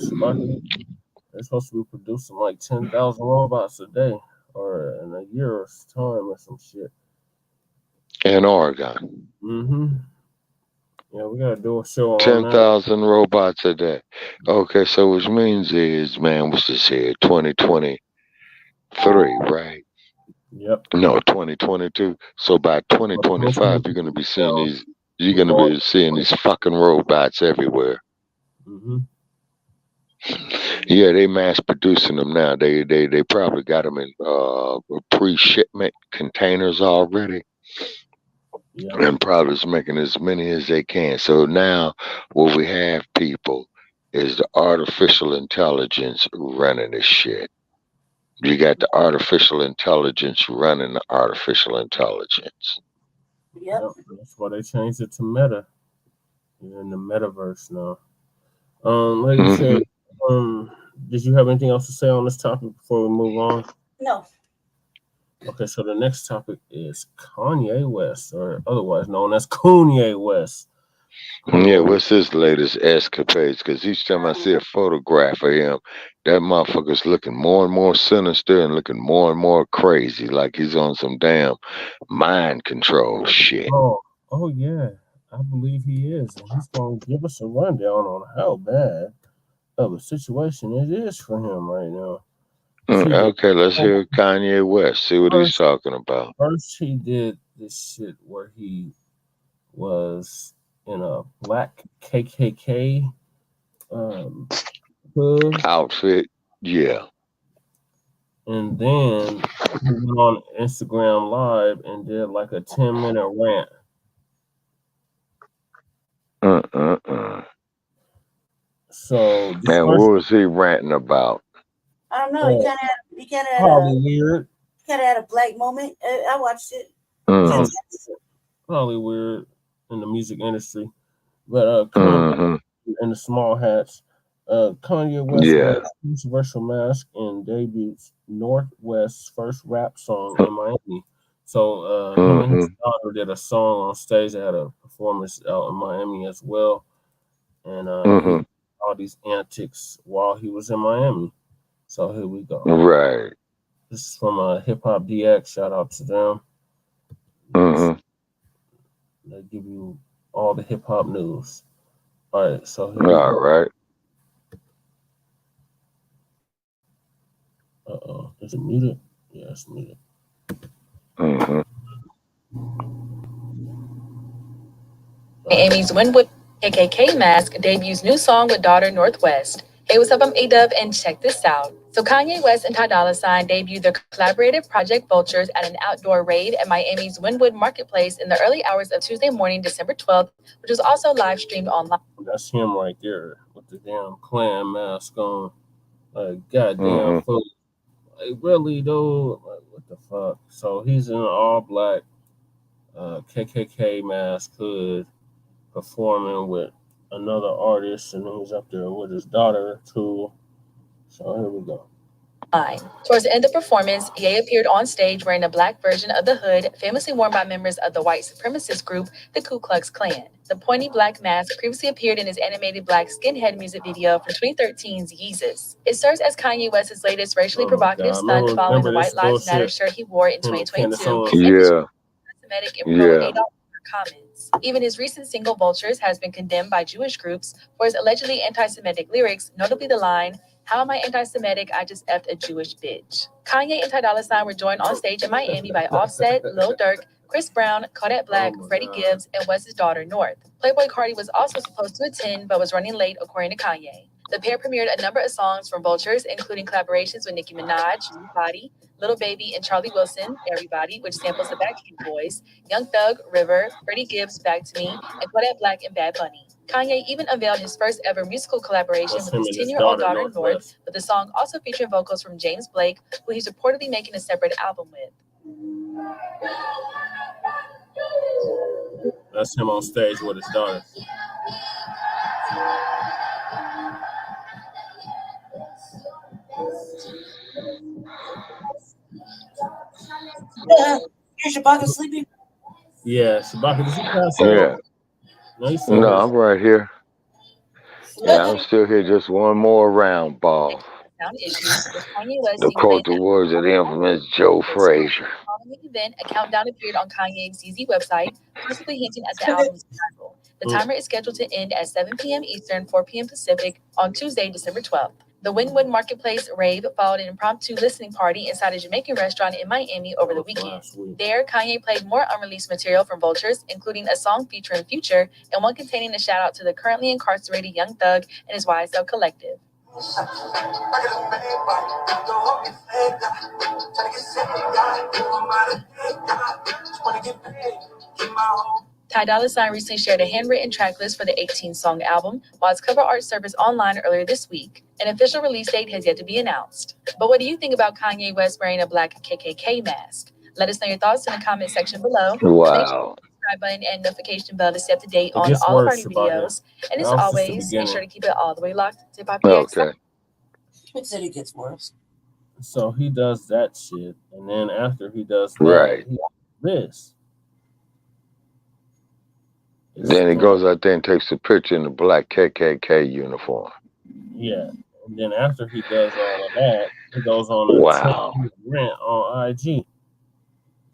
They're supposed to be producing like 10,000 robots a day or in a year's time or some shit. In Oregon. Mm-hmm. Yeah, we gotta do a show on 10,000 robots a day. Okay, so which means is, man, what's this here? 2023, right? Yep. No, 2022. So by 2025, you're gonna be seeing these. You're gonna be seeing these fucking robots everywhere. Mm-hmm. Yeah, they mass producing them now. They probably got them in pre-shipment containers already. Yep. And probably is making as many as they can. So now what we have, people, is the artificial intelligence running this shit. You got the artificial intelligence running the artificial intelligence. Yep. That's why they changed it to Meta. You're in the metaverse now. Like I said, did you have anything else to say on this topic before we move on? No. Okay, so the next topic is Kanye West, or otherwise known as Coonye West. Yeah, what's his latest escapades? Because each time I see a photograph of him, that motherfucker's looking more and more sinister and looking more and more crazy, like he's on some damn mind control shit. Oh yeah, I believe he is, and he's going to give us a rundown on how bad of a situation it is for him right now. Okay, let's hear Kanye West. See what he's talking about. First, he did this shit where he was in a black KKK hood outfit, yeah. And then he went on Instagram Live and did like a 10-minute rant. So, and what was he ranting about? I don't know. He kind of probably weird. Kind of had a black moment. I watched it. Probably weird in the music industry, but Kanye in the small hats. Coonye West had a controversial mask and debuts Northwest's first rap song in Miami. So him and his daughter did a song on stage. They had a performance out in Miami as well, and all these antics while he was in Miami. So here we go. Right. This is from Hip Hop DX. Shout out to them. They give you all the hip hop news. All right, so here we All go. right. Is it muted? Yeah, it's muted. Mm-hmm. Amy's Winwood KKK Mask debuts new song with daughter Northwest. Hey, what's up? I'm A-Dub, and check this out. So Coonye West and Ty Dolla $ign debuted their collaborative project Vultures at an outdoor rave at Miami's Winwood Marketplace in the early hours of Tuesday morning, December 12th, which was also live streamed online. That's him right there with the damn Klan mask on. Like, goddamn fool. Like, really, dude? Like, what the fuck? So he's in an all-black KKK mask hood performing with another artist, and he's up there with his daughter, too. So here we go. Towards the end of the performance, Ye appeared on stage wearing a black version of the hood famously worn by members of the white supremacist group, the Ku Klux Klan. The pointy black mask previously appeared in his animated black skinhead music video from 2013's Yeezus. It serves as Coonye West's latest racially provocative stunt following the White Lives Matter shirt he wore in 2022. Yeah. Anti-Semitic and pro-ADOS comments. Even his recent single Vultures has been condemned by Jewish groups for his allegedly anti-Semitic lyrics, notably the line, "How am I anti-Semitic? I just effed a Jewish bitch." Kanye and Ty Dolla $ign were joined on stage in Miami by Offset, Lil Durk, Chris Brown, Kodak Black, Freddie Gibbs, and West's daughter North. Playboi Carti was also supposed to attend, but was running late, according to Kanye. The pair premiered a number of songs from Vultures, including collaborations with Nicki Minaj, Body, Lil Baby, and Charlie Wilson, Everybody, which samples the Backstreet Boys, Young Thug, River, Freddie Gibbs, Back to Me, and Kodak Black and Bad Bunny. Kanye even unveiled his first ever musical collaboration with his 10-year-old daughter North, with the song also featuring vocals from James Blake, who he's reportedly making a separate album with. That's him on stage with his daughter. Here's Shabaka sleeping. Yeah, Shabaka, did you pass Yeah. No, he's still No, here. I'm right here. Yeah, I'm still here. Just one more round, ball. Sound issues, with Kanye West To quote the words of the infamous Joe Frazier. Following the event, a countdown appeared on Kanye's ZZ website, possibly hinting at the album's title. The timer is scheduled to end at 7 p.m. Eastern, 4 p.m. Pacific on Tuesday, December 12th. The Winwood Marketplace rave followed an impromptu listening party inside a Jamaican restaurant in Miami over the weekend. There, Kanye played more unreleased material from Vultures, including a song featuring Future and one containing a shout-out to the currently incarcerated Young Thug and his YSL collective. Ty Dolla $ign recently shared a handwritten track list for the 18-song album, while its cover art surfaced online earlier this week. An official release date has yet to be announced. But what do you think about Kanye West wearing a black KKK mask? Let us know your thoughts in the comment section below. Wow. Subscribe button and notification bell to stay up to date on all of our new videos. And as always, make sure to keep it all the way locked to Hip Hop PX. Okay. It said it gets worse. So he does that shit, and then after he does that, Right. he does this. Then he goes out there and takes a picture in the black KKK uniform. Yeah. And then after he does all of that, he goes on a Wow. rant on IG.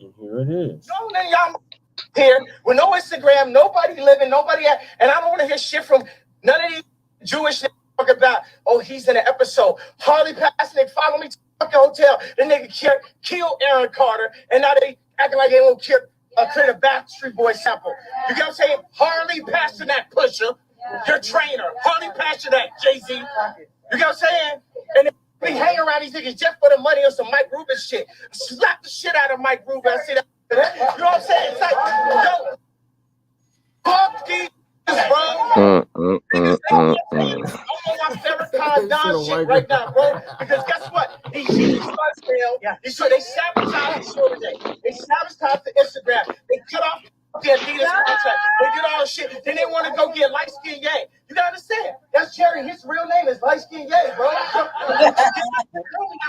And here it is. Y'all here with no Instagram, nobody living, nobody at, and I don't want to hear shit from none of these Jewish niggas talk about, oh, he's in an episode. Harley Pasnick follow me to the fucking hotel. The nigga killed Aaron Carter, and now they acting like they won't kill create a Backstreet Boy sample. You get what I'm saying? Harley Pasnick Pusher, your trainer. Harley Pasnick, Jay-Z. You get what I'm saying? And they hang around these niggas just for the money or some Mike Rubin shit. Slap the shit out of Mike Rubin. I see that. You know what I'm saying? It's like, yo, fuck these bro. I'm on my Farrakhan Don shit right now, bro. Because guess what? These niggas they sabotaged the show today. They sabotaged the Instagram. They cut off the Adidas contract. They did all the shit. Then they want to go get light skin Ye. You gotta understand. That's Jerry. His real name is light skin Ye, bro. That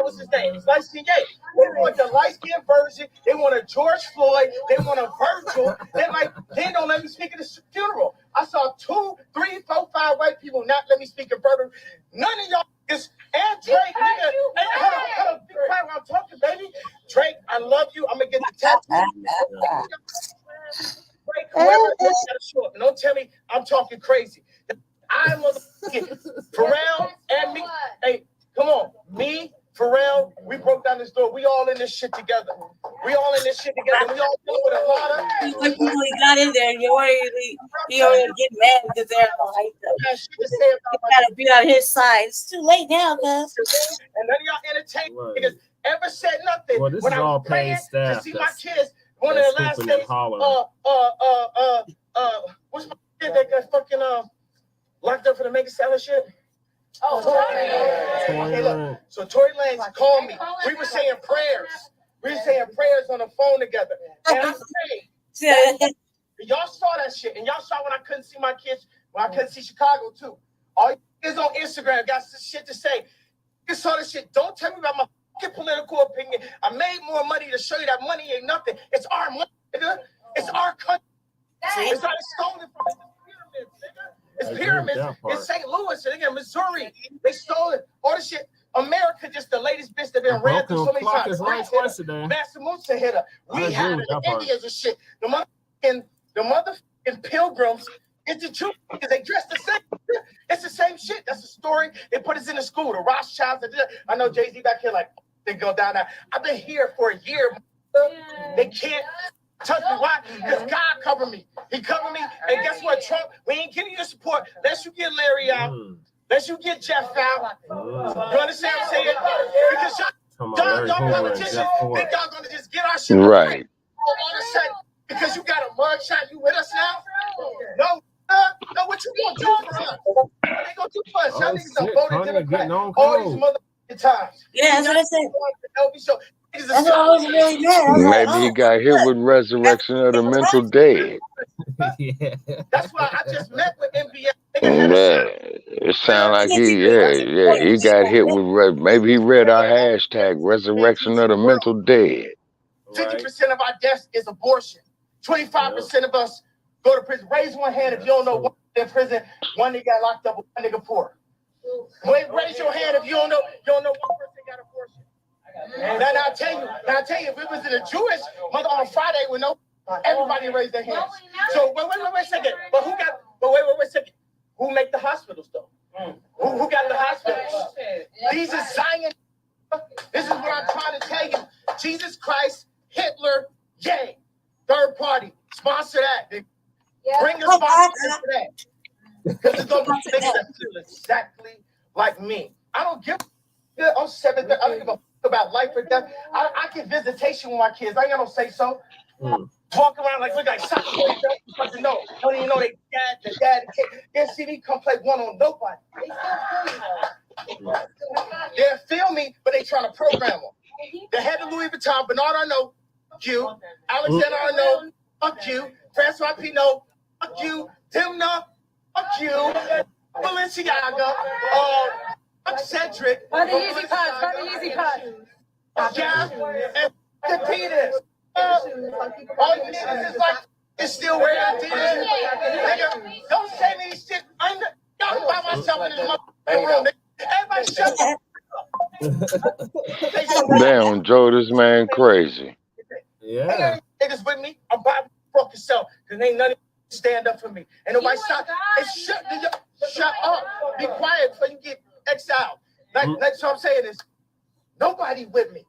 was his name. It's light skin Ye. They want the light skin version. They want a George Floyd. They want a Virgil. They don't let me speak at the funeral. I saw 2, 3, 4, 5 white people not let me speak in Virgil. None of y'all is and Drake. Nigga, hold on. Be quiet while I'm talking, baby. Drake, I love you. I'm gonna get the tattoo. Drake, whoever gotta show up. Don't tell me I'm talking crazy. Pharrell, we broke down this door. We all in this shit together. We all in this shit together. We all dealing with a lot of. When he got in there, he already get mad because they're like, gotta be on his side. It's too late now, cuz. And none of y'all entertained niggas ever said nothing. Well, this when is I all was paid praying staff. to see my kids, one of the last days, what's my kid that got fucking locked up for the mega seller shit? Oh, okay, look. So Tory Lanez called me. We were saying prayers. We were saying prayers on the phone together. And I prayed. Y'all saw that shit. And y'all saw when I couldn't see my kids, when I couldn't see Chicago too. All you kids on Instagram got some shit to say. You saw this shit. Don't tell me about my fucking political opinion. I made more money to show you that money ain't nothing. It's our money, nigga. It's our country. It's not stolen from the pyramids, nigga. It's pyramids in St. Louis, nigga, Missouri. They stole it. All this shit. America just the latest bitch that been ran through so many times. Master Musa hit her. We had it. The Indians and shit. The motherfucking pilgrims. It's the truth because they dress the same. It's the same shit. That's the story. They put us in the school. The Rothschilds. I know Jay-Z back here like they go down there. I've been here for a year. They can't touch me. Why? Because God covered me. He covered me. And guess what, Trump? We ain't giving you the support. Unless you get Larry out. Unless you get Jeff out. You understand what I'm saying? Because y'all politicians think y'all gonna just get our shit right. All of a sudden, because you got a mugshot, you with us now? No, what you gonna do for us? What they gonna do for us? Y'all niggas done voted Democrat all these motherfucking times. Yeah, that's what I said. That's what I was really mad. Maybe he got hit with resurrection of the mental dead. That's why I just met with NBA. It sounds like he got hit with maybe he read our hashtag resurrection of the mental dead. 50% of our deaths is abortion. 25% of us go to prison. Raise one hand if you don't know one in prison, one nigga got locked up, one nigga poor. Raise your hand if you don't know one person got abortion. And then I'll tell you, if it was in a Jewish mother on Friday with everybody raised their hands. So wait a second. But wait a second. Who make the hospitals though? Who got the hospitals? These are Zion. This is what I'm trying to tell you. Jesus Christ, Hitler, yay. Third party. Sponsor that. Bring the sponsor for that. Because it's gonna be niggas that feel exactly like me. I don't give I'm 7. I don't give a fuck about life or death. I get visitation with my kids. I ain't gonna say so. Walk around like look like soccer players. Don't even know they dad. They see me come play one on nobody. They'll feel me, but they trying to program them. The head of Louis Vuitton, Bernard Arnault, fuck you. Alexander Arnault, fuck you. Francois Pinault, fuck you. Timna, fuck you. Balenciaga, Cedric. By the easy cuts. Yeah, and Peters. All these niggas is like, it's still wearing Adidas. Nigga, don't say me shit. I'm by myself in this motherfucking room. Everybody shut up. Damn, Joe, this man crazy. Yeah. Niggas with me, I'm by fucking self. Because ain't none of you stand up for me. And nobody stop. Shut up. Be quiet before you get exiled. That's what I'm saying is, nobody with me.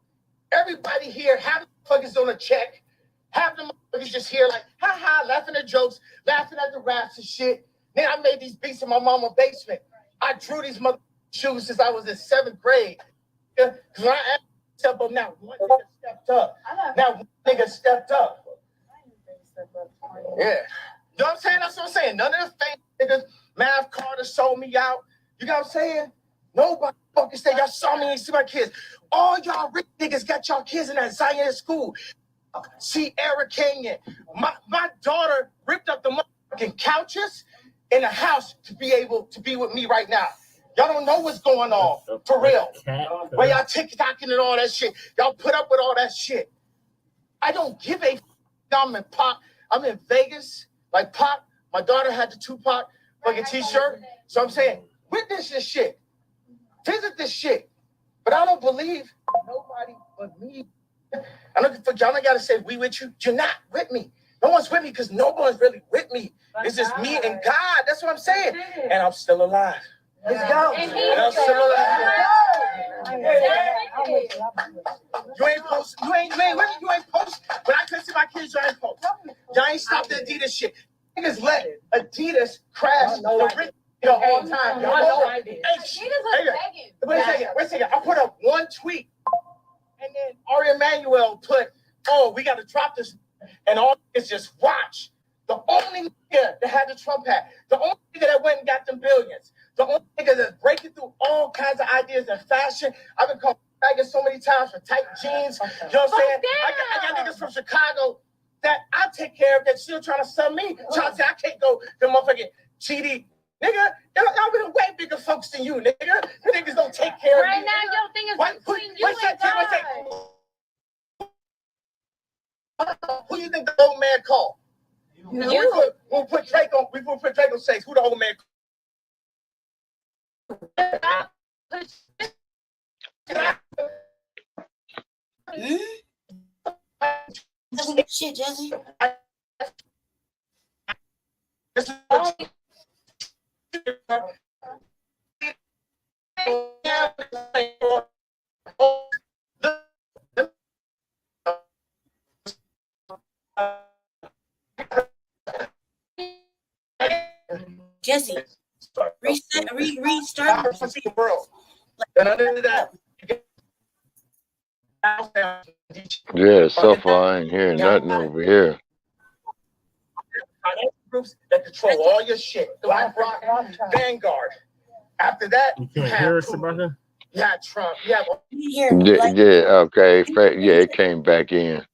Everybody here, half the motherfuckers on a check. Half the motherfuckers just here like, ha, laughing at jokes, laughing at the raps and shit. Then I made these beats in my mama's basement. I drew these motherfucking shoes since I was in 7th grade. Because when I asked step up now, one nigga stepped up. Yeah. You know what I'm saying? That's what I'm saying. None of the fake niggas, Mav Carter sold me out. You know what I'm saying? Nobody fucking said y'all saw me and see my kids. All y'all rich niggas got y'all kids in that Zion school. See Eric Kenyon. My daughter ripped up the motherfucking couches in the house to be able to be with me right now. Y'all don't know what's going on, for real. Where y'all TikToking and all that shit. Y'all put up with all that shit. I don't give a I'm in Pop. I'm in Vegas. Like Pop, my daughter had the Tupac fucking t-shirt. So I'm saying, witness this shit. Visit this shit. But I don't believe nobody but me. I don't y'all gotta say we with you. You're not with me. No one's with me because no one's really with me. It's just me and God. That's what I'm saying. And I'm still alive. Let's go. And I'm still alive. You ain't post. You ain't post. But I couldn't see my kids. You ain't post. Y'all ain't stopped the Adidas shit. Niggas let Adidas crash the whole time. Y'all know I did. Wait a second. I put up one tweet, and then Ari Emanuel put, "Oh, we got to drop this," and all is just watch. The only nigga that had the Trump hat, the only nigga that went and got them billions, the only nigga that's breaking through all kinds of ideas in fashion. I've been called faggot so many times for tight jeans. You know what I'm saying? I got niggas from Chicago that I take care of that still trying to sell me. Trying to say I can't go to motherfucking GD. Nigga, y'all been way bigger folks than you, nigga. You niggas don't take care of me. Right now, your thing is between you and God. Who do you think the old man called? We'll put Drake on. We put Drake on stage. Who the old man? Shit, Jesse. Jesse, restart the world. And under that, Yeah, so far I ain't hearing nothing over here. Groups that control all your shit. Black Rock, Vanguard. After that, you can't hear us about that? Yeah, Trump. Yeah, Okay. Yeah, it came back in.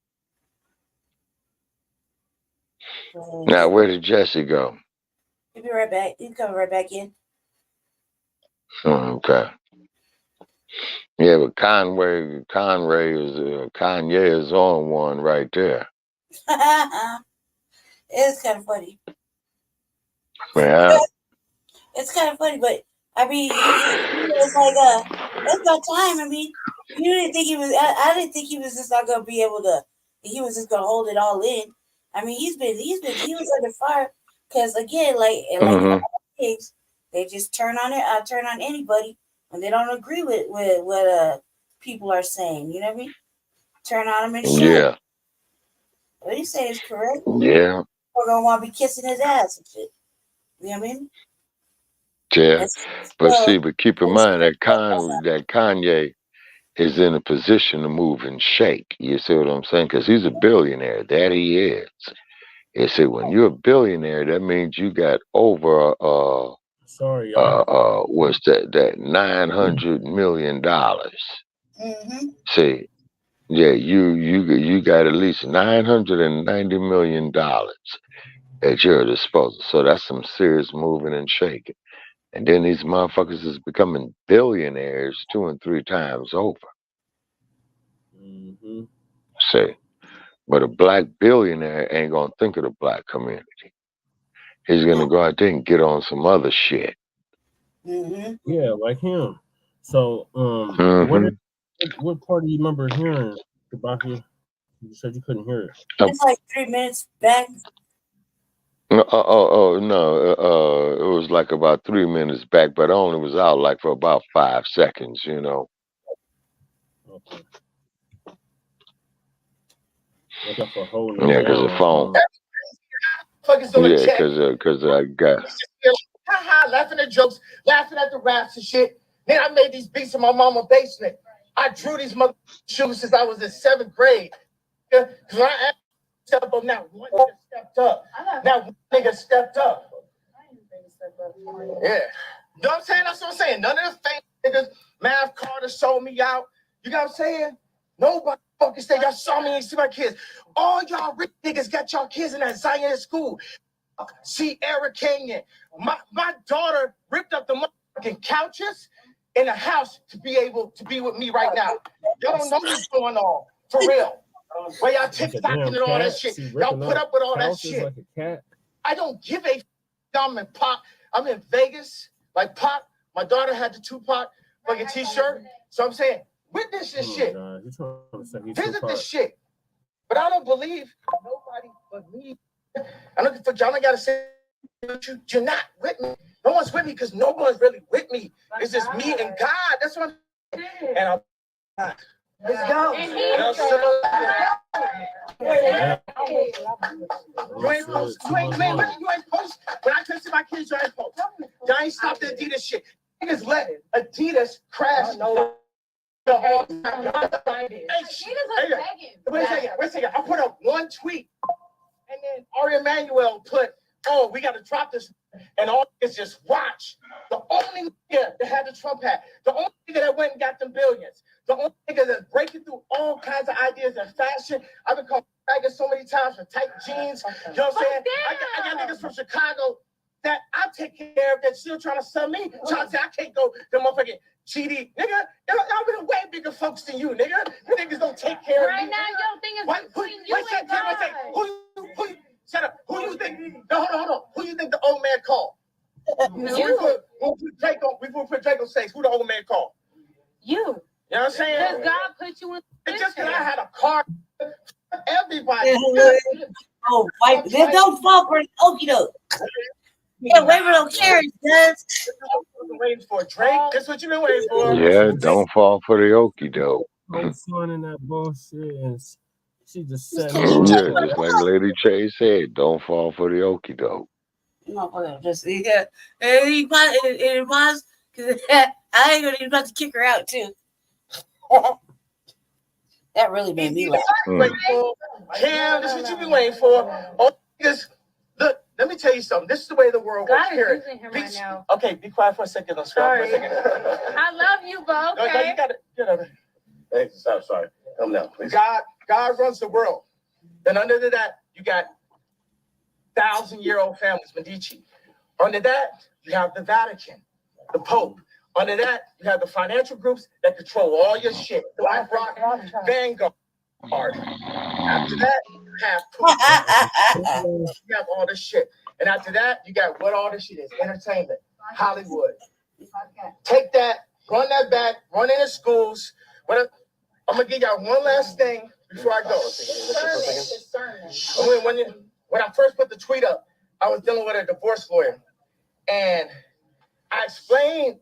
Now, where did Jesse go? He'll be right back. He'll come right back in. Okay. Yeah, but Kanye is on one right there. It's kind of funny. Yeah. It's kind of funny, but I mean, it's like it's about time. I mean, you didn't think he was. I didn't think he was just not gonna be able to. He was just gonna hold it all in. I mean, he was under fire because again, like things, they just turn on anybody when they don't agree with what people are saying. You know what I mean? Turn on them and shit. Yeah. What he say is correct. Yeah. We're gonna want to be kissing his ass and shit. You know what I mean? Yeah. But keep in mind that Kanye is in a position to move and shake. You see what I'm saying? Because he's a billionaire. That he is. You see, when you're a billionaire, that means you got over what's that $900 million. Mm-hmm. See, yeah, you got at least $990 million at your disposal. So that's some serious moving and shaking. And then these motherfuckers is becoming billionaires 2 and 3 times over. Mm-hmm. See, but a black billionaire ain't gonna think of the black community. He's gonna go out there and get on some other shit. Mm-hmm. Yeah, like him. So, what part do you remember hearing about him? You said you couldn't hear it. It's like 3 minutes back. No, it was like about 3 minutes back, but I only was out like for about 5 seconds, you know. Okay. Yeah, because the phone. Yeah, because I got. Laughing at jokes, laughing at the raps and shit. Then I made these beats in my mama's basement. I drew these mother shoes since I was in 7th grade. Because when I step up now, one nigga stepped up. Now one nigga stepped up. Yeah. You know what I'm saying? That's what I'm saying. None of the fake niggas, Mav Carter sold me out. You know what I'm saying? Nobody fucking say y'all saw me and see my kids. All y'all rich niggas got y'all kids in that Zion school. See Eric Canyon. My daughter ripped up the motherfucking couches in the house to be able to be with me right now. Y'all don't know what's going on. For real. Where y'all TikToking and all that shit. Y'all put up with all that shit. Like a cat. I don't give a I'm in Pop. I'm in Vegas. Like Pop, my daughter had the Tupac fucking t-shirt. So I'm saying, witness this shit. Visit this shit. But I don't believe nobody but me. I don't for y'all ain't gotta say you're not with me. No one's with me because no one's really with me. It's just me and God. That's what I'm And I'm let's go. You ain't post. You ain't post. When I tell my kids, you ain't post. Y'all ain't stop the Adidas shit. Niggas let Adidas crash. Wait a second. I put up one tweet, and then Ari Emanuel put, "Oh, we got to drop this," and all niggas just watch. The only nigga that had the Trump hat, the only nigga that went and got them billions, the only nigga that's breaking through all kinds of ideas in fashion. I've been called faggot so many times for tight jeans. You know what I'm saying? I got niggas from Chicago that I take care of that still trying to sell me. Trying to say I can't go the motherfucking GD, nigga. Y'all been way bigger folks than you, nigga. You niggas don't take care of me. Right now, your thing is between you and God. Shut up. Who you think? No, hold on. Who you think the old man called? You. We put Draco safe. Who the old man called? You. You know what I'm saying? Because God put you in. It's just because I had a car. Everybody. Oh, white. Don't fall for the okie doke. Yeah, wait for those carrots, guys. Waiting for Drake. That's what you've been waiting for. Yeah, don't fall for the okie doke. No fun in that bullshit, and she just said, Yeah, just like Lady Che said, don't fall for the okie doke. No, just yeah. It was because I ain't gonna even about to kick her out too. That really made me laugh. Cam, this is what you've been waiting for. Oh, because look, let me tell you something. This is the way the world works. God is using him right now. Okay, be quiet for a second. Sorry. I love you, Bo. Okay. No, you got it. Get over. Hey, sorry. Come down, please. God runs the world. Then under that, you got 1,000-year-old families, Medici. Under that, you have the Vatican, the Pope. Under that, you have the financial groups that control all your shit. BlackRock, Vanguard. After that, you have Putin. You have all this shit. And after that, you got what all this shit is. Entertainment, Hollywood. Take that, run that back, run into schools. I'm going to give y'all one last thing before I go. When I first put the tweet up, I was dealing with a divorce lawyer. And I explained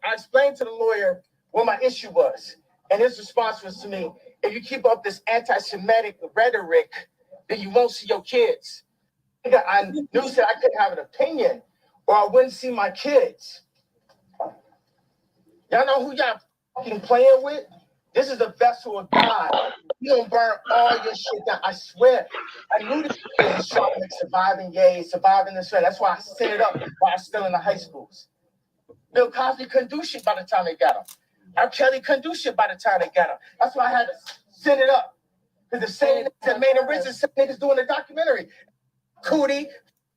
to the lawyer what my issue was. And his response was to me, if you keep up this anti-Semitic rhetoric, then you won't see your kids. I knew that I couldn't have an opinion or I wouldn't see my kids. Y'all know who y'all fucking playing with? This is the vessel of God. You don't burn all your shit down. I swear. I knew this was Charleston, surviving gays, surviving this way. That's why I set it up while I was still in the high schools. Bill Cosby couldn't do shit by the time they got him. R. Kelly couldn't do shit by the time they got him. That's why I had to set it up. Because the same niggas that made him rich is same niggas doing the documentary. Coonye,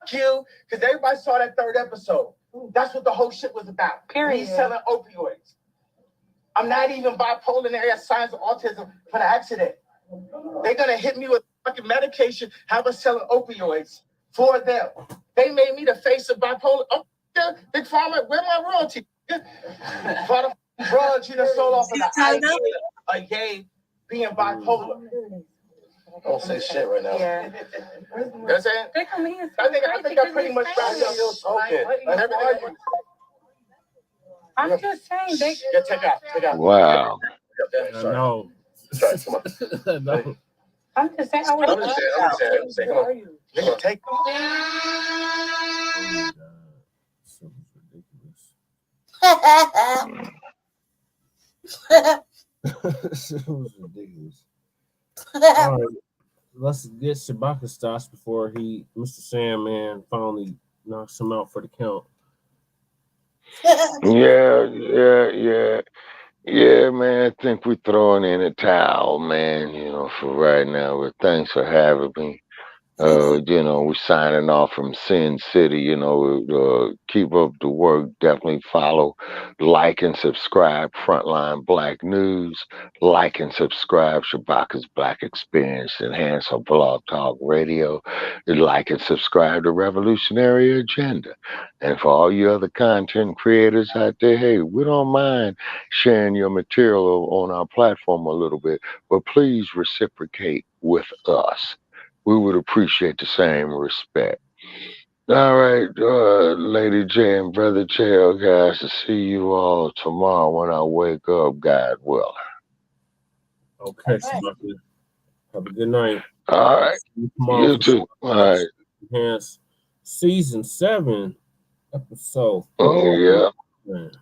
Q, because everybody saw that third episode. That's what the whole shit was about. Period. Me selling opioids. I'm not even bipolar and I have signs of autism for the accident. They're going to hit me with fucking medication, have us selling opioids for them. They made me the face of bipolar. Oh, yeah, Big Pharma, where my royalty? For the drugs you done sold off of the idea of gay being bipolar. Don't say shit right now. Yeah. You know what I'm saying? I think I pretty much wrapped up. Okay. I'm just saying. Yeah, take out. Wow. No. No. I'm just saying. I'm just saying. Come on. You're going to take them. It was ridiculous. All right, let's get Shabaka starts before Mr. Sandman finally knocks him out for the count. Yeah, man. I think we're throwing in a towel, man, for right now. But thanks for having me. We're signing off from Sin City, keep up the work. Definitely follow, like, and subscribe Front Line Blacc News. Like and subscribe Shabaka's Black Experience, enhance our blog talk radio. Like and subscribe to Revolutionary Agenda. And for all you other content creators out there, hey, we don't mind sharing your material on our platform a little bit, but please reciprocate with us. We would appreciate the same respect. All right, Lady J and Brother Chael, guys, to see you all tomorrow when I wake up, God willing. Okay, Shabaka. Have a good night. All right. Tomorrow You too. All right. Hence, season 7, episode 4. Oh, yeah. Man.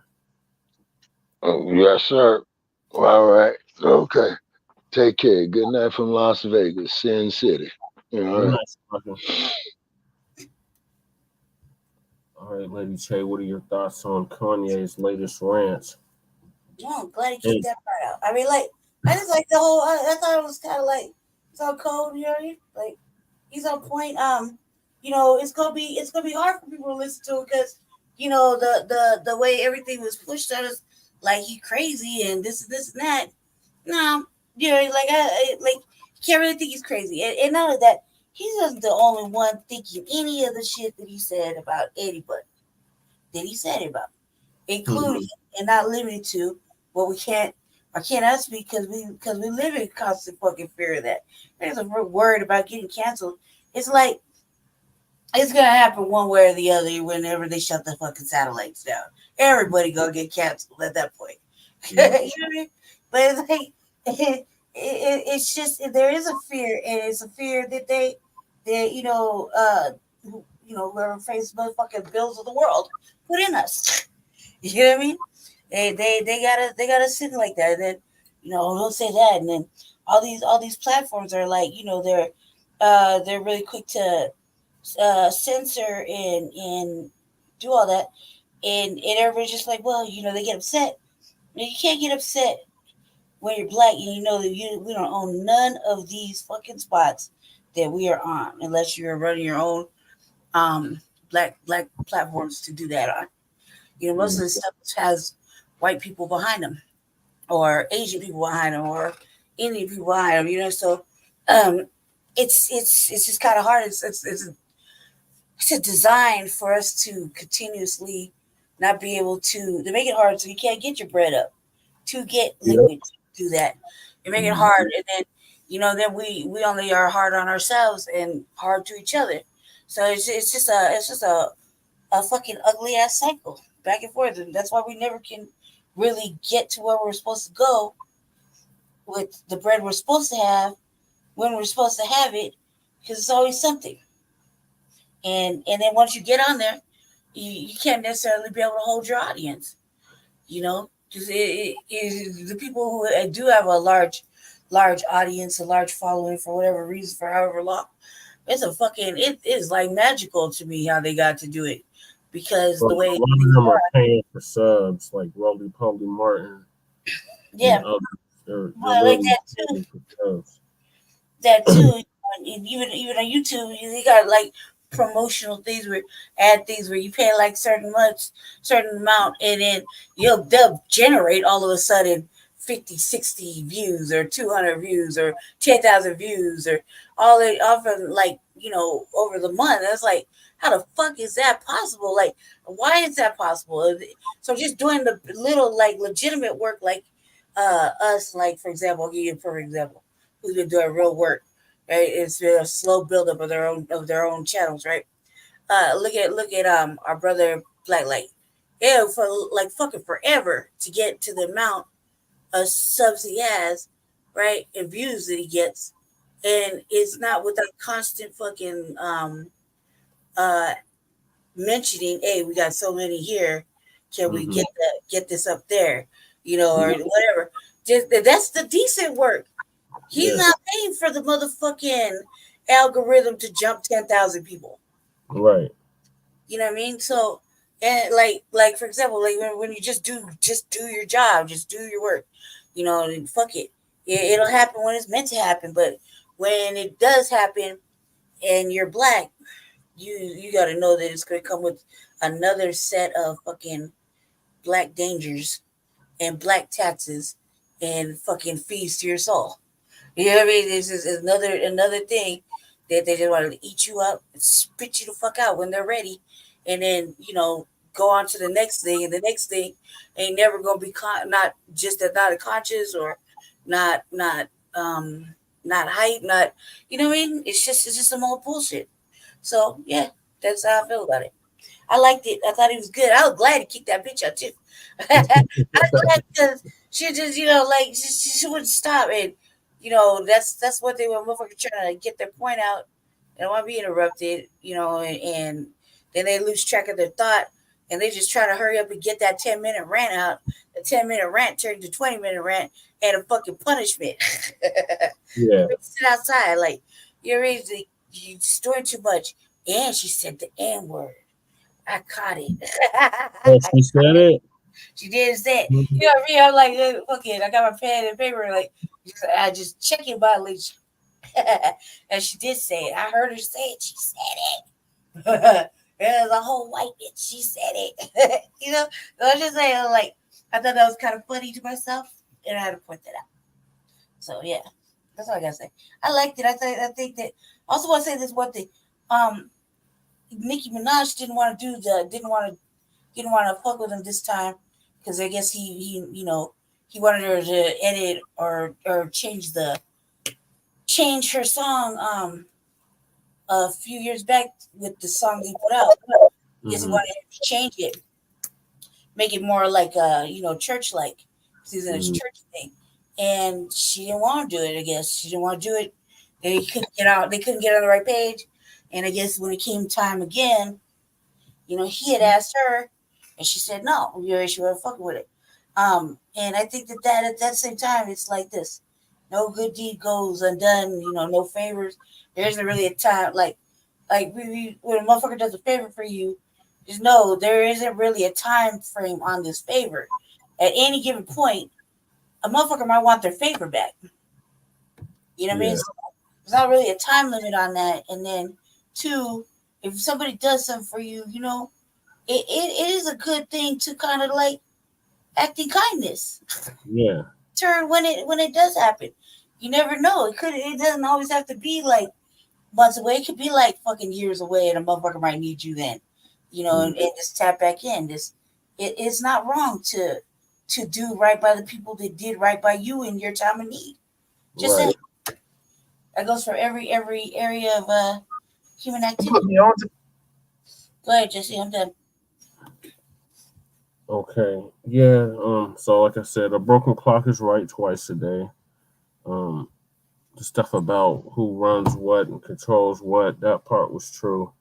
Oh, yes, sir. All right. Okay. Take care. Good night from Las Vegas, Sin City. All Good right. night, Shabaka. All right, Lady Che, what are your thoughts on Kanye's latest rant? Yeah, I'm glad he kicked that part out. I mean, like, I just like the whole. I thought it was kind of like so cold. You know what I mean? Like, he's on point. You know, it's gonna be hard for people to listen to because you know the way everything was pushed at us, like he crazy and this and that. No, you know, like I like can't really think he's crazy. And not only that, he wasn't the only one thinking any of the shit that he said about anybody that he said it about, including and not limited to what I can't us because we live in constant fucking fear of that. There's a worried about getting canceled. It's like it's gonna happen one way or the other whenever they shut the fucking satellites down. Everybody gonna get canceled at that point. You know what I mean? But it's like it's just there is a fear, and it's a fear that they whoever faces motherfucking bills of the world put in us. You know what I mean? They gotta sit like that, and then don't say that, and then all these platforms are like they're really quick to censor and do all that, and everybody's just like, well, they get upset. You can't get upset when you're black and you know that we don't own none of these fucking spots that we are on unless you're running your own black platforms to do that on. Most of the stuff has white people behind them or Asian people behind them or Indian people behind them, so it's just kind of hard. It's a design for us to continuously not be able to make it hard so you can't get your bread up to get liquid to do that. You make it hard, and then we only are hard on ourselves and hard to each other. So it's just a fucking ugly ass cycle back and forth, and that's why we never can really get to where we're supposed to go with the bread we're supposed to have when we're supposed to have it, because it's always something. And then once you get on there, you can't necessarily be able to hold your audience, because the people who do have a large audience, a large following for whatever reason, for however long, it is like magical to me how they got to do it, because the way a lot of them are paying for subs, like Roly Poly Martin. Yeah, they're like that too. That too, even on YouTube, they got like promotional things where you pay like certain amount, and then they'll generate all of a sudden 50, 60 views or 200 views or 10,000 views or all it often over the month. It's like, how the fuck is that possible? Like, why is that possible? So just doing the little legitimate work us, for example, I'll give you a perfect example. Who's been doing real work, right? It's been a slow buildup of their own channels, right? Look at our brother Black Light. Yeah, for fucking forever to get to the amount of subs he has, right, and views that he gets, and it's not without constant fucking mentioning, hey, we got so many here, can we get this up there, or whatever. Just that's the decent work. He's not paying for the motherfucking algorithm to jump 10,000 people, right? You know what I mean? So, and like for example, when you just do your job, just do your work, and fuck it. It'll happen when it's meant to happen. But when it does happen and you're black, you got to know that it's going to come with another set of fucking black dangers and black taxes and fucking fees to your soul. You know what I mean? This is another thing that they just want to eat you up and spit you the fuck out when they're ready, and then go on to the next thing, and the next thing ain't never gonna be not a conscious or not hype, not what I mean. It's just some old bullshit. So yeah, That's how I feel about it. I liked it. I thought it was good. I was glad to kick that bitch out too. I was glad because she just, like she wouldn't stop, and that's what they were motherfucking trying to get their point out. They don't want to be interrupted, and then they lose track of their thought, and they just try to hurry up and get that 10-minute rant out. The 10-minute rant turned to 20-minute rant and a fucking punishment. Yeah. Sit outside, like you're doing too much, and she said the N word. I caught it. Oh, she said it? She did say it. You know what I mean? I'm like, fuck it. I got my pen and paper. Like, I just check it violation. And she did say it. I heard her say it. She said it. There's a whole white bitch. She said it. So I was just saying, like, I thought that was kind of funny to myself, and I had to point that out. So yeah, that's all I gotta say. I liked it. I think that. I also want to say this one thing. Nicki Minaj didn't want to fuck with him this time because I guess he wanted her to edit or change her song a few years back with the song he put out. I guess he wanted to change it, make it more like church like, because it's a church thing, and she didn't want to do it. I guess she didn't want to do it. They couldn't get on the right page, and I guess when it came time again, he had asked her, and she said no. She wasn't fucking with it. And I think that at that same time, it's like this: no good deed goes undone. No favors. There isn't really a time like when a motherfucker does a favor for you, just know there isn't really a time frame on this favor. At any given point, a motherfucker might want their favor back. You know what I mean? So there's not really a time limit on that. And then, two, if somebody does something for you, it is a good thing to kind of like act in kindness. Yeah. Turn when it does happen. You never know. It doesn't always have to be like months away. It could be like fucking years away, and a motherfucker might need you then. And just tap back in. It's not wrong to do right by the people that did right by you in your time of need. Just saying. That goes for every area of human activity. Go ahead, Jesse. I'm done. Okay. Yeah. So like I said, a broken clock is right twice a day. The stuff about who runs what and controls what, that part was true.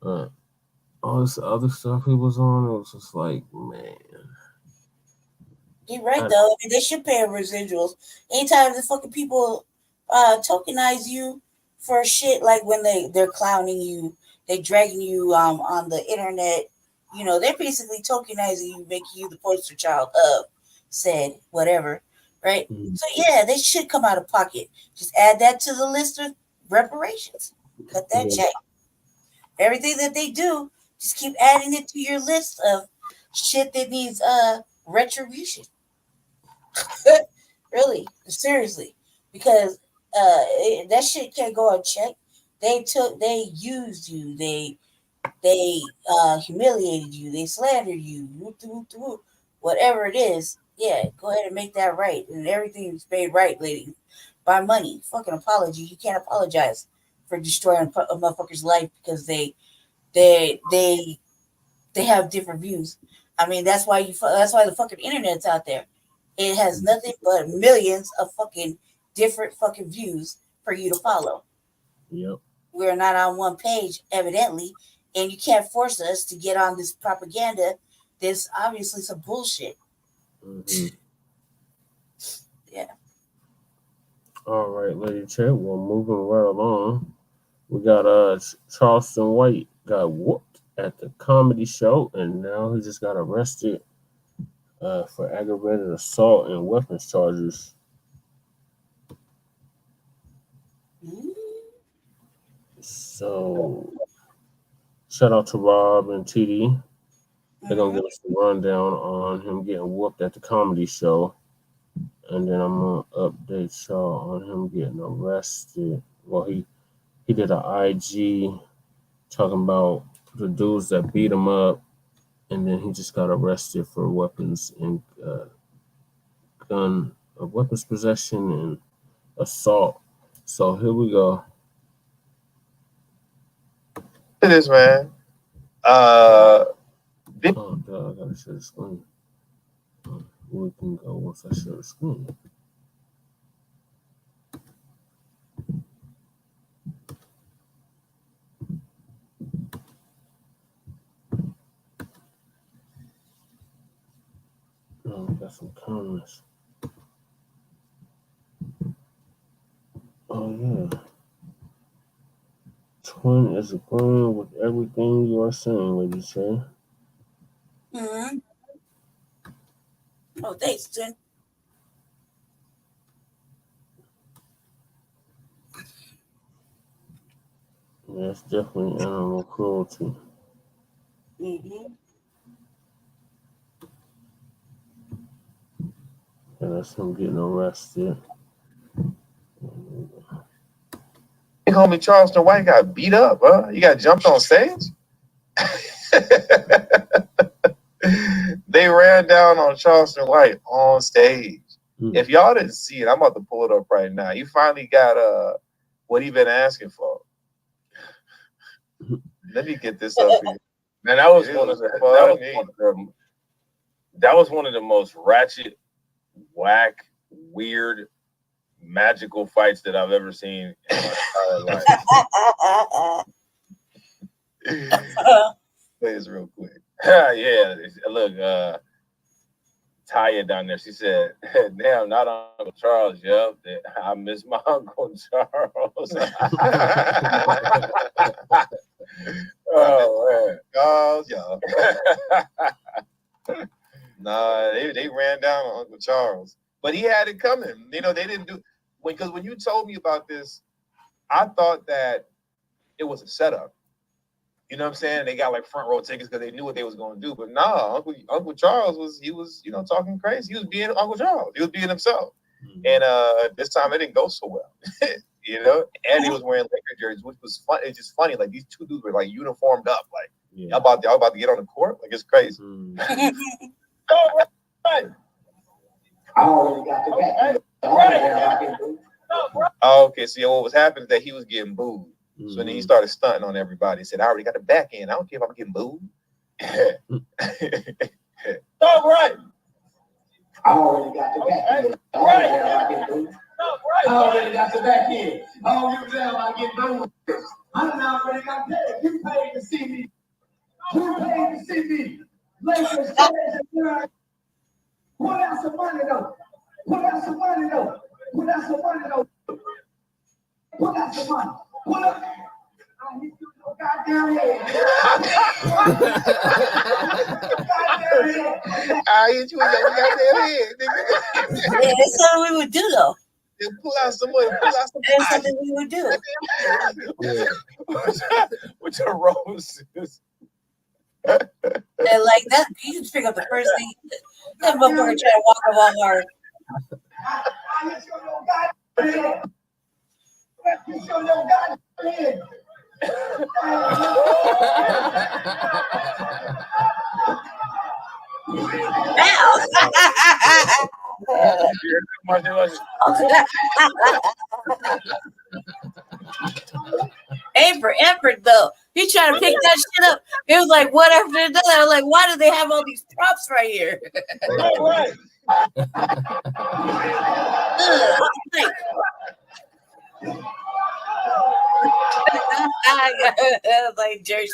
All this other stuff he was on, it was just like, man. You're right, though. I mean, they should pay residuals. Anytime the fucking people tokenize you for shit, like when they're clowning you, they dragging you on the internet, they're basically tokenizing you, making you the poster child of said whatever, right? So yeah, they should come out of pocket. Just add that to the list of reparations. Cut that check. Everything that they do, just keep adding it to your list of shit that needs retribution. Really, seriously, because that shit can't go unchecked. They used you, they humiliated you, they slandered you, whatever it is. Yeah, go ahead and make that right, and everything's made right, lady, by money. Fucking apology. You can't apologize for destroying a motherfucker's life because they have different views. I mean, that's why the fucking internet's out there. It has nothing but millions of fucking different fucking views for you to follow. Yep. We're not on one page, evidently, and you can't force us to get on this propaganda. There's obviously some bullshit. Yeah. All right, Lady Chet. Well, moving right along, we got Charleston White got whooped at the comedy show, and now he just got arrested for aggravated assault and weapons charges. So, shout out to Rob and TD. They're going to give us a rundown on him getting whooped at the comedy show. And then I'm going to update y'all on him getting arrested. Well, he did an IG talking about the dudes that beat him up. And then he just got arrested for weapons and weapons possession and assault. So here we go. this, man. Oh, God, I gotta share the screen. We can go once I share the screen. Oh, we got some comments. Oh, yeah. Twin is agreeing with everything you are saying, Lady Shay. Mm-hmm. Oh, thanks, Twin. Yeah, it's definitely animal cruelty. Mm-hmm. Yeah, that's him getting arrested. Big homie Charleston White got beat up, huh? You got jumped on stage? They ran down on Charleston White on stage. If y'all didn't see it, I'm about to pull it up right now. He finally got what he been asking for. Let me get this up here. Man, that was one of the most ratchet, whack, weird, magical fights that I've ever seen in my entire life. Play this real quick. Yeah, look, Taya down there, she said, damn, not Uncle Charles, yep. I miss my Uncle Charles. Oh, man. Charles, y'all. Nah, they ran down on Uncle Charles. But he had it coming. You know, they didn't do, because when you told me about this, I thought that it was a setup. You know what I'm saying? They got like front row tickets because they knew what they was going to do. But nah, Uncle Charles was talking crazy. He was being Uncle Charles. He was being himself. And this time it didn't go so well. You know? And he was wearing Laker jerseys, which was fun. It's just funny. Like these two dudes were like uniformed up. Like y'all about to get on the court. Like it's crazy. I already got the back. Oh, okay. See, what was happening is that he was getting booed. So then he started stunting on everybody. He said, I already got the back end. I don't care if I'm getting booed. All right. I already got the back end. I already got the back end. Oh, you tell I get booed. I already got paid. You paid to see me. You paid to see me. Lakers, put out some money though. Put out some money though. Put out some money though. Put out some money. Put up. I hit you in your goddamn head. I hit you in your goddamn head, nigga. Yeah, that's what we would do though. Then pull out some money. Pull out some. That's something we would do. With your roses. And like that, you just pick up the first thing. That motherfucker try to walk off hard. I hit you in your goddamn head. You show your goddamn head. Hey, for effort though. He trying to pick that shit up. It was like one after another. I was like, why do they have all these props right here? Right. Like Jersey.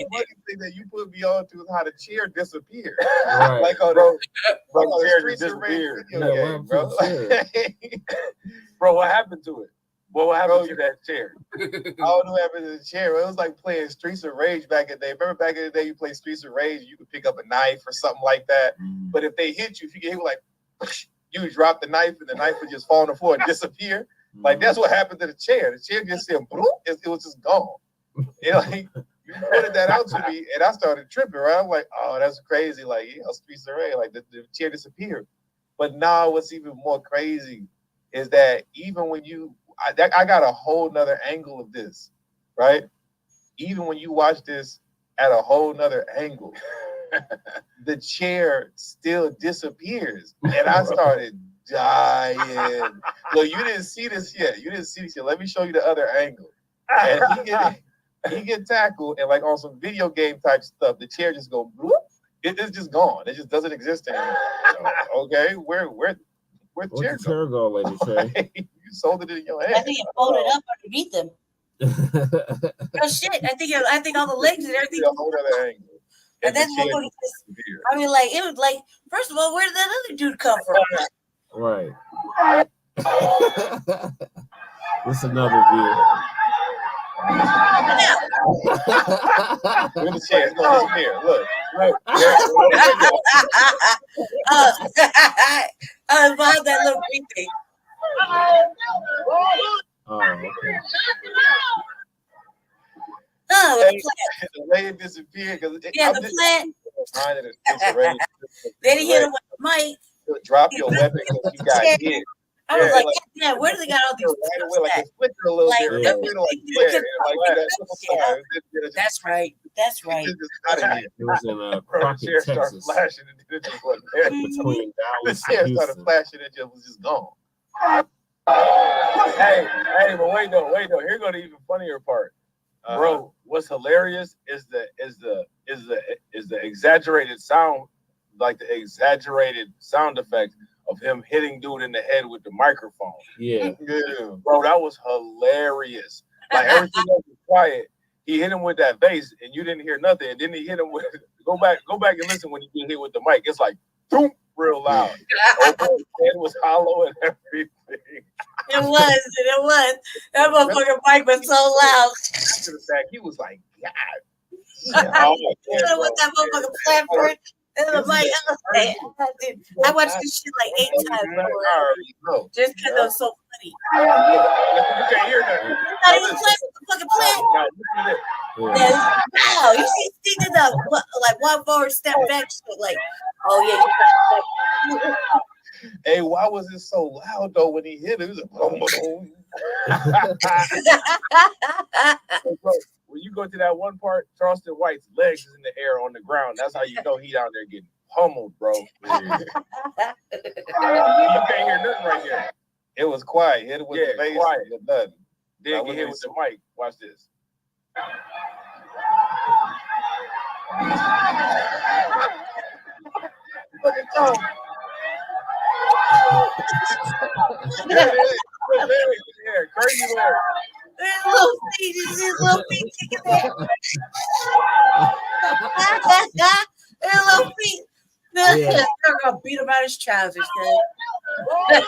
One thing that you put me on to is how the chair disappeared. Right. Like on the streets of disappeared. game, bro. Bro, what happened to it? What happened to that chair? I don't know what happened to the chair. It was like playing Streets of Rage back in the day. Remember back in the day you played Streets of Rage, you could pick up a knife or something like that. But if they hit you, if you get hit like, you would drop the knife and the knife would just fall on the floor and disappear. Like that's what happened to the chair. The chair just said, it was just gone. You know, like, you pointed that out to me, and I started tripping. Right, I'm like, oh, that's crazy. Like, Streets of Rage, like the chair disappeared. But now, what's even more crazy is that even when I got a whole nother angle of this, right? Even when you watch this at a whole nother angle, the chair still disappears, and I started dying. Look, you didn't see this yet. Let me show you the other angle. And he get tackled, and like on some video game type stuff, the chair just go bloop. It's just gone. It just doesn't exist anymore. So, okay, where'd the chair go, Lady Shay? You sold it in your hand. I think it folded up underneath them. Oh shit! I think all the legs and everything. And then I mean, like, it was like, first of all, where did that other dude come from? Right. This is another view. Where the chair? It's gonna disappear. Look. Behind that little green thing. Oh, okay. Oh, the way it disappeared because the plant. Then he hit him with the mic. Drop your weapon because you got hit. I was like, yeah, where do they got all these? Like flicker a little bit. That's right. That's right. It was in Crockett, Texas. Flashing and it just wasn't there. Between Dallas the chair and started flashing and it was just gone. Hey, but wait though. Here go the even funnier part. Bro, what's hilarious is the exaggerated sound, like the exaggerated sound effect of him hitting dude in the head with the microphone. Yeah. Bro, that was hilarious. Like everything else was quiet. He hit him with that bass and you didn't hear nothing. And then he hit him with go back and listen when he get hit with the mic. It's like boom, real loud. His head was hollow and everything. It was. That motherfucking mic was so loud. After the fact, he was like, God. You know what that motherfucking platform? And I'm like, I watched this shit like 8 times before. Just because it was so funny. You can't hear nothing. I thought he was playing with the fucking plant. Wow, you see, he did that like one forward step back shit, like, oh yeah. Hey, why was it so loud though when he hit it? It was like, boom, boom. Bro, when you go to that one part, Charleston White's legs is in the air on the ground. That's how you know he down there getting pummeled, bro. You can't hear nothing right there. It was quiet. Hit it with the bass. Quiet. Nothing. Then get hit with the mic. Watch this. Look at Tom. Crazy Larry. His little feet kicking there. His little feet. They're gonna beat him out his trousers. Let's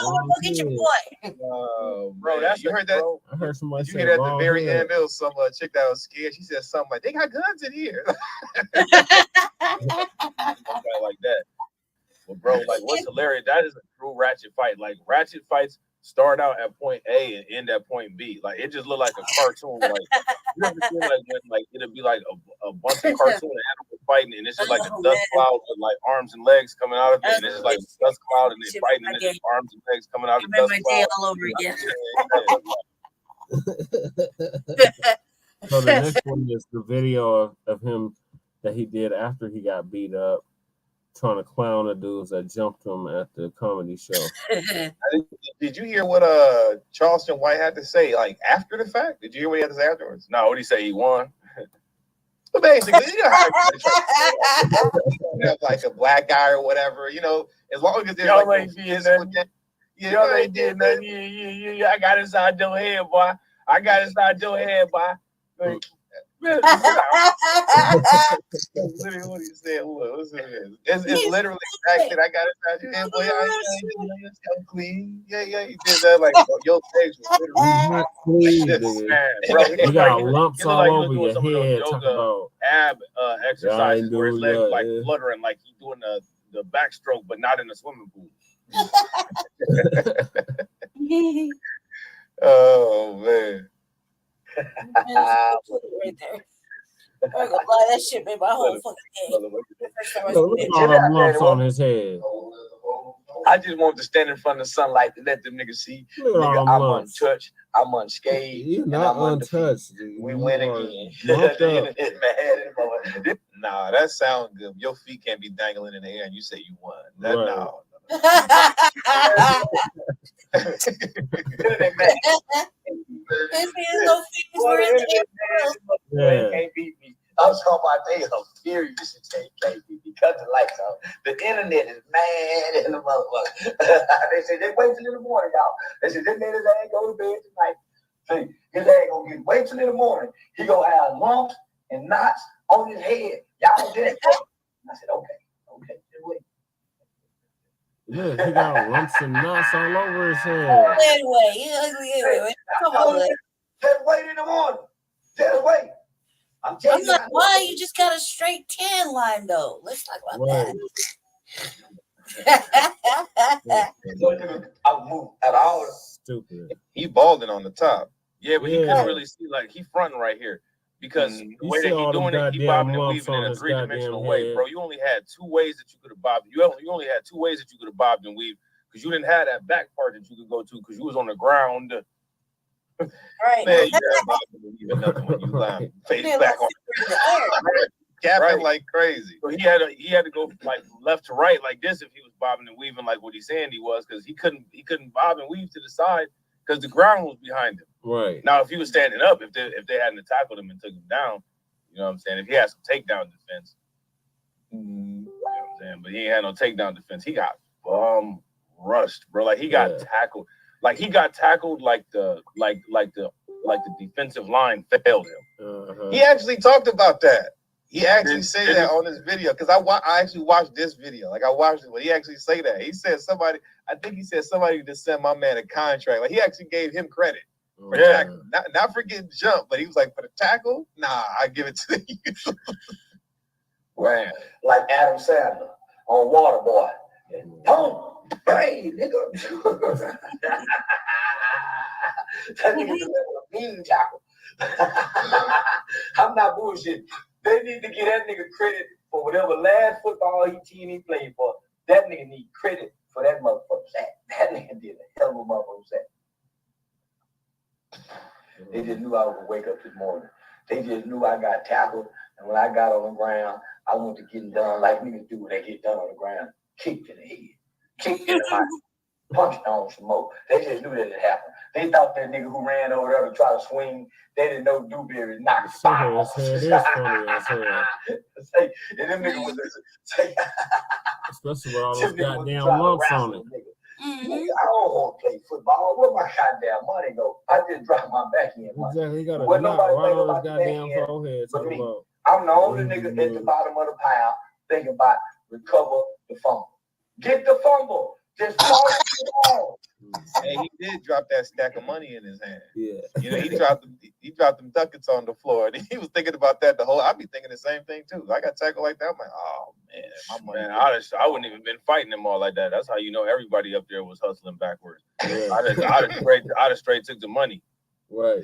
go get your boy. Bro, that's you heard that? I heard somebody you say hear that at the very end? There was some chick that was scared. She said something like, "They got guns in here." Like that. Well, bro, like what's hilarious? That is a true ratchet fight. Like ratchet fights start out at point A and end at point B. Like it just looked like a cartoon. Like you ever seen like when like it'll be like a bunch of cartoon animals fighting, and it's just like a dust cloud with like arms and legs coming out of it, and it's just like a dust cloud and they're fighting, and it's just arms and legs coming out of the dust cloud. All over again. So the next one is the video of him that he did after he got beat up, trying to clown the dudes that jumped him at the comedy show. Did you hear what Charleston White had to say like after the fact? Did you hear what he had to say afterwards? No, what did he say? He won. But basically, you know how like a black guy or whatever, you know, as long as there's y'all like ain't did nothing. Y'all ain't did nothing. Yeah, I got inside your head, boy. I got inside your head, boy. Like, literally what he said. It's literally exactly. I got inside your head, boy. I'm clean. Yeah, he did that. Like your face was literally bro. You got lumps all over your head. About ab exercises where his legs like fluttering, like he's doing the backstroke, but not in the swimming pool. Oh man. Right there. I'm gonna lie, that shit made my whole fucking day. Look at all them lumps on his head. I just wanted to stand in front of the sunlight to let them niggas see. Nigga, I'm untouched. I'm unscathed. You're not untouched. We win again. Nah, that sounds good. Your feet can't be dangling in the air and you say you won. That no. His little the morning, y'all. They said, this nigga's ain't go to bed tonight. See, his ass gonna get wait till in the morning. He gonna have lumps and knots on his head. Y'all just wait. I said, okay, just wait. Yeah, he got lumps and knots all over his head. Anyway, come on. Just wait in the morning. Just wait. I'm I'm like, why you just got a straight tan line though? Let's talk about that. I'll move at all. Stupid. He balding on the top. Yeah, but he couldn't really see, like, he fronting right here. Because the way that he doing it, he bobbing and weaving in a three-dimensional way, bro. You only had two ways that you could have bobbed. You only had two ways that you could have bobbed and weaved because you didn't have that back part that you could go to because you was on the ground. Right. Man, you had bobbing and weaving nothing when you lying face back on gapping like crazy. So he had to go like left to right like this if he was bobbing and weaving like what he's saying he was because he couldn't bob and weave to the side because the ground was behind him. Right. Now, if he was standing up, if they hadn't tackled him and took him down, you know what I'm saying? If he had some takedown defense, you know what I'm saying? But he ain't had no takedown defense. He got rushed, bro. Like he got tackled. Like he got tackled like the defensive line failed him. He actually talked about that. He actually said that on this video because I actually watched this video. Like I watched it, but he actually say that. He said somebody to send my man a contract. Like he actually gave him credit for tackle. Not for getting jumped, but he was like, for the tackle, nah, I give it to you. Right. Like Adam Sandler on Waterboy. Don't hey nigga. That nigga was a mean tackle. I'm not bullshit. They need to give that nigga credit for whatever last football team he played for. That nigga need credit for that motherfucker sack. That nigga did a hell of a motherfucker sack. They just knew I was gonna wake up this morning. They just knew I got tackled, and when I got on the ground, I went to getting done like niggas do when they get done on the ground. Kicked in the head, kicked in the mouth, punched on some more. They just knew that it happened. They thought that nigga who ran over there to try to swing, they didn't know Dewberry knocked his spine off. His head is funny as hell. And them niggas was especially with all those goddamn lumps on it. Nigga, I don't want to play football. Where my goddamn money go? I just dropped my back end. Exactly, he got a knot right on his goddamn forehead. I'm the only nigga at the bottom of the pile thinking about recover the fumble. Get the fumble. Just fall the ball. Hey, he did drop that stack of money in his hand. Yeah. You know, he dropped them ducats on the floor. And he was thinking about that I'd be thinking the same thing too. I got tackled like that. I'm like, oh man, my money. Man, I wouldn't even been fighting them all like that. That's how you know everybody up there was hustling backwards. Yeah. I'd have straight took the money. Right.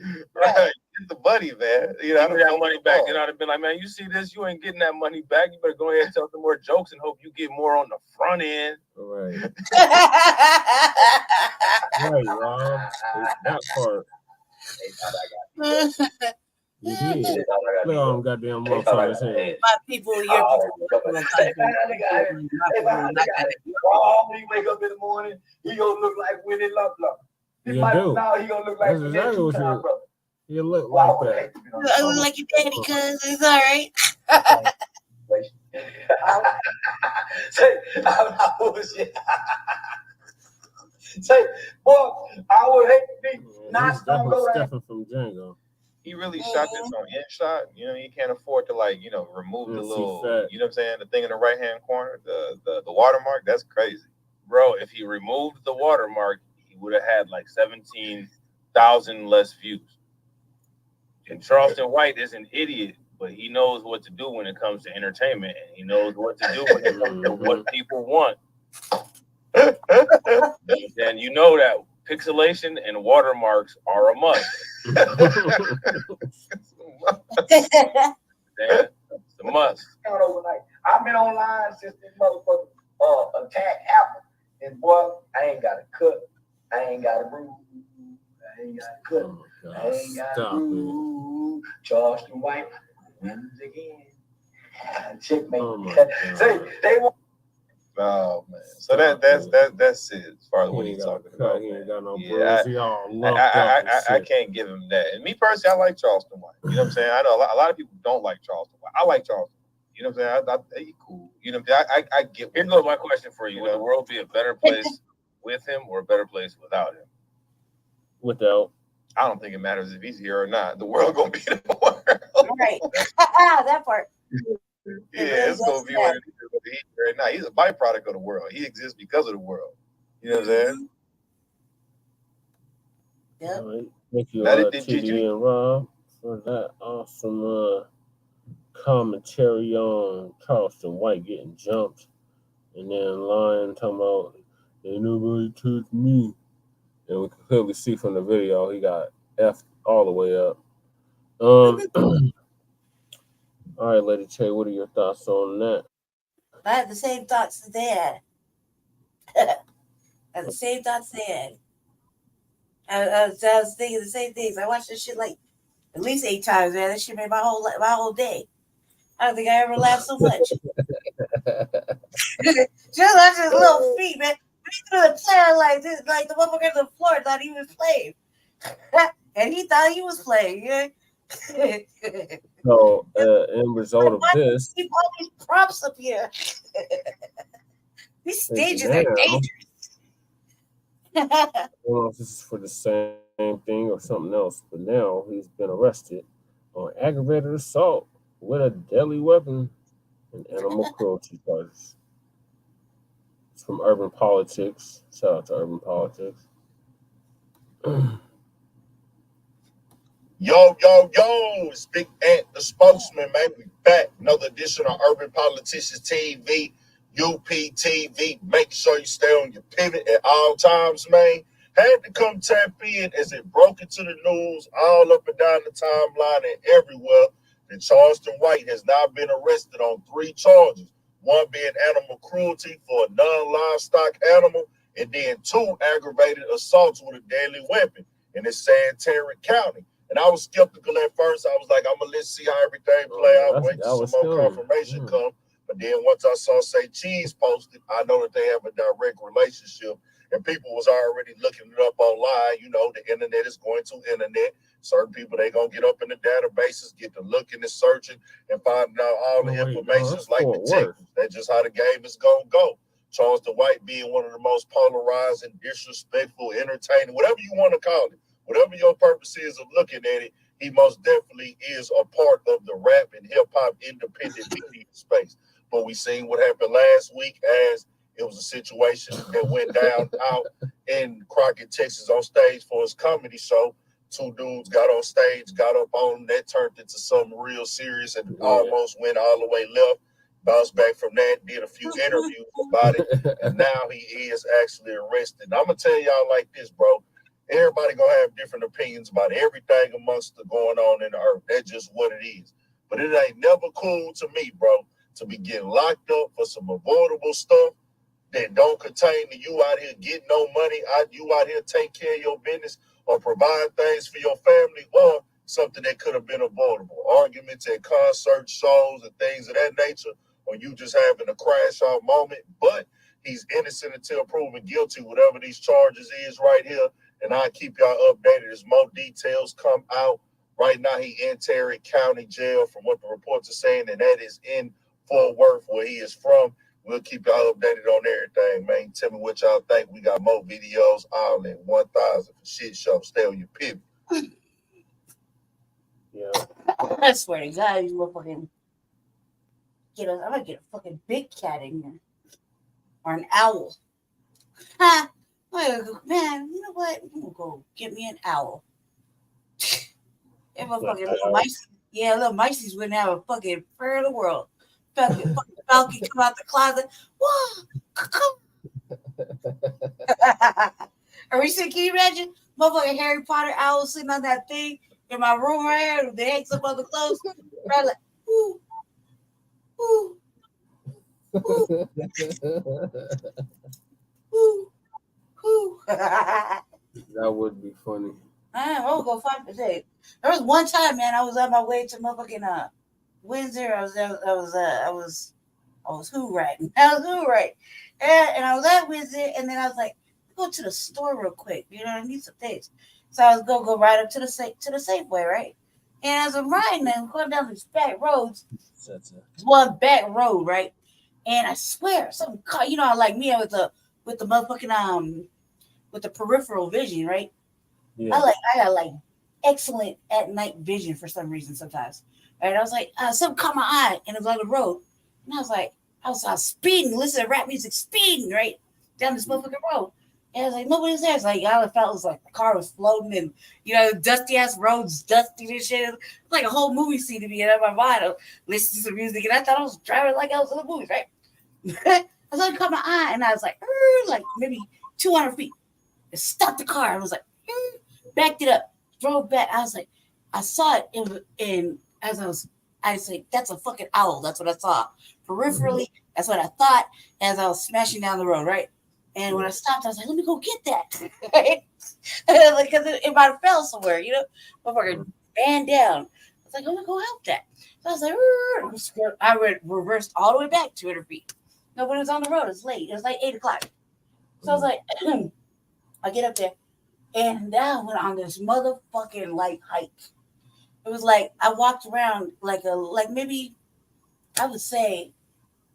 Get the money, man. You know, I don't that money back. And I'd have been like, man, you see this? You ain't getting that money back. You better go ahead and tell some more jokes and hope you get more on the front end. Right. Right, Rob. That part. You did. Look at all them goddamn lumps on his head. My people, your people. When you wake up in the morning, he gonna look like Winnie Lump Lump. You do. Now he gonna look like that's exactly what you look like that. I look like your daddy, cuz it's all right. Say, I'm not bullshit. Say, boy, I would hate to be not gonna go down. From Django. He really shot this on InShot. You know, you can't afford to remove the little, you know what I'm saying, the thing in the right hand corner, the watermark. That's crazy, bro. If he removed the watermark, he would have had like 17,000 less views. And Charleston White is an idiot, but he knows what to do when it comes to entertainment, and he knows what to do when it comes to what people want. And you know that pixelation and watermarks are a must. It's a must. I've been online since this motherfucker attack happened, and boy, I ain't got a cut, I ain't got a bruise, I ain't got a cut. I ain't got a bruise. Charleston White wins again. Checkmate. Say they want. Oh man, so that's it as far as what he's talking about. He ain't got no I can't give him that. And me personally, I like Charleston White. You know what I'm saying? I know a lot of people don't like Charleston White. I like Charleston. You know what I'm saying? He's cool. You know what I'm saying? I get. Here's my question for you: would the world be a better place with him or a better place without him? Without. I don't think it matters if he's here or not. The world gonna be the world. Right. That part. Yeah, it's gonna be what it is, whether he's here or not. He's a byproduct of the world. He exists because of the world. You know what I'm saying? Yep. All right. Thank you, Now, TD and Rob, for that awesome commentary on Charleston White getting jumped, and then Lion talking about ain't nobody touch me, and we can clearly see from the video he got F'd all the way up. All right, Lady Che, what are your thoughts on that? I had the same thoughts that they had. I had the same thoughts they had. I was thinking the same things. I watched this shit like at least 8 times, man. That shit made my whole day. I don't think I ever laughed so much. Just watch his little feet, man. He threw the player like this, like the motherfucker on the floor thought he was playing. And he thought he was playing, yeah. So, in result of this, keep all these props up here. These stages are dangerous. I don't know if this is for the same thing or something else, but now he's been arrested on aggravated assault with a deadly weapon and animal cruelty charges. It's from Urban Politics. Shout out to Urban Politics. Yo, it's Big Ant, the spokesman, man. We back. Another edition of Urban Politicians TV, UPTV. Make sure you stay on your pivot at all times, man. Had to come tap in as it broke into the news all up and down the timeline and everywhere that Charleston White has now been arrested on 3 charges. One being animal cruelty for a non-livestock animal, and then 2 aggravated assaults with a deadly weapon in San Terry County. And I was skeptical at first. I was like, I'm going to let's see how everything play out. Wait till some more confirmation come. But then once I saw Say Cheese posted, I know that they have a direct relationship. And people was already looking it up online. You know, the internet is going to internet. Certain people, they going to get up in the databases, get to looking and searching and finding out all the information like detectives. That's just how the game is going to go. Charleston White being one of the most polarizing, disrespectful, entertaining, whatever you want to call it. Whatever your purpose is of looking at it, he most definitely is a part of the rap and hip-hop independent media space. But we seen what happened last week as it was a situation that went down out in Crockett, Texas on stage for his comedy show. 2 dudes got on stage, got up on him. That turned into something real serious and almost went all the way left. Bounced back from that, did a few interviews about it, and now he is actually arrested. And I'm going to tell y'all like this, bro. Everybody gonna have different opinions about everything amongst the going on in the earth. That's just what it is. But it ain't never cool to me, bro, to be getting locked up for some avoidable stuff that don't pertain to you out here getting no money, you out here take care of your business or provide things for your family, or something that could have been avoidable. Arguments at concerts, shows, and things of that nature, or you just having a crash out moment. But he's innocent until proven guilty, whatever these charges is right here. And I'll keep y'all updated as more details come out. Right now, he in Terry County Jail from what the reports are saying, and that is in Fort Worth, where he is from. We'll keep y'all updated on everything, man. Tell me what y'all think. We got more videos all in 1,000 for shit show. Stay on your pivot. Yeah. I swear to God, you motherfucking I'm gonna get a fucking big cat in here. Or an owl. Ha! Man, you know what? I'm gonna go get me an owl. If a fucking little mice, little mices wouldn't have a fucking prayer in the world. Fucking Falcon come out the closet. Are we saying, can you imagine motherfucking Harry Potter owl sitting on that thing in my room right here? They hangs up on the clothes. Right, like, ooh, ooh, ooh, ooh. That would be funny. I'll go find the day. There was one time, man, I was on my way to motherfucking Windsor. I was who right? And I was at Windsor, and then I was like, go to the store real quick. You know, I need some things. So I was gonna go right up to the Safeway, right? And as I'm riding and going down these back roads, one back road, right? And I swear, something caught. You know, like me with the motherfucking with the peripheral vision, right? Yeah. I got like excellent at night vision for some reason sometimes. And I was like, something caught my eye and it was on the road. And I was like, I was speeding, listening to rap music, speeding, right? Down this motherfucking road. And I was like, nobody's there. It's like, all I felt was like the car was floating and, you know, dusty ass roads, dusty and shit. It was like a whole movie scene to me. And in my mind, I was listening to some music and I thought I was driving like I was in the movie, right? I was like, caught my eye and I was like maybe 200 feet. I stopped the car. I was like, backed it up, drove back. I was like, I saw it in as I was like, that's a fucking owl. That's what I saw. Peripherally, that's what I thought as I was smashing down the road, right? And when I stopped, I was like, let me go get that. Right? Like, because it might have fell somewhere, you know? Motherfucker ran down. I was like, I'm going to go help that. So I was like, I reversed all the way back 200 feet. Nobody was on the road. It's late. It was like 8 o'clock. So I was like, I get up there. And now I went on this motherfucking like hike. It was like I walked around like maybe I would say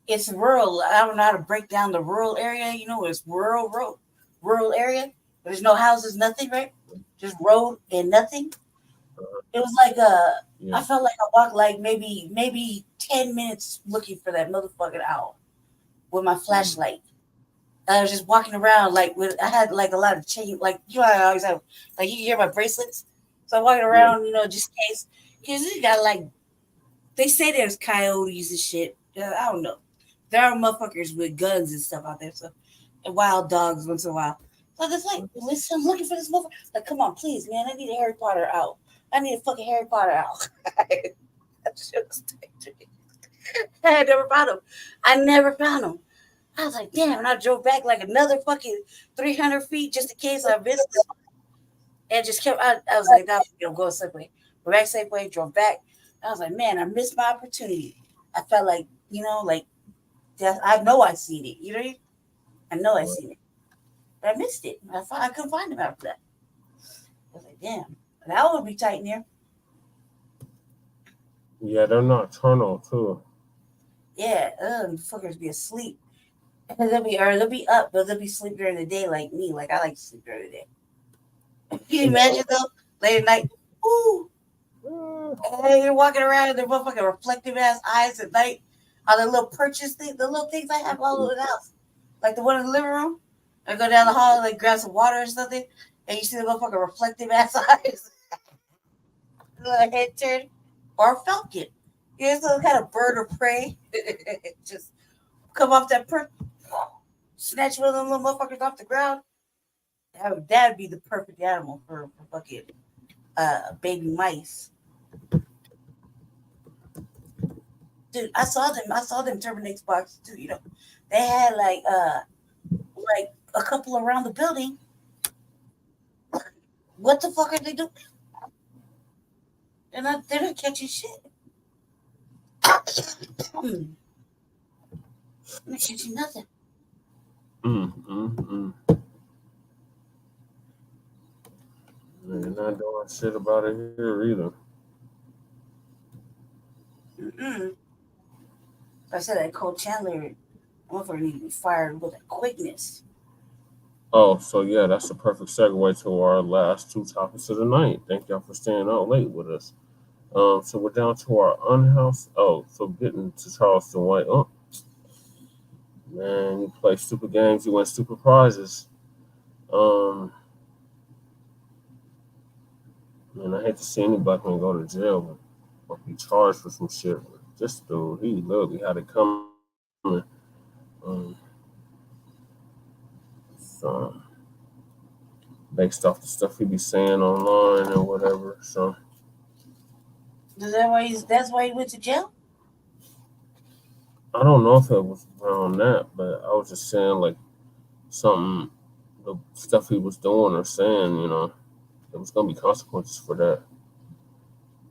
it's rural. I don't know how to break down the rural area. You know, it's rural area. There's no houses, nothing, right? Just road and nothing. It was like I felt like I walked like maybe 10 minutes looking for that motherfucking owl with my flashlight. I was just walking around I had like a lot of chain, like, you know, I always have, like, you can hear my bracelets. So I'm walking around, you know, just in case, because you got like, they say there's coyotes and shit. I don't know. There are motherfuckers with guns and stuff out there. So, and wild dogs once in a while. So I'm just like, listen, I'm looking for this motherfucker. Like, come on, please, man. I need a Harry Potter owl. I need a fucking Harry Potter owl. That shit was I never found him. I was like, damn, and I drove back like another fucking 300 feet just in case I missed it. And just kept, I was like, nah, I'm going Safeway. We're back Safeway, drove back. I was like, man, I missed my opportunity. I felt like, you know, like, I know I seen it. You know what I mean? I know I seen it. But I missed it. I couldn't find him after that. I was like, damn, that would be tight in there. Yeah, they're nocturnal too. Yeah, fuckers be asleep. They'll be up, but they'll be sleeping during the day like me. Like, I like to sleep during the day. Can you imagine though? Late at night, ooh, and you're walking around with their motherfucking reflective ass eyes at night on the little purchase thing, the little things I have all over the house, like the one in the living room. I go down the hall and like grab some water or something, and you see the motherfucking reflective ass eyes, like head turn, or a falcon. Here's some kind of bird or prey, just come off that snatch one of them little motherfuckers off the ground. That'd be the perfect animal for fucking baby mice. Dude, I saw them Terminates boxes too, you know. They had like a couple around the building. What the fuck are they doing? They're not catching shit. They're not catching nothing. They're not doing shit about it here either. I said that Cole Chandler motherfucker need to be fired with a quickness. Oh, so yeah, that's a perfect segue to our last two topics of the night. Thank y'all for staying out late with us. So we're down to our Unhoused. Oh, so getting to Charleston White. Oh, man, you play stupid games, you win stupid prizes. Man, I hate to see any black man go to jail or be charged for some shit. This dude, he literally had it coming. So, based off the stuff he be saying online or whatever. So, That's why he went to jail? I don't know if it was around that, but I was just saying like something, the stuff he was doing or saying, you know, there was gonna be consequences for that.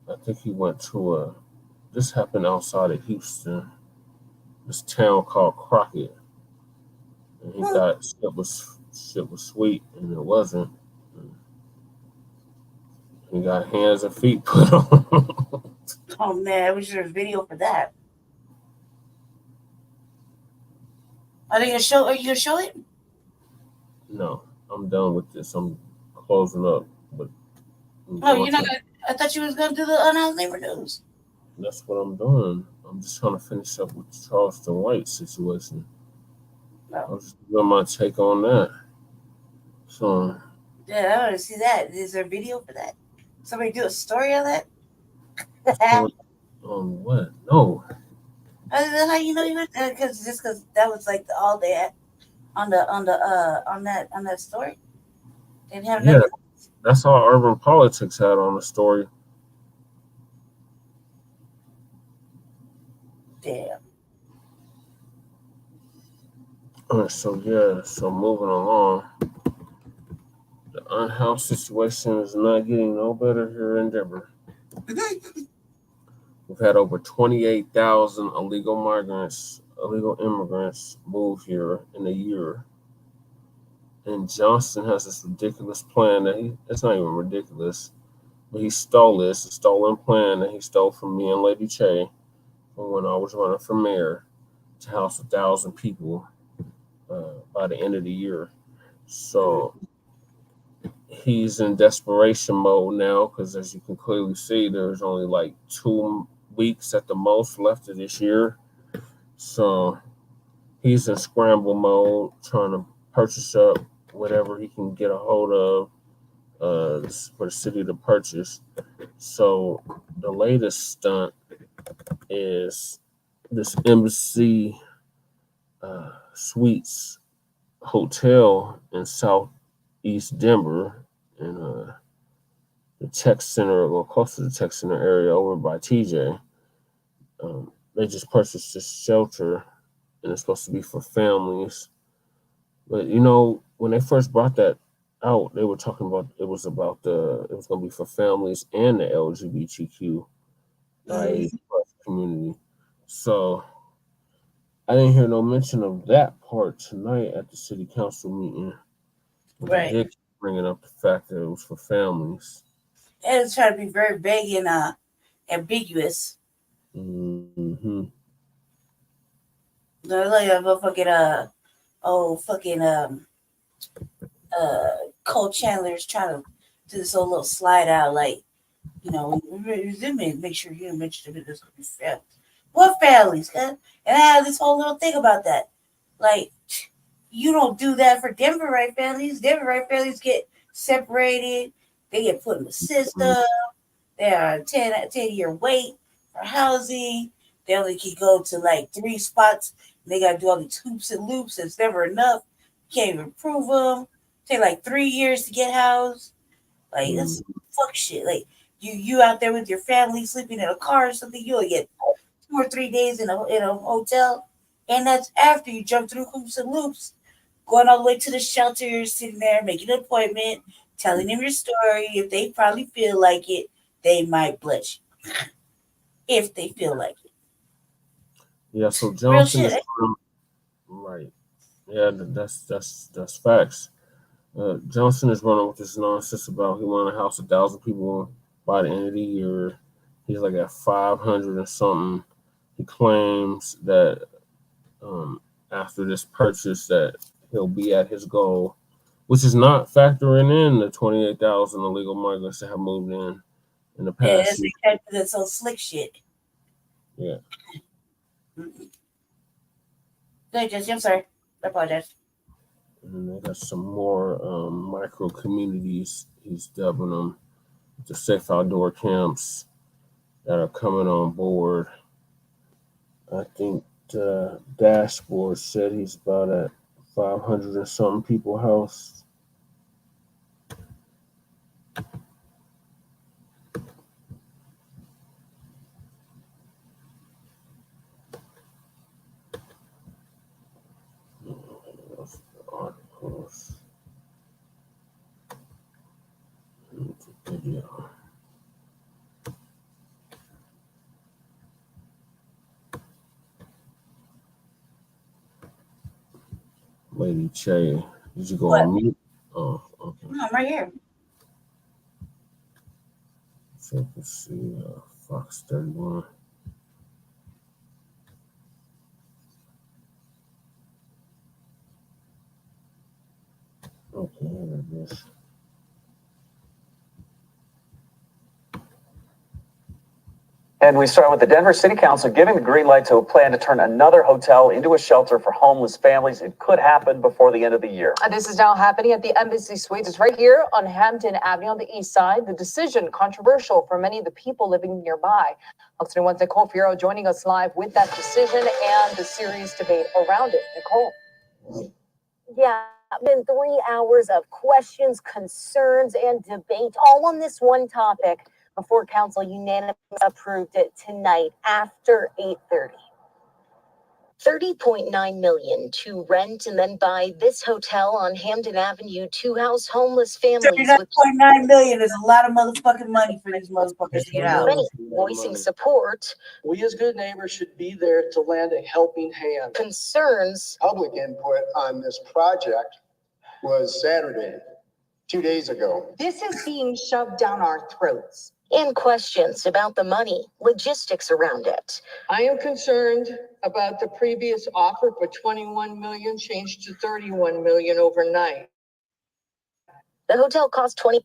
I think he went to this happened outside of Houston, this town called Crockett, and he thought shit was sweet, and it wasn't. He got hands and feet put on. Oh man, we should have a video for that. Are you gonna show it? No. I'm done with this. I'm closing up. But you're not gonna. I thought you was gonna do the unhoused neighbor news. That's what I'm doing. I'm just trying to finish up with the Charleston White situation. I'm just doing my take on that. So yeah, I want to see that. Is there a video for that? Somebody do a story on that? on what? No. How you know you because that was like all they had on that story. They didn't have nothing. That's all Urban Politics had on the story. Damn. So moving along. The unhoused situation is not getting no better here in Denver. We've had over 28,000 illegal immigrants move here in a year. And Johnson has this ridiculous plan it's not even ridiculous, but he stole this, a stolen plan that he stole from me and Lady Che from when I was running for mayor to house 1,000 people by the end of the year. So he's in desperation mode now because, as you can clearly see, there's only like 2 weeks at the most left of this year. So he's in scramble mode, trying to purchase up whatever he can get a hold of for the city to purchase. So the latest stunt is this Embassy Suites hotel in Southeast Denver, in the tech center, or close to the tech center area over by TJ. They just purchased this shelter, and it's supposed to be for families. But when they first brought that out, they were talking about it was going to be for families and the LGBTQ community. So I didn't hear no mention of that part tonight at the city council meeting. Right. They did bringing up the fact that it was for families. And it's trying to be very vague and ambiguous. Mm-hmm. They're like a Cole Chandler's trying to do this whole little slide out, like, make sure you mention it. This could be families. What families? And I have this whole little thing about that. Like, you don't do that for Denver right families. Denver right families get separated. They get put in the system. They are a 10-year wait for housing. They only can go to like 3 spots. They got to do all these hoops and loops. It's never enough. You can't even prove them. Take like 3 years to get housed. Like, that's fuck shit. Like, you out there with your family sleeping in a car or something, you'll get 2 or 3 days in a hotel. And that's after you jump through hoops and loops, going all the way to the shelter, sitting there, making an appointment, telling them your story. If they probably feel like it, they might blush. If they feel like it. Yeah, so Johnson is right. Yeah, that's facts. Johnson is running with this nonsense about he want to house 1,000 people by the end of the year. He's like at 500 and something. He claims that after this purchase that he'll be at his goal, which is not factoring in the 28,000 illegal migrants that have moved in the past. Yeah, that's so slick shit. Yeah. Go, Jesse. I'm sorry. I apologize. And they got some more micro communities, he's dubbing them, the safe outdoor camps that are coming on board. I think the dashboard said he's about at 500 and something people house. Articles. Video. Lady Che, did you go on mute? Oh, okay. No, I'm right here. So you can see Fox 31. Okay, here it is. And we start with the Denver City Council giving the green light to a plan to turn another hotel into a shelter for homeless families. It could happen before the end of the year. This is now happening at the Embassy Suites. It's right here on Hampton Avenue on the east side. The decision controversial for many of the people living nearby. Fox 21's Nicole Fierro joining us live with that decision and the serious debate around it. Nicole. Yeah, been 3 hours of questions, concerns, and debate all on this one topic before council unanimously approved it tonight after 8:30. $30.9 million to rent and then buy this hotel on Hampton Avenue to house homeless families with $39.9 million is a lot of motherfucking money for these motherfuckers to get out. many voicing support, We as good neighbors should be there to lend a helping hand. concerns, Public input on this project was Saturday, 2 days ago. This is being shoved down our throats, and questions about the money, logistics around it. I am concerned about the previous offer for 21 million changed to 31 million overnight. The hotel cost $21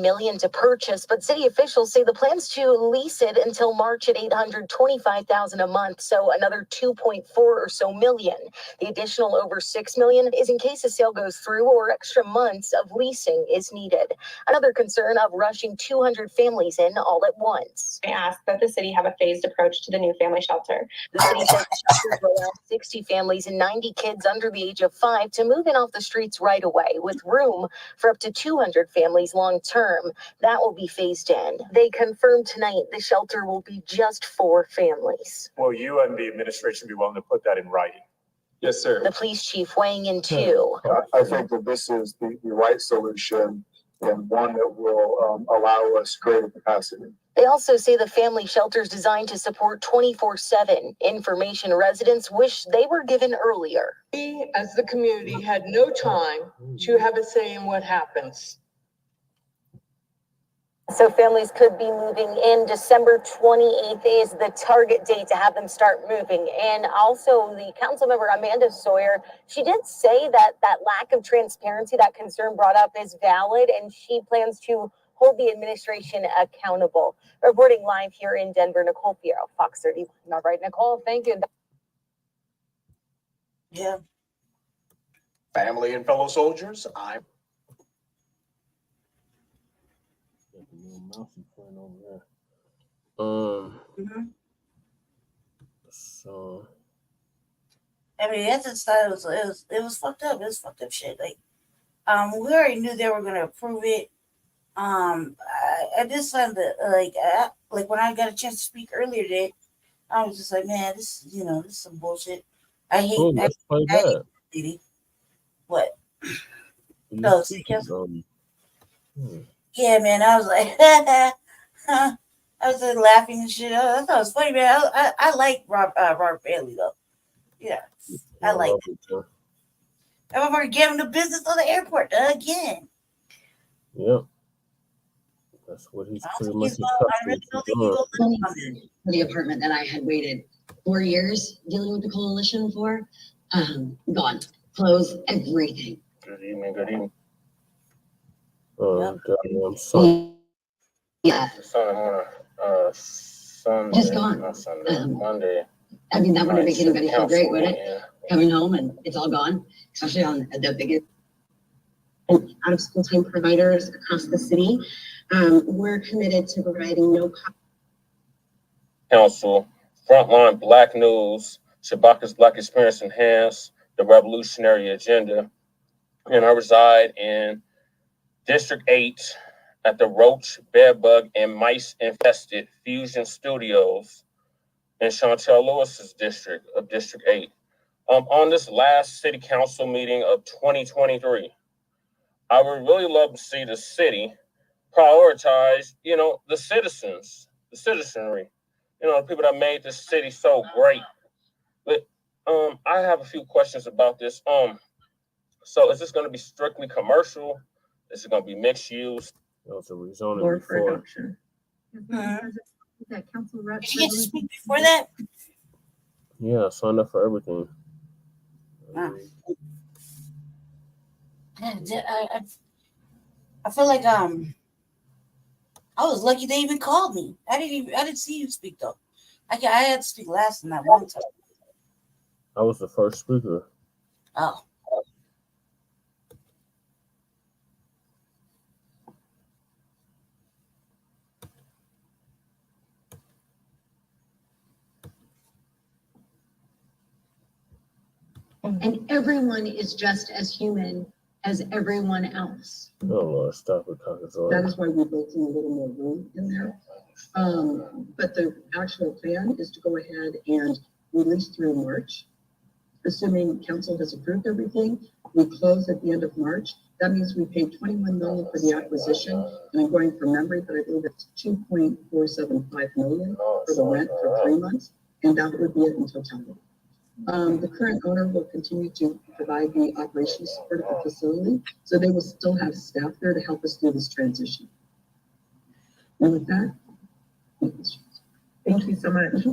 million to purchase, but city officials say the plans to lease it until March at $825,000 a month, so another 2.4 or so million. The additional over $6 million is in case the sale goes through or extra months of leasing is needed. Another concern of rushing 200 families in all at once. I asked that the city have a phased approach to the new family shelter. The city says the shelters will allow 60 families and 90 kids under the age of 5 to move in off the streets right away, with room for up to 200 families long term. That will be phased in. They confirmed tonight the shelter will be just for families. Will you and the administration be willing to put that in writing? Yes, sir. The police chief weighing in too. I think that this is the right solution and one that will allow us greater capacity. They also say the family shelter is designed to support 24/7 information residents wish they were given earlier. We, as the community, had no time to have a say in what happens. So families could be moving in. December 28th is the target date to have them start moving. And also the council member, Amanda Sawyer, she did say that that lack of transparency, that concern brought up, is valid, and she plans to hold the administration accountable. Reporting live here in Denver, Nicole Fierro, Fox 31. All right, Nicole, thank you. Yeah. Family and fellow soldiers, I'm So I mean, that's just it was fucked up. It was fucked up shit. Like, we already knew they were gonna approve it. I just found that like when I got a chance to speak earlier today, I was just like, man, this is some bullshit. I hate let's play that. Lady. What? You No, speak, yeah, man. I was like, I was like laughing and shit. I thought it was funny, man. I like Robert Bailey though. Yeah, I like it. I'm gonna give him the business on the airport again. Yep. That's what he's pretty much the apartment that I had waited 4 years dealing with the coalition for, gone. Closed, everything. Good evening. Good evening. I'm sorry. Yeah. Sunday. Just gone. Not Sunday. Monday. I mean, that wouldn't make anybody feel great, would it? Yeah. Coming home and it's all gone, especially on the biggest out of school time providers across the city. We're committed to providing no Council, Front Line Blacc News, Shabaka's Black Experience Enhanced, the Revolutionary Agenda. And I reside in District 8 at the Roach, Bedbug, and Mice Infested Fusion Studios in Chantel Lewis's district of District 8. On this last city council meeting of 2023, I would really love to see the city prioritize, the citizens, the citizenry, the people that made this city so great. But I have a few questions about this. So is this going to be strictly commercial? Is it going to be mixed use? It's a rezoning or for before. adoption. That council rep. Did you get to speak before that? Yeah, I signed up for everything. I feel like I was lucky they even called me. I didn't see you speak though. I had to speak last in that one time. I was the first speaker. Oh. And everyone is just as human as everyone else. Oh Lord, stop it, That is why we built in a little more room in there. But the actual plan is to go ahead and release through March, assuming council has approved everything. We close at the end of March. That means we paid $21 million for the acquisition, and I'm going from memory, but I believe it's $2.475 million for the rent for 3 months, and that would be it in totality. The current owner will continue to provide the operations support of the facility, so they will still have staff there to help us through this transition. And with that, thank you so much.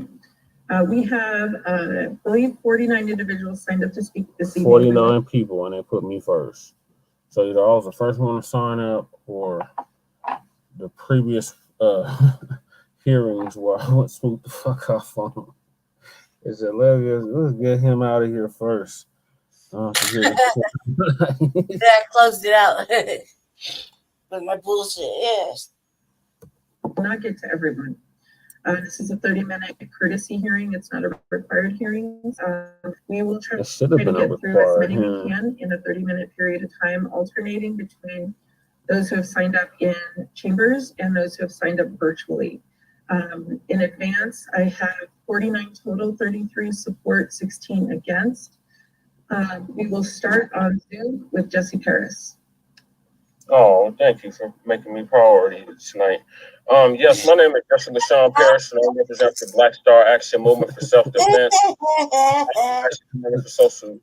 We have, I believe, 49 individuals signed up to speak this evening. 49 people, and they put me first. So either I was the first one to sign up, or the previous hearings where I would swoop the fuck off on them. Is that let's get him out of here first. That closed it out. But my bullshit, yes. Not get to everyone. This is a 30-minute courtesy hearing. It's not a required hearing. We will try to get through as many we can in a 30-minute period of time, alternating between those who have signed up in chambers and those who have signed up virtually. In advance, I have 49 total, 33 support, 16 against. We will start on Zoom with Jesse Paris. Oh, thank you for making me priority tonight. Yes, my name is Jesse LaShawn Paris, and I represent the Black Star Action Movement for Self-Defense, Action Movement for Social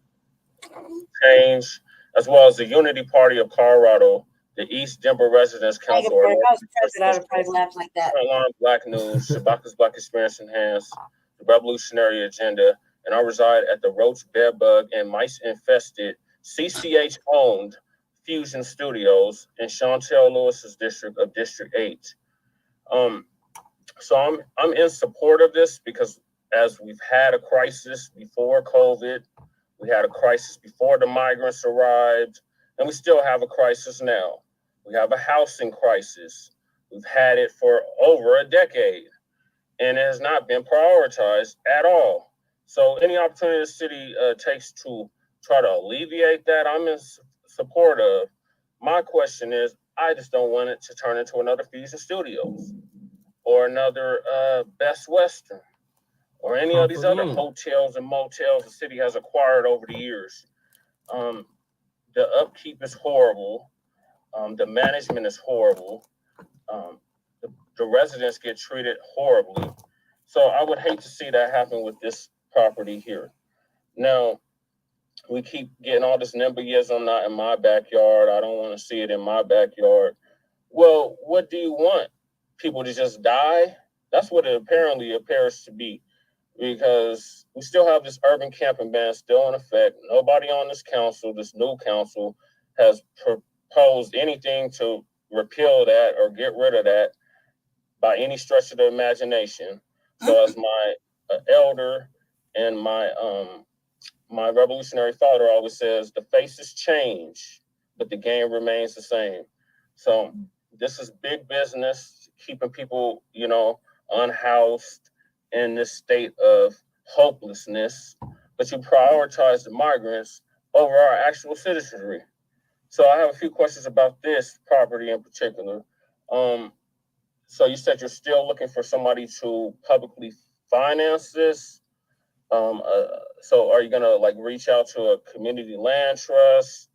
Change, as well as the Unity Party of Colorado, the East Denver Residents Council, I was president, I would probably laugh like that. Front Line Blacc News, Shabaka's Black Experience Enhanced, the Revolutionary Agenda, and I reside at the Roach, Bedbug, and Mice-infested, CCH-owned Fusion Studios in Chantel Lewis's district of District 8. So I'm in support of this because as we've had a crisis before COVID, we had a crisis before the migrants arrived, and we still have a crisis now. We have a housing crisis. We've had it for over a decade, and it has not been prioritized at all. So any opportunity the city takes to try to alleviate that, I'm in support of. My question is, I just don't want it to turn into another Fusion Studios or another Best Western or any of these other hotels and motels the city has acquired over the years. The upkeep is horrible. The management is horrible. The residents get treated horribly. So I would hate to see that happen with this property here. Now, we keep getting all this NIMBYism, not in my backyard. I don't want to see it in my backyard. Well, what do you want? People to just die? That's what it apparently appears to be, because we still have this urban camping ban still in effect. Nobody on this council, this new council, has proposed anything to repeal that or get rid of that by any stretch of the imagination. So as my elder and my my revolutionary father always says, the faces change, but the game remains the same. So this is big business, keeping people, you know, unhoused in this state of hopelessness, but you prioritize the migrants over our actual citizenry. So I have a few questions about this property in particular. So you said you're still looking for somebody to publicly finance this. So are you gonna like reach out to a community land trust?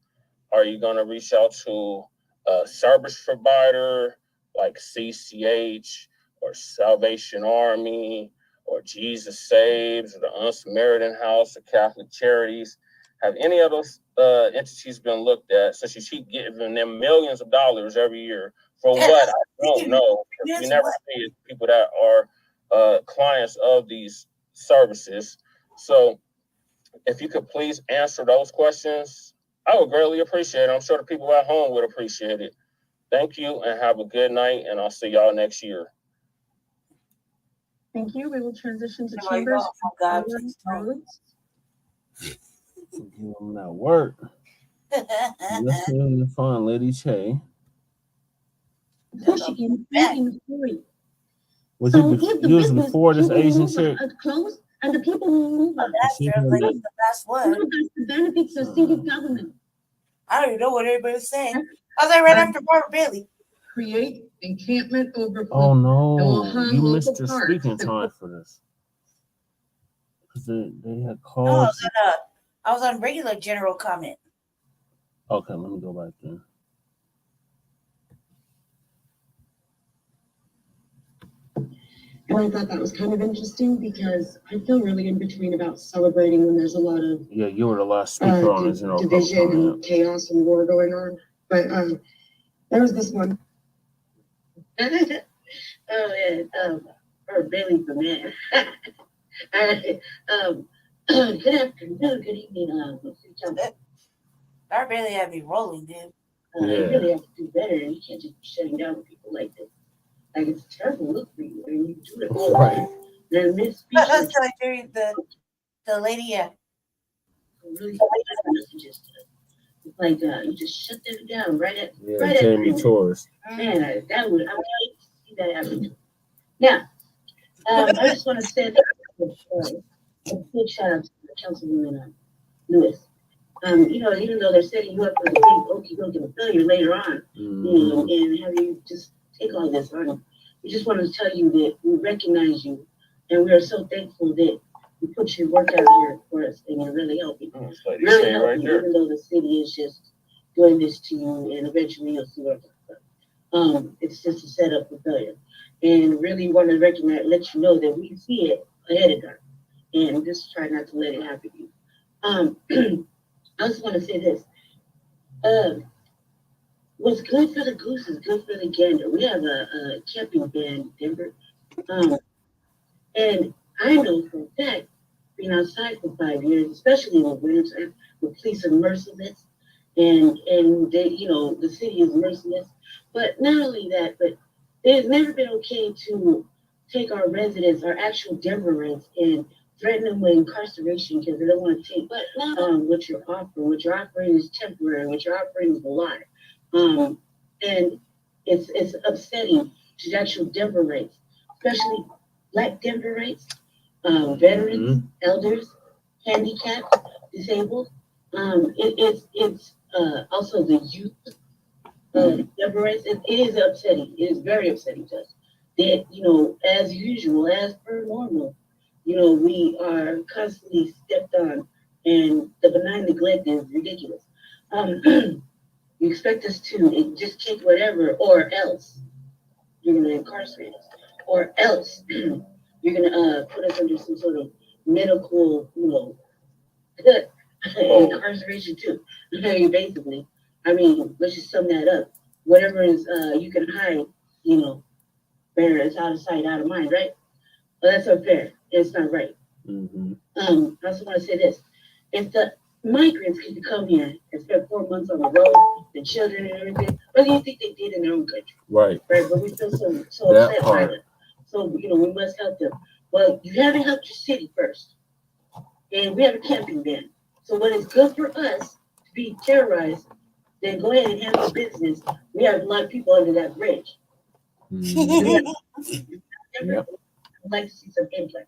Are you gonna reach out to a service provider like CCH or Salvation Army or Jesus Saves or the Unsamaritan House or Catholic Charities? Have any of those entities been looked at, since you keep giving them millions of dollars every year for what? I don't know. We never see it, people that are clients of these services. So if you could please answer those questions, I would greatly appreciate it. I'm sure the people at home would appreciate it. Thank you and have a good night, and I'll see y'all next year. Thank you. We will transition to Oh chambers. God, Roads. Give them that work. Listening to fun, Lady Che. Was you before this Asian chick? Close, and the people who move that's the last one. The benefits of single government. I don't even know what everybody's saying. I was like right after Barbara Bailey. Create encampment over. Oh no, you missed your speaking time for this. Because they had called. No, I was on regular general comment. Okay, let me go back there. And I thought that was kind of interesting because I feel really in between about celebrating when there's a lot of you were the last speaker on the general division and chaos and war going on. But there was this one. Or Bailey's the man. Good afternoon, good evening. Barbara Bailey had me rolling, dude. You really have to do better, and you can't just be shutting down people like this. Like, it's a terrible look for you, and you do it all right. Then this speech, that's like the lady, yeah. Really, messages. It's like you just shut them down right at Jamie Torres. Man, that would I would like to see that happen. Now, I just want to say a big shout out to Councilwoman Lewis. Even though they're setting you up for the big okey-doke of a failure later on, and have you just take all this on. We just want to tell you that we recognize you, and we are so thankful that you put your work out here for us, and you're really helping. Really helping, even though the city is just doing this to you, and eventually you'll see what it's just a setup for failure. And really want to let you know that we see it ahead of time, and just try not to let it happen to you. I just want to say this. What's good for the goose is good for the gander. We have a camping ban in Denver. And I know for a fact, being outside for 5 years, especially in the wintertime, the police are merciless. And they, the city is merciless. But not only that, but it's never been okay to take our residents, our actual Denverites, and threaten them with incarceration because they don't want to take what you're offering. What you're offering is temporary. What you're offering is a lie. And it's upsetting to the actual Denverites, especially Black Denverites, veterans, elders, handicapped, disabled. It's also the youth Denverites. It is upsetting. It is very upsetting to us that, as usual, as per normal, we are constantly stepped on, and the benign neglect is ridiculous. You expect us to just take whatever, or else you're going to incarcerate us, or else you're going to put us under some sort of medical, incarceration too. Basically, let's just sum that up. Whatever is you can hide, better it's out of sight, out of mind, right? Well, that's unfair. It's not right. I also want to say this: if the migrants could come here and spend 4 months on the road, the children and everything, what do you think they did in their own country? Right. But we feel so upset by them. So we must help them. Well, you haven't helped your city first, and we have a camping ban. So when it's good for us to be terrorized, then go ahead and handle business. We have a lot of people under that bridge. I'd like to see some input.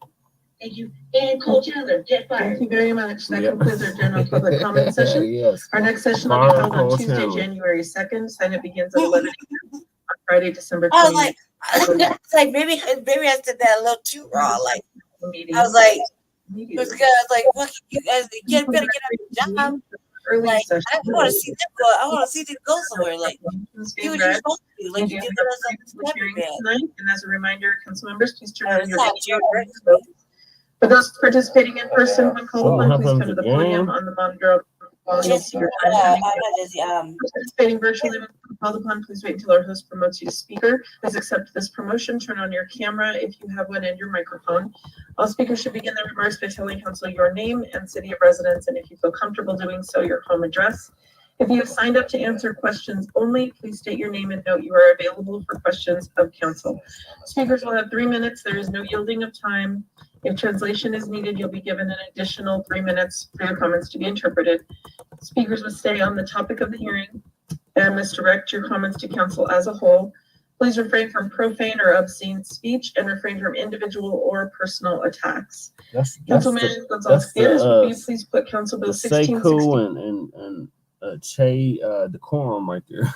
Thank you. And Coach Chandler, Jet Fire. Thank you very much. That concludes our general public comment session. Yes. Our next session will be held on Tuesday, January 2nd. Sign up begins at 11 a.m. on Friday, December 20th. I was like, maybe I said that a little too raw. Like, I was like, this guy's like, what you guys better get on your job. Like, I want to see them go. I want to see them go somewhere. Like, do what you're supposed to do. Like, you did us tonight. And as a reminder, council members, please turn on your video. For those participating in person, when called upon, please come to the podium on the monitor. Participating virtually, when called upon, please wait until our host promotes you to speaker. Please accept this promotion. Turn on your camera if you have one and your microphone. All speakers should begin their remarks by telling council your name and city of residence, and if you feel comfortable doing so, your home address. If you have signed up to answer questions only, please state your name and note you are available for questions of council. Speakers will have 3 minutes. There is no yielding of time. If translation is needed, you'll be given an additional 3 minutes for your comments to be interpreted. Speakers must stay on the topic of the hearing and must direct your comments to council as a whole. Please refrain from profane or obscene speech and refrain from individual or personal attacks. Councilman Gonzalez, will you please put Council Bill 1660 and Che decorum right there.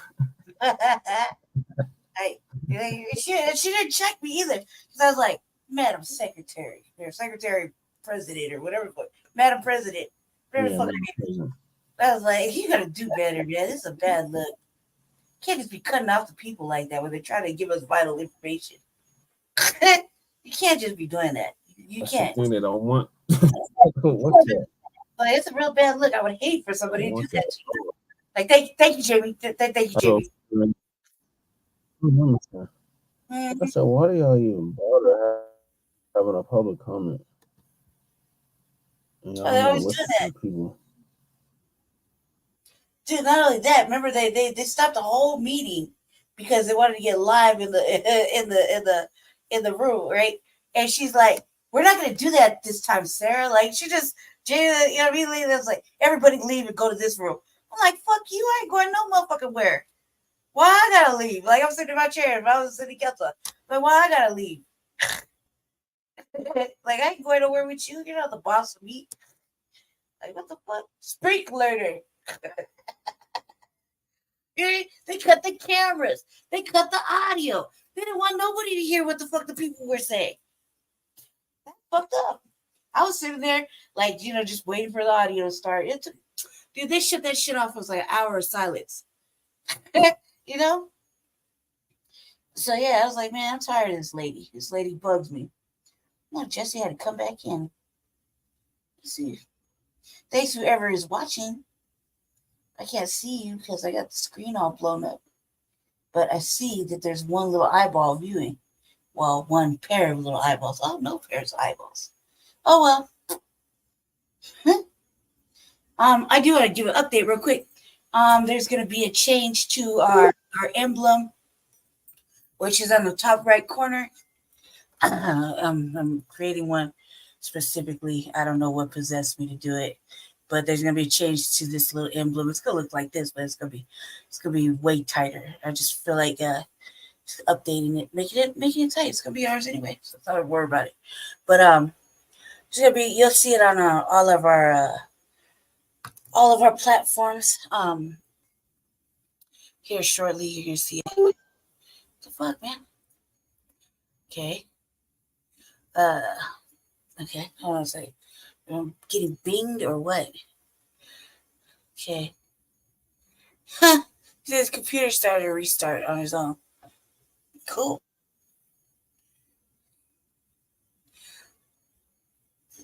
She didn't check me either, because I was like, Madam Secretary, or Secretary President, or whatever, Madam President. Whatever I was like, you gotta do better, man. This is a bad look. You can't just be cutting off the people like that when they're trying to give us vital information. You can't just be doing that. You can't. The thing they don't want. Like, it's a real bad look. I would hate for somebody to do that to you. Like, thank you, Jamie. Thank you, Jamie. I said, why do y'all even bother having a public comment? And y'all They always do that. Dude, not only that, remember they stopped the whole meeting because they wanted to get live in the room, right? And she's like, "We're not going to do that this time, Sarah." Like, she just, immediately it was like, "Everybody leave and go to this room." I'm like, "Fuck you! I ain't going no motherfucking where. Why I gotta leave? Like, I'm sitting in my chair if I was a city council. Like, why I gotta leave? Like, I ain't going nowhere with you. You're not the boss of me. Like, what the fuck? Sprinkler. They cut the cameras. They cut the audio. They didn't want nobody to hear what the fuck the people were saying. That's fucked up. I was sitting there, like, just waiting for the audio to start. Dude, they shut that shit off. It was like an hour of silence. So, yeah, I was like, man, I'm tired of this lady. This lady bugs me. No, Jesse had to come back in. Let's see. Thanks whoever is watching. I can't see you because I got the screen all blown up. But I see that there's one little eyeball viewing. Well, one pair of little eyeballs. Oh, no pairs of eyeballs. Oh, well. I do want to give an update real quick. There's going to be a change to our emblem, which is on the top right corner. I'm creating one specifically. I don't know what possessed me to do it. But there's gonna be a change to this little emblem. It's gonna look like this, but it's gonna be way tighter. I just feel like just updating it, making it tight. It's gonna be ours anyway, so I don't worry about it. But it's gonna be. You'll see it on all of our platforms. Here shortly, you're gonna see it. What the fuck, man? Okay. Okay. Hold on a second. I'm getting binged or what? Okay. His computer started to restart on his own. Cool.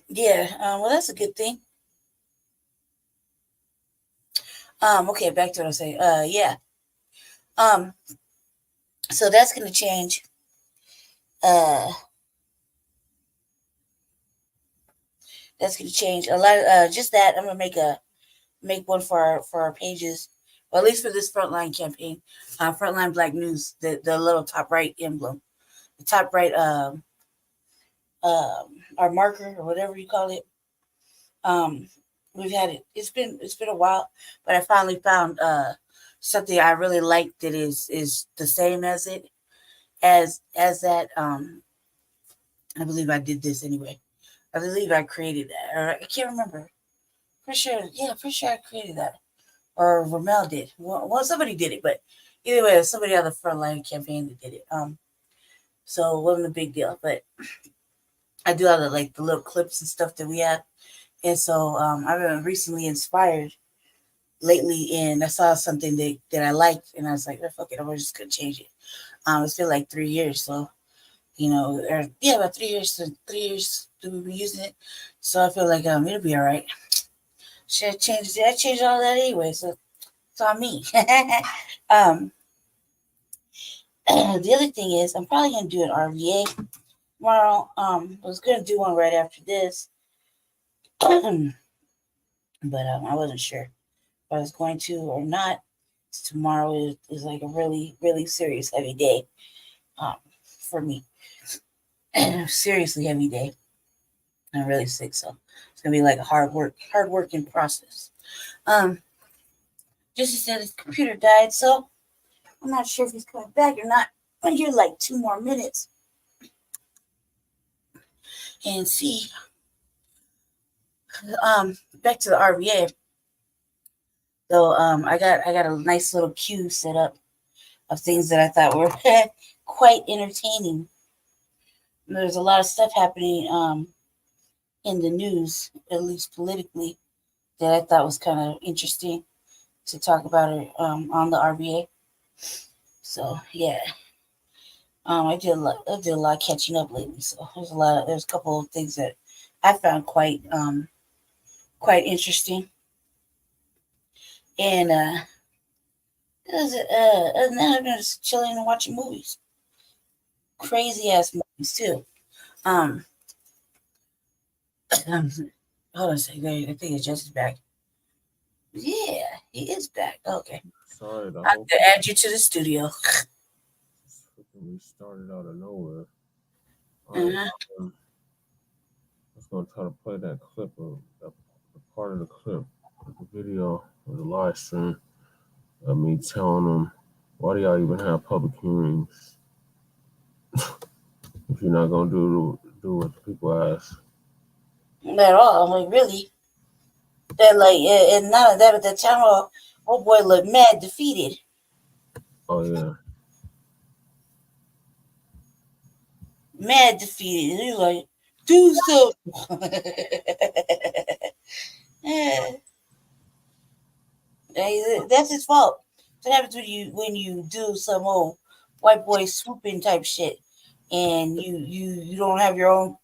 Yeah, well, that's a good thing. Okay, back to what I was saying. Yeah. So that's gonna change. That's going to change a lot. Just that I'm going to make one for our pages, or at least for this Frontline campaign, Frontline Blacc News. The little top right emblem, the top right our marker or whatever you call it. We've had it. It's been a while, but I finally found something I really like that is the same as it as that. I believe I did this anyway. I believe I created that, or I can't remember. Pretty sure I created that, or Ramel did. Well, somebody did it, but either way, somebody on the Frontline campaign that did it. So it wasn't a big deal, but I do all the little clips and stuff that we have, and so I've been recently inspired lately, and I saw something that I liked, and I was like, oh, fuck it, I'm just gonna change it. It's been like 3 years, so about 3 years. So 3 years we've been using it, so I feel like it'll be all right. Should I change it? I changed all that anyway, so it's on me. The other thing is, I'm probably gonna do an RVA tomorrow. I was gonna do one right after this, but I wasn't sure if I was going to or not. Tomorrow is like a really, really serious, heavy day for me. Seriously heavy day. I'm really sick, so it's gonna be like a hard working process. Just said his computer died, so I'm not sure if he's coming back or not. I'm gonna give like 2 more minutes and see. Back to the RVA. So I got a nice little queue set up of things that I thought were quite entertaining. There's a lot of stuff happening in the news, at least politically, that I thought was kind of interesting to talk about it on the RVA. So yeah, I did a lot of catching up lately. So there's a couple of things that I found quite interesting. And other than that, I've been just chilling and watching movies, crazy ass movies too. Hold on a second. I think it's Jesse's back. Yeah, he is back. Okay. Sorry, I have to add you to the studio. We started out of nowhere. Uh-huh. I was going to try to play that clip of the part of the clip of the video of the live stream of me telling them, why do y'all even have public hearings if you're not going to do what the people ask? Not at all. I'm like, really? That like, and none of that at that time. Oh boy, looked mad defeated. Oh yeah. Mad defeated. He's like, do something. Yeah. That's his fault. What happens when you do some old white boy swooping type shit, and you don't have your own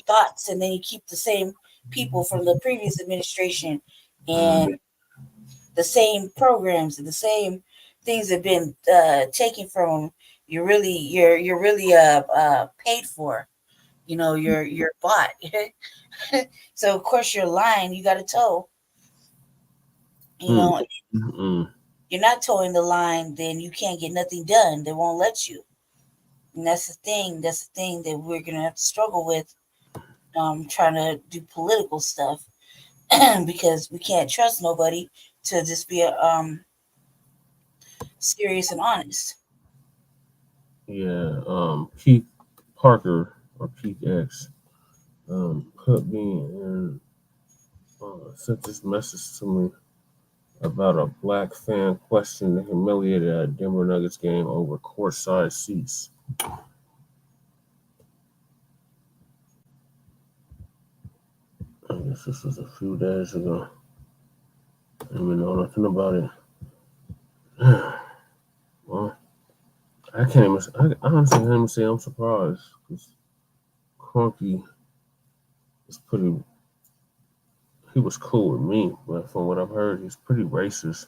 thoughts, and then you keep the same people from the previous administration and the same programs and the same things have been taken from them. You're really paid for. You know, you're bought. So of course you're lying. You got to toe. You know, you're not towing the line, then you can't get nothing done. They won't let you. And that's the thing. That's the thing that we're gonna have to struggle with. Trying to do political stuff because we can't trust nobody to just be serious and honest. Yeah. Keith Parker or Keith X put me in sent this message to me about a black fan questioned and humiliated at a Denver Nuggets game over courtside seats. I guess this was a few days ago. I didn't even know nothing about it. Well, I honestly can't even say I'm surprised because Crunky is he was cool with me, but from what I've heard, he's pretty racist.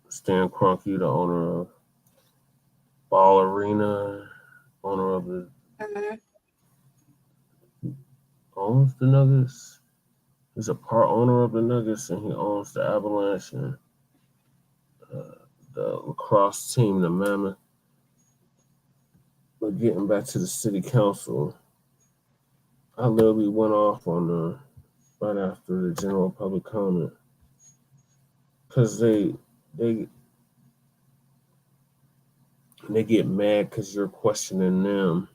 Stan Kroenke, the owner of Ball Arena, owner of the owns the Nuggets. He's a part owner of the Nuggets, and he owns the Avalanche and the lacrosse team, the Mammoth. But getting back to the city council, I literally went off on right after the general public comment because they get mad because you're questioning them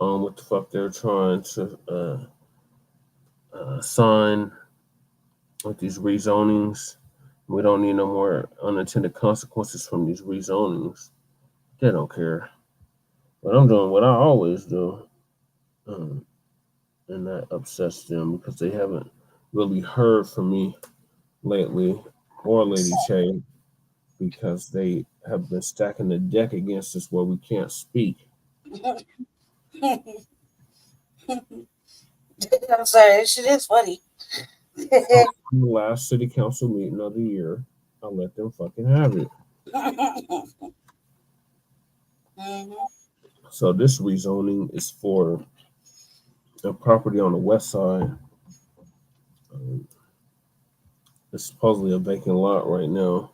on what the fuck they're trying to sign with these rezonings. We don't need no more unintended consequences from these rezonings. They don't care. But I'm doing what I always do. And that upsets them because they haven't really heard from me lately or Lady Che because they have been stacking the deck against us where we can't speak. I'm sorry, this shit is funny. The last city council meeting of the year, I let them fucking have it. So this rezoning is for a property on the west side. It's supposedly a vacant lot right now.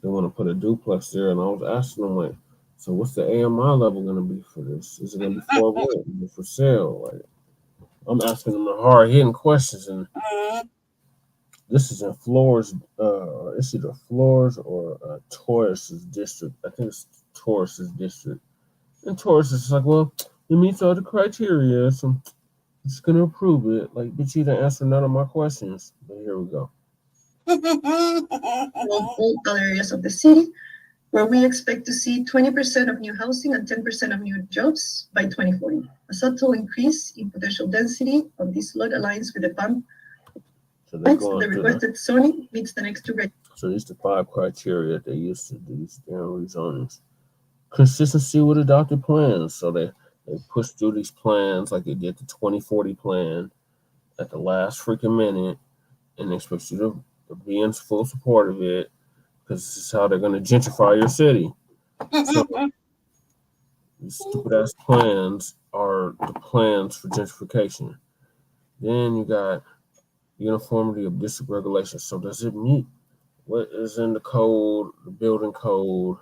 They want to put a duplex there, and I was asking them like, so what's the AMI level going to be for this? Is it going to be for rent, for sale? Like, I'm asking them the hard hitting questions, and this is in Flores. It's either Flores or Taurus's district. I think it's Taurus's district. And Taurus is like, well, it meets all the criteria, so I'm just gonna approve it. Like, bitch, you didn't answer none of my questions. But here we go. All other areas of the city, where we expect to see 20% of new housing and 10% of new jobs by 2040. A subtle increase in potential density of this lot aligns with the bump. So the requested zoning meets the next two criteria. So these are the 5 criteria they used to do these damn rezonings. Consistency with adopted plans. So they push through these plans like they did the 2040 plan at the last freaking minute, and they expect you to be in full support of it, because this is how they're going to gentrify your city. So these stupid ass plans are the plans for gentrification. Then you got uniformity of district regulations. So does it meet what is in the code, the building code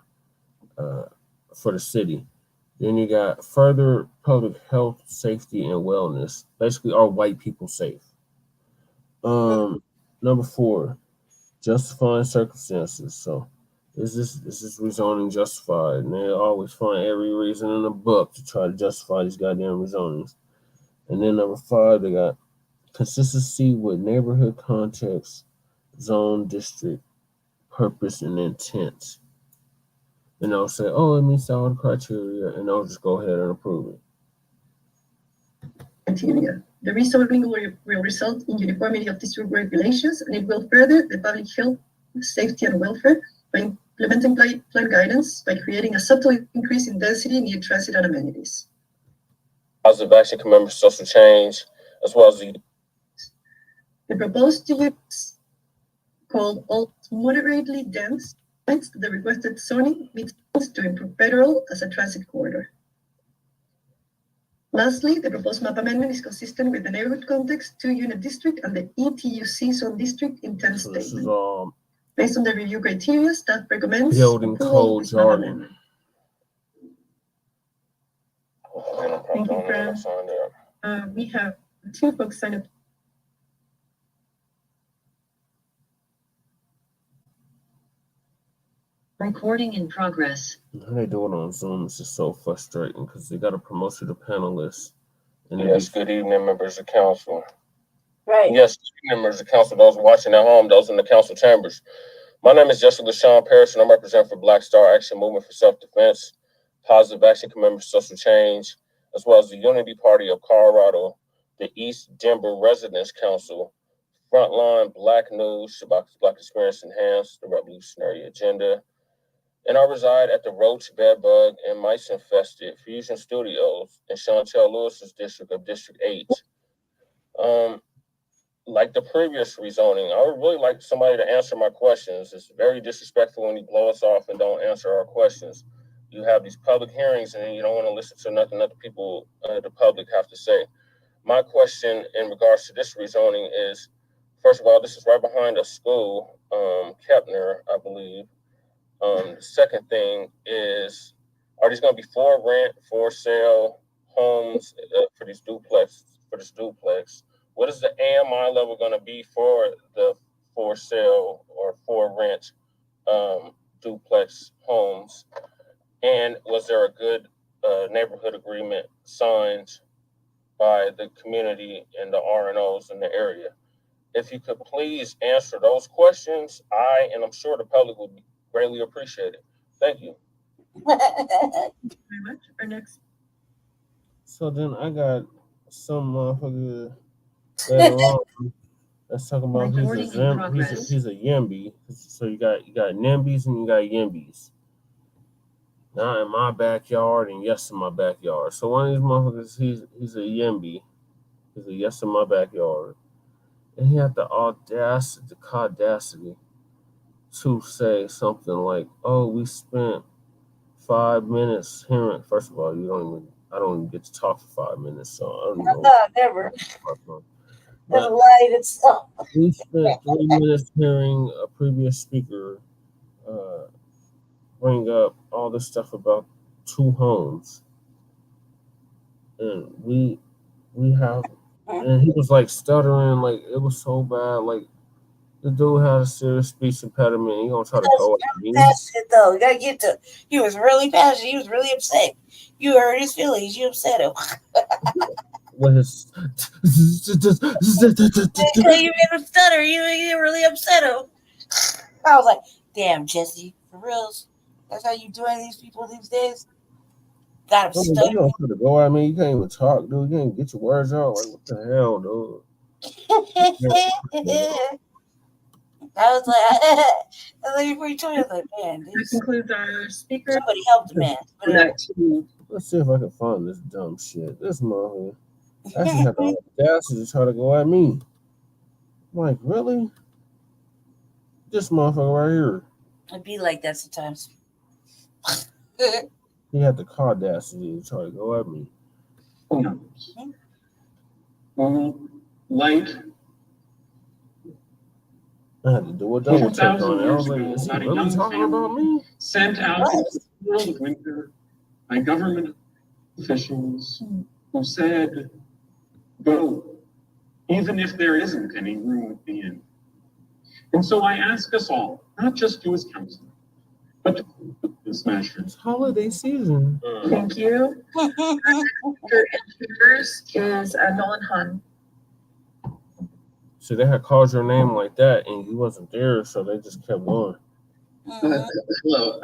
for the city? Then you got further public health, safety, and wellness. Basically, are white people safe? Number 4, justifying circumstances. So is this rezoning justified? And they always find every reason in the book to try to justify these goddamn rezonings. And then number 5, they got consistency with neighborhood context, zone, district, purpose, and intent. And they'll say, oh, it meets all the criteria, and they'll just go ahead and approve it. Criteria. The rezoning will result in uniformity of district regulations, and it will further the public health, safety, and welfare by implementing plan guidance, by creating a subtle increase in density near transit and amenities. Positive action commemorate social change, as well as the proposed use called all moderately dense points. The requested zoning meets to improve federal as a transit corridor. Lastly, the proposed map amendment is consistent with the neighborhood context, 2-unit district, and the ETUC zone district intent statement. Based on the review criteria, staff recommends building code jargon. Thank you, Fran. We have 2 folks sign up. Recording in progress. How they do it on Zoom is just so frustrating, because they got to promote you to panelists. And yes, good evening, members of council. Right. Yes, good evening, members of council, those watching at home, those in the council chambers. My name is Jessica LaShawn Parrish, and I'm representing for Black Star Action Movement for Self-Defense, Positive Action Commemorative Social Change, as well as the Unity Party of Colorado, the East Denver Residents Council, Front Line Blacc News, Shabaka's Black Experience Enhanced, the Revolutionary Agenda, and I reside at the Roach, Bedbug, and Mice-infested Fusion Studios in Chantel Lewis's district of District 8. Like the previous rezoning, I would really like somebody to answer my questions. It's very disrespectful when you blow us off and don't answer our questions. You have these public hearings and you don't want to listen to nothing that the people, the public have to say. My question in regards to this rezoning is, first of all, this is right behind a school, Kepner, I believe. The second thing is, are these going to be for rent, for sale homes for this duplex? What is the AMI level going to be for the for sale or for rent duplex homes? And was there a good neighborhood agreement signed by the community and the RNOs in the area? If you could please answer those questions, and I'm sure the public would be greatly appreciated. Thank you. Very much. Our next. So then I got some motherfucker that's talking about he's a Yimby. So you got NIMBYs and you got Yimbys. Not in my backyard and yes in my backyard. So one of these motherfuckers, he's a Yimby. He's a yes in my backyard. And he had the audacity to say something like, oh, we spent 5 minutes hearing. First of all, I don't even get to talk for 5 minutes, so I don't know. Never. That's lying itself. We spent 3 minutes hearing a previous speaker bring up all this stuff about 2 homes, and we have, and he was like stuttering, like it was so bad, like the dude had a serious speech impediment. He gonna try to go at me. Passionate though, you gotta get to. He was really passionate. He was really upset. You hurt his feelings. You upset him. With his You made him stutter. You really upset him. I was like, damn, Jesse, for reals. That's how you doing these people these days. Got him you stutter. don't try to go at me. You can't even talk, dude. You can't even get your words out. Like what the hell, dude? I was like, before you told me, I was like, man, That concludes our speaker. Somebody help the man. Let's see if I can find this dumb shit. This motherfucker actually had the audacity to try to go at me. I'm like, really? This motherfucker right here. It'd be like that sometimes. He had the audacity to try to go at me. Light. I had to do a double check on it. I was like, is he really talking about me? Sent out into the world of winter by government officials who said, go, even if there isn't any room at the inn. And so I ask us all, not just you as council, but to this measure. It's holiday season. Thank you. After intruders is Nolan Hahn. So they had called your name like that, and you wasn't there, so they just kept going. Hello.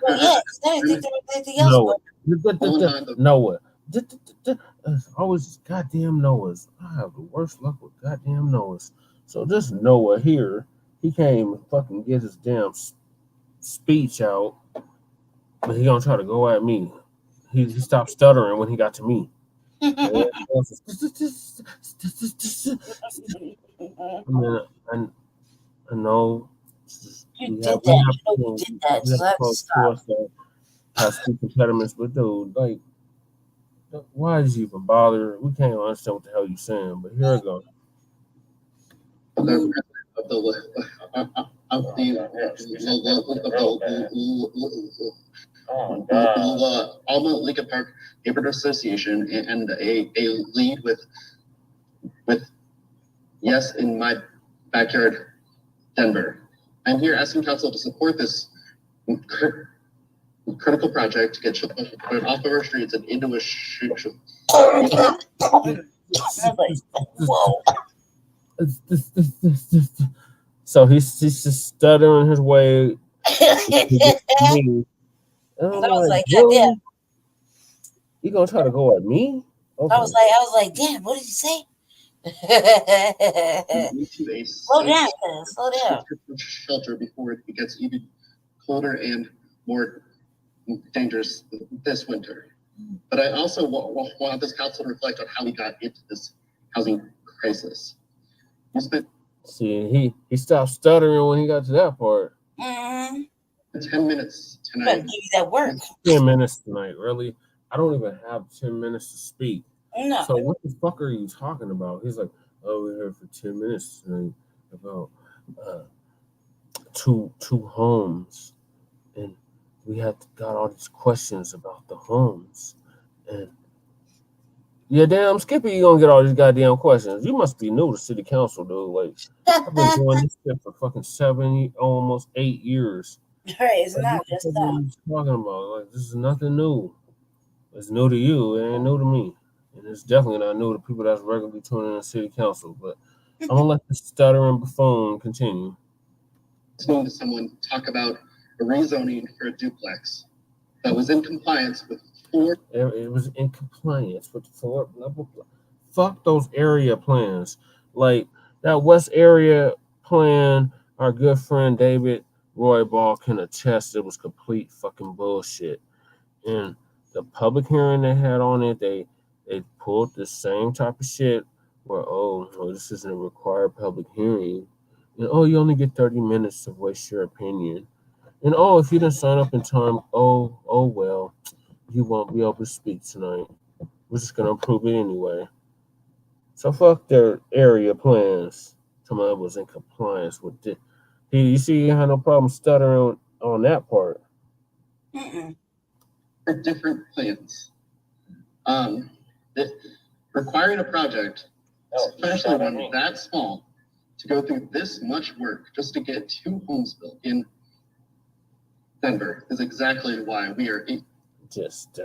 Yes, anything else. Noah. Always goddamn Noahs. I have the worst luck with goddamn Noahs. So this Noah here, he can't even fucking get his damn speech out, but he gonna try to go at me. He stopped stuttering when he got to me. I know you did that. You did that. So that's stop. Have speech impediments, but dude, like, why did you even bother? We can't understand what the hell you're saying, but here it goes. Alma Lincoln Park Neighborhood Association and a lead with Yes in My Backyard, Denver. I'm here asking council to support this critical project to get children off of our streets and into a So he's just stuttering his way. I was like, goddamn. You gonna try to go at me? Okay. I was like, damn, what did you say? Slow down. Shelter before it gets even colder and more dangerous this winter. But I also want this council to reflect on how we got into this housing crisis. See, he stopped stuttering when he got to that part. 10 minutes tonight. Give you that work. 10 minutes tonight, really? I don't even have 10 minutes to speak. No. So what the fuck are you talking about? He's like, oh, we're here for 10 minutes tonight about two homes, and we got all these questions about the homes, and yeah, damn, Skippy, you gonna get all these goddamn questions. You must be new to city council, dude. Like, I've been doing this shit for fucking almost 8 years. Right, it's not just that. What are you talking about? Like, this is nothing new. It's new to you. It ain't new to me. And it's definitely not new to people that's regularly tuning in city council. But I'm going to let the stuttering buffoon continue. Listening to someone talk about a rezoning for a duplex that was in compliance with It was in compliance with 4 blah, blah, blah. Fuck those area plans. Like, that West area plan, our good friend David Roy Ball can attest it was complete fucking bullshit. And the public hearing they had on it, they pulled the same type of shit where, oh, no, this isn't a required public hearing. And, oh, you only get 30 minutes to voice your opinion. And, oh, if you didn't sign up in time, oh, well, you won't be able to speak tonight. We're just going to approve it anyway. So fuck their area plans. Somebody was in compliance with it. You see, you had no problem stuttering on that part. For different plans. Requiring a project, especially one that small, to go through this much work just to get 2 homes built in Denver is exactly why we are just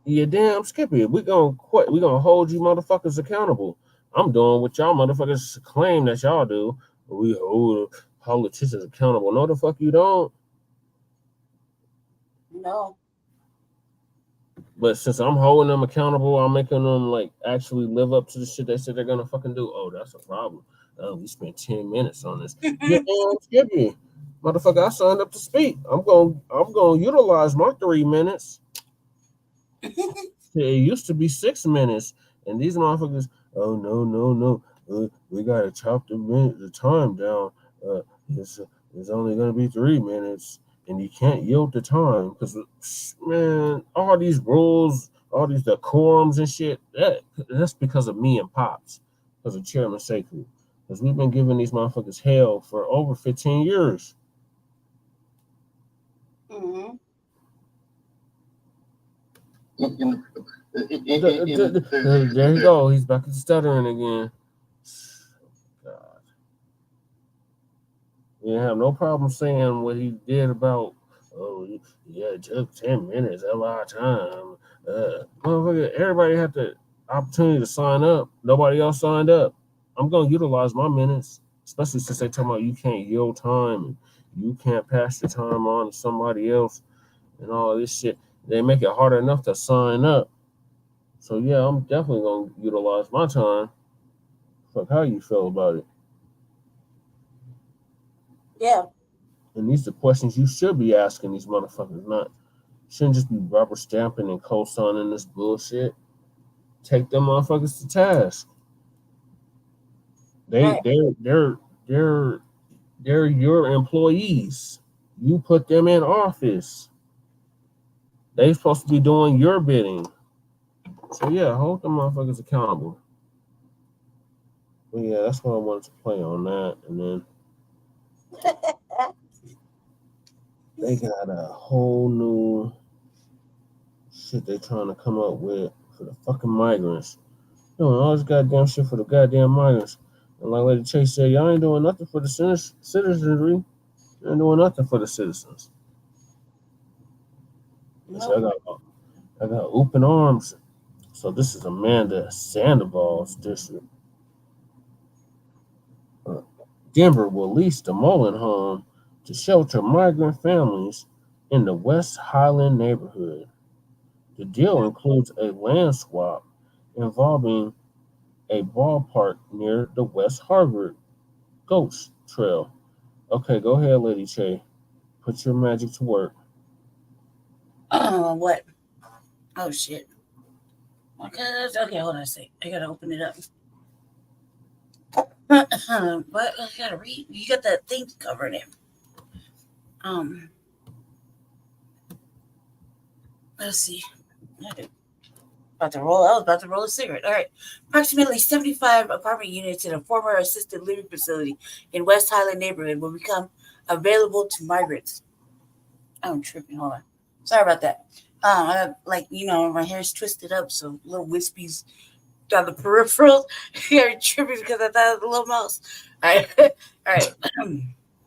yeah, damn Skippy. We gonna quit. We gonna hold you motherfuckers accountable. I'm doing what y'all motherfuckers claim that y'all do. We hold politicians accountable. No, the fuck you don't. No. But since I'm holding them accountable, I'm making them like actually live up to the shit they said they're gonna fucking do. Oh, that's a problem. Oh, we spent 10 minutes on this. Yeah, damn Skippy. Motherfucker, I signed up to speak. I'm gonna utilize my 3 minutes. It used to be 6 minutes, and these motherfuckers, oh no, we gotta chop the time down. It's only gonna be 3 minutes, and you can't yield the time because, man, all these rules, all these decorums and shit. That's because of me and Pops, because of Chairman Sekou, because we've been giving these motherfuckers hell for over 15 years. Mm-hmm. There you go. He's back to stuttering again. God. We didn't have no problem saying what he did about, oh, yeah, it took 10 minutes of our time. Motherfucker, everybody had the opportunity to sign up. Nobody else signed up. I'm going to utilize my minutes, especially since they talking about you can't yield time and you can't pass the time on to somebody else and all this shit. They make it hard enough to sign up. So yeah, I'm definitely gonna utilize my time. Fuck, how you feel about it? Yeah. And these are questions you should be asking these motherfuckers. Not shouldn't just be rubber stamping and co-signing this bullshit. Take them motherfuckers to task. They're your employees. You put them in office. They supposed to be doing your bidding. So yeah, hold them motherfuckers accountable. But yeah, that's what I wanted to play on that. And then they got a whole new shit they trying to come up with for the fucking migrants. All this goddamn shit for the goddamn migrants. And like Lady Chase said, y'all ain't doing nothing for the citizenry. You ain't doing nothing for the citizens. No. So I got open arms. So this is Amanda Sandoval's district. Denver will lease the Mullen home to shelter migrant families in the West Highland neighborhood. The deal includes a land swap involving a ballpark near the West Harvard Ghost Trail. Okay, go ahead, Lady Che. Put your magic to work. What? Oh, shit. Okay, hold on a sec. I gotta open it up. But I gotta read. You got that thing covering it. Let's see. I was about to roll a cigarette. All right. Approximately 75 apartment units in a former assisted living facility in West Highland neighborhood will become available to migrants. I'm tripping. Hold on. Sorry about that. My hair's twisted up, so little wispies down the peripherals. You're tripping because I thought it was a little mouse. All right. All right.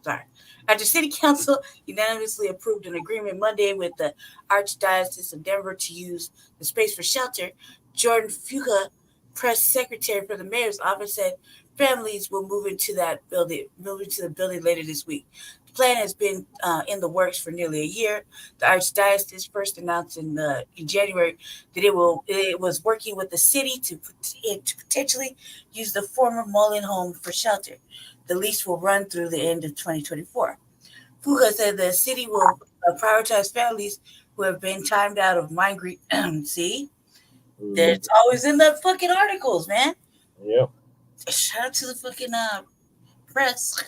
Sorry. After City Council unanimously approved an agreement Monday with the Archdiocese of Denver to use the space for shelter, Jordan Fuqua, press secretary for the mayor's office, said families will move into the building later this week. The plan has been in the works for nearly a year. The Archdiocese first announced in January that it was working with the city to potentially use the former Mullen home for shelter. The lease will run through the end of 2024. Fuqua said the city will prioritize families who have been timed out of migrant. See? It's always in the fucking articles, man. Yep. Shout out to the fucking press.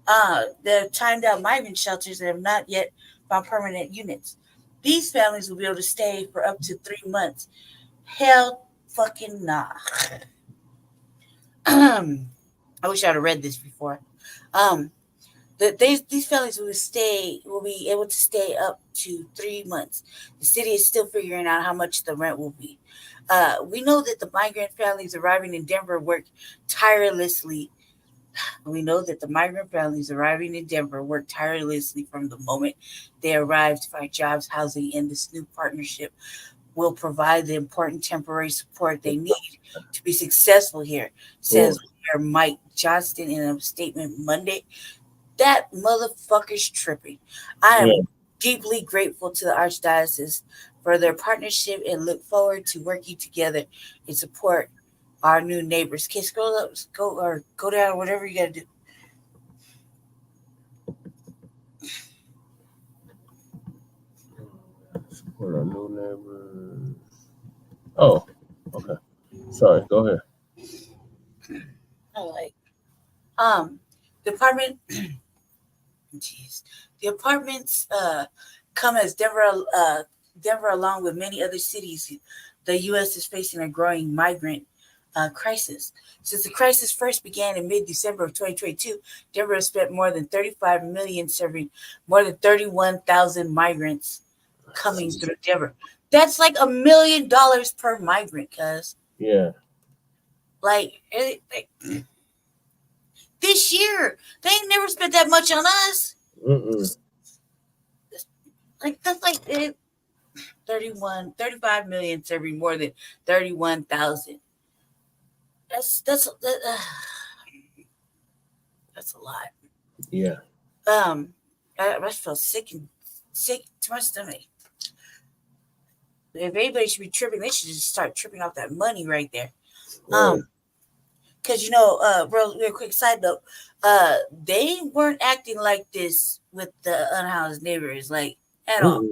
The timed out migrant shelters that have not yet found permanent units. These families will be able to stay for up to 3 months. Hell fucking nah. I wish I'd have read this before. These families will be able to stay up to 3 months. The city is still figuring out how much the rent will be. We know that the migrant families arriving in Denver work tirelessly. We know that the migrant families arriving in Denver work tirelessly from the moment they arrive to find jobs, housing, and this new partnership will provide the important temporary support they need to be successful here, says Mayor Mike Johnston in a statement Monday. That motherfucker's tripping. I am deeply grateful to the Archdiocese for their partnership and look forward to working together and support our new neighbors. Can you scroll up, go down, whatever you gotta do. Support our new neighbors. Oh, okay. Sorry, go ahead. The apartment. Jeez, the apartments come as Denver, along with many other cities. The U.S. is facing a growing migrant crisis. Since the crisis first began in mid-December of 2022, Denver has spent more than $35 million serving more than 31,000 migrants coming through Denver. That's like $1 million per migrant, cuz. Yeah. Like this year, they ain't never spent that much on us. Like that's like 35 million serving more than 31,000. That's a lot. Yeah. I feel sick to my stomach. If anybody should be tripping, they should just start tripping off that money right there. Because real quick side note, they weren't acting like this with the unhoused neighbors, like at all.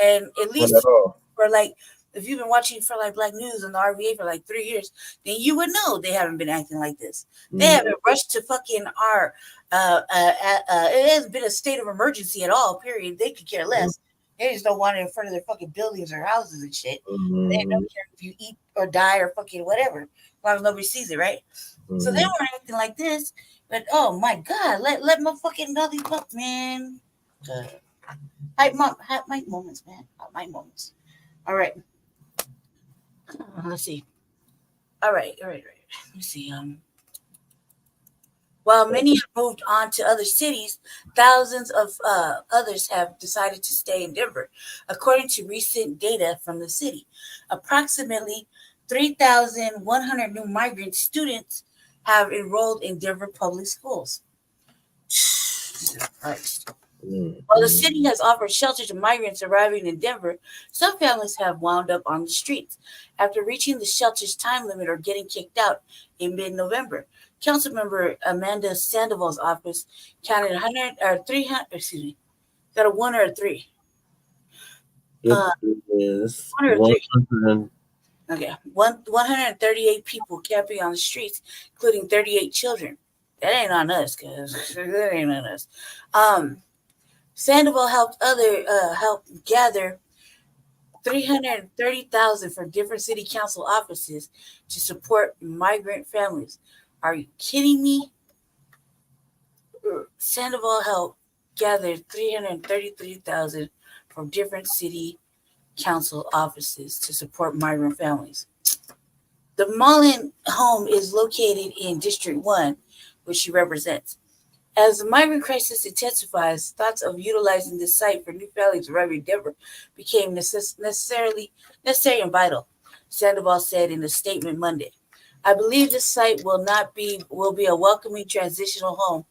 And at least for like, if you've been watching Front Line Blacc news on the RVA for like 3 years, then you would know they haven't been acting like this. They haven't rushed to fucking our. It hasn't been a state of emergency at all. Period. They could care less. They just don't want it in front of their fucking buildings or houses and shit. They don't care if you eat or die or fucking whatever, as long as nobody sees it, right? So they weren't acting like this. But oh my god, let my fucking Dolly fuck, man. Hype moments, man. Hype moments. All right. Let's see. All right. Let's see. While many have moved on to other cities, thousands of others have decided to stay in Denver. According to recent data from the city, approximately 3,100 new migrant students have enrolled in Denver public schools. Jesus Christ. While the city has offered shelter to migrants arriving in Denver, some families have wound up on the streets after reaching the shelter's time limit or getting kicked out in mid-November. Councilmember Amanda Sandoval's office counted 100 or 300. Excuse me, got a 1 or a 3? It is 103. Okay, 138 people camping on the streets, including 38 children. That ain't on us, cuz that ain't on us. Sandoval helped gather 330,000 from different city council offices to support migrant families. Are you kidding me? Sandoval helped gather 333,000 from different city council offices to support migrant families. The Mullen home is located in District 1, which she represents. As the migrant crisis intensifies, thoughts of utilizing this site for new families arriving in Denver became necessary and vital, Sandoval said in a statement Monday. I believe this site will be a welcoming transitional home,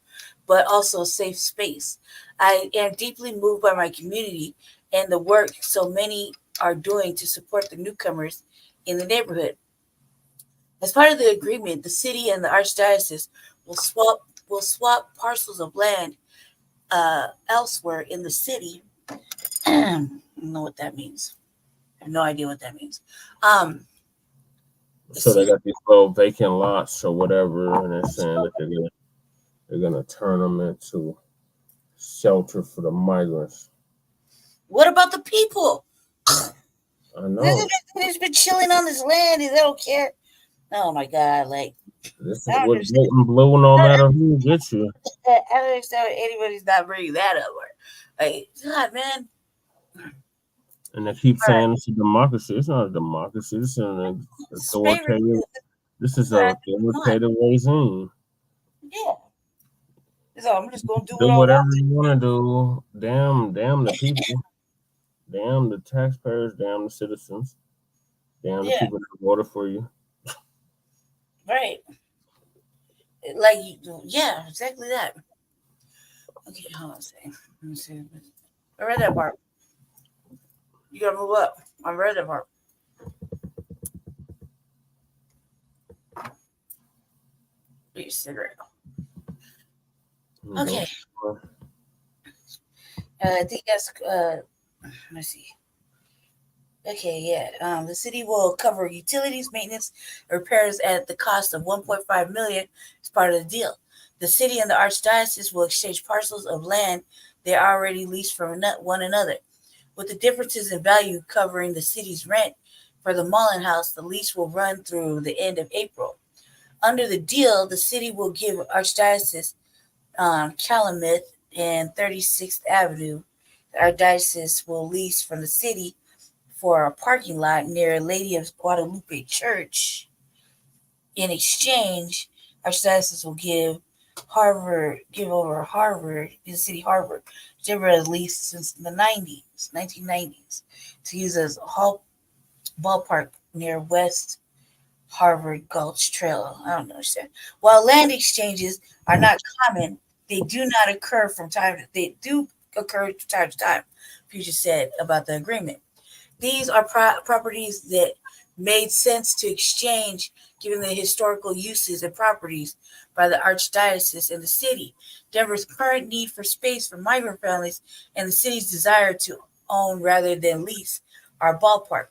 but also a safe space. I am deeply moved by my community and the work so many are doing to support the newcomers in the neighborhood. As part of the agreement, the city and the Archdiocese will swap parcels of land elsewhere in the city. I don't know what that means. I have no idea what that means. So they got these little vacant lots or whatever, and they're saying that they're gonna turn them into shelter for the migrants. What about the people? I know. They've been chilling on this land and they don't care. Oh my God, like This is I don't what understand. blue no matter who gets you. I don't understand why anybody's not bringing that up. Like, God, man. And they keep All right. saying it's a democracy. It's not a democracy. This is an authoritative. This is an authoritative regime. Yeah. So I'm just gonna do what Do I whatever want to. you want to do. Damn the people. Damn the taxpayers. Damn the citizens. Damn the Yeah. people that voted for you. Right. Like, yeah, exactly that. Okay, hold on a second. Let me see. I read that part. You gotta move up. I read that part. Get your cigarette. Okay. I think that's let's see. Okay, yeah. The city will cover utilities, maintenance, and repairs at the cost of $1.5 million as part of the deal. The city and the archdiocese will exchange parcels of land they already leased from one another. With the differences in value covering the city's rent for the Mullen House, the lease will run through the end of April. Under the deal, the city will give Archdiocese Calumet and 36th Avenue. The Archdiocese will lease from the city for a parking lot near Lady of Guadalupe Church. In exchange, Archdiocese will give over Harvard, the city Harvard, which never has leased since the 1990s, to use as a ballpark near West Harvard Gulch Trail. I don't understand. While land exchanges are not common, they do occur from time to time. Future said about the agreement. These are properties that made sense to exchange given the historical uses and properties by the archdiocese and the city, Denver's current need for space for migrant families, and the city's desire to own rather than lease are ballpark.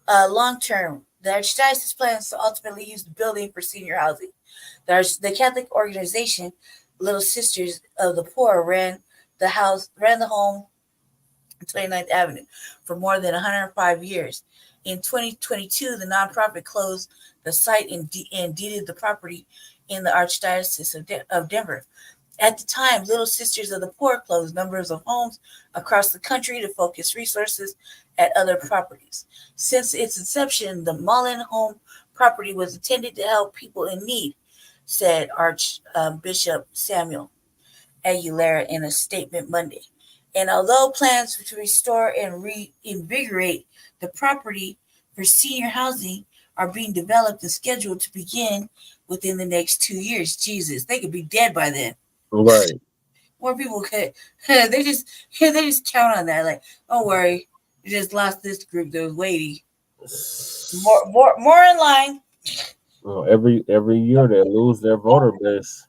Long term, the archdiocese plans to ultimately use the building for senior housing. The Catholic organization Little Sisters of the Poor ran the home 29th Avenue for more than 105 years. In 2022, the nonprofit closed the site and deeded the property in the Archdiocese of Denver. At the time, Little Sisters of the Poor closed numbers of homes across the country to focus resources at other properties. Since its inception, the Mullen home property was intended to help people in need, said Archbishop Samuel Aguilera in a statement Monday. And although plans to restore and reinvigorate the property for senior housing are being developed and scheduled to begin within the next 2 years, Jesus, they could be dead by then. Right. More people could. They just count on that. Like, don't worry, we just lost this group that was waiting. More in line. Well, every year they lose their voter base.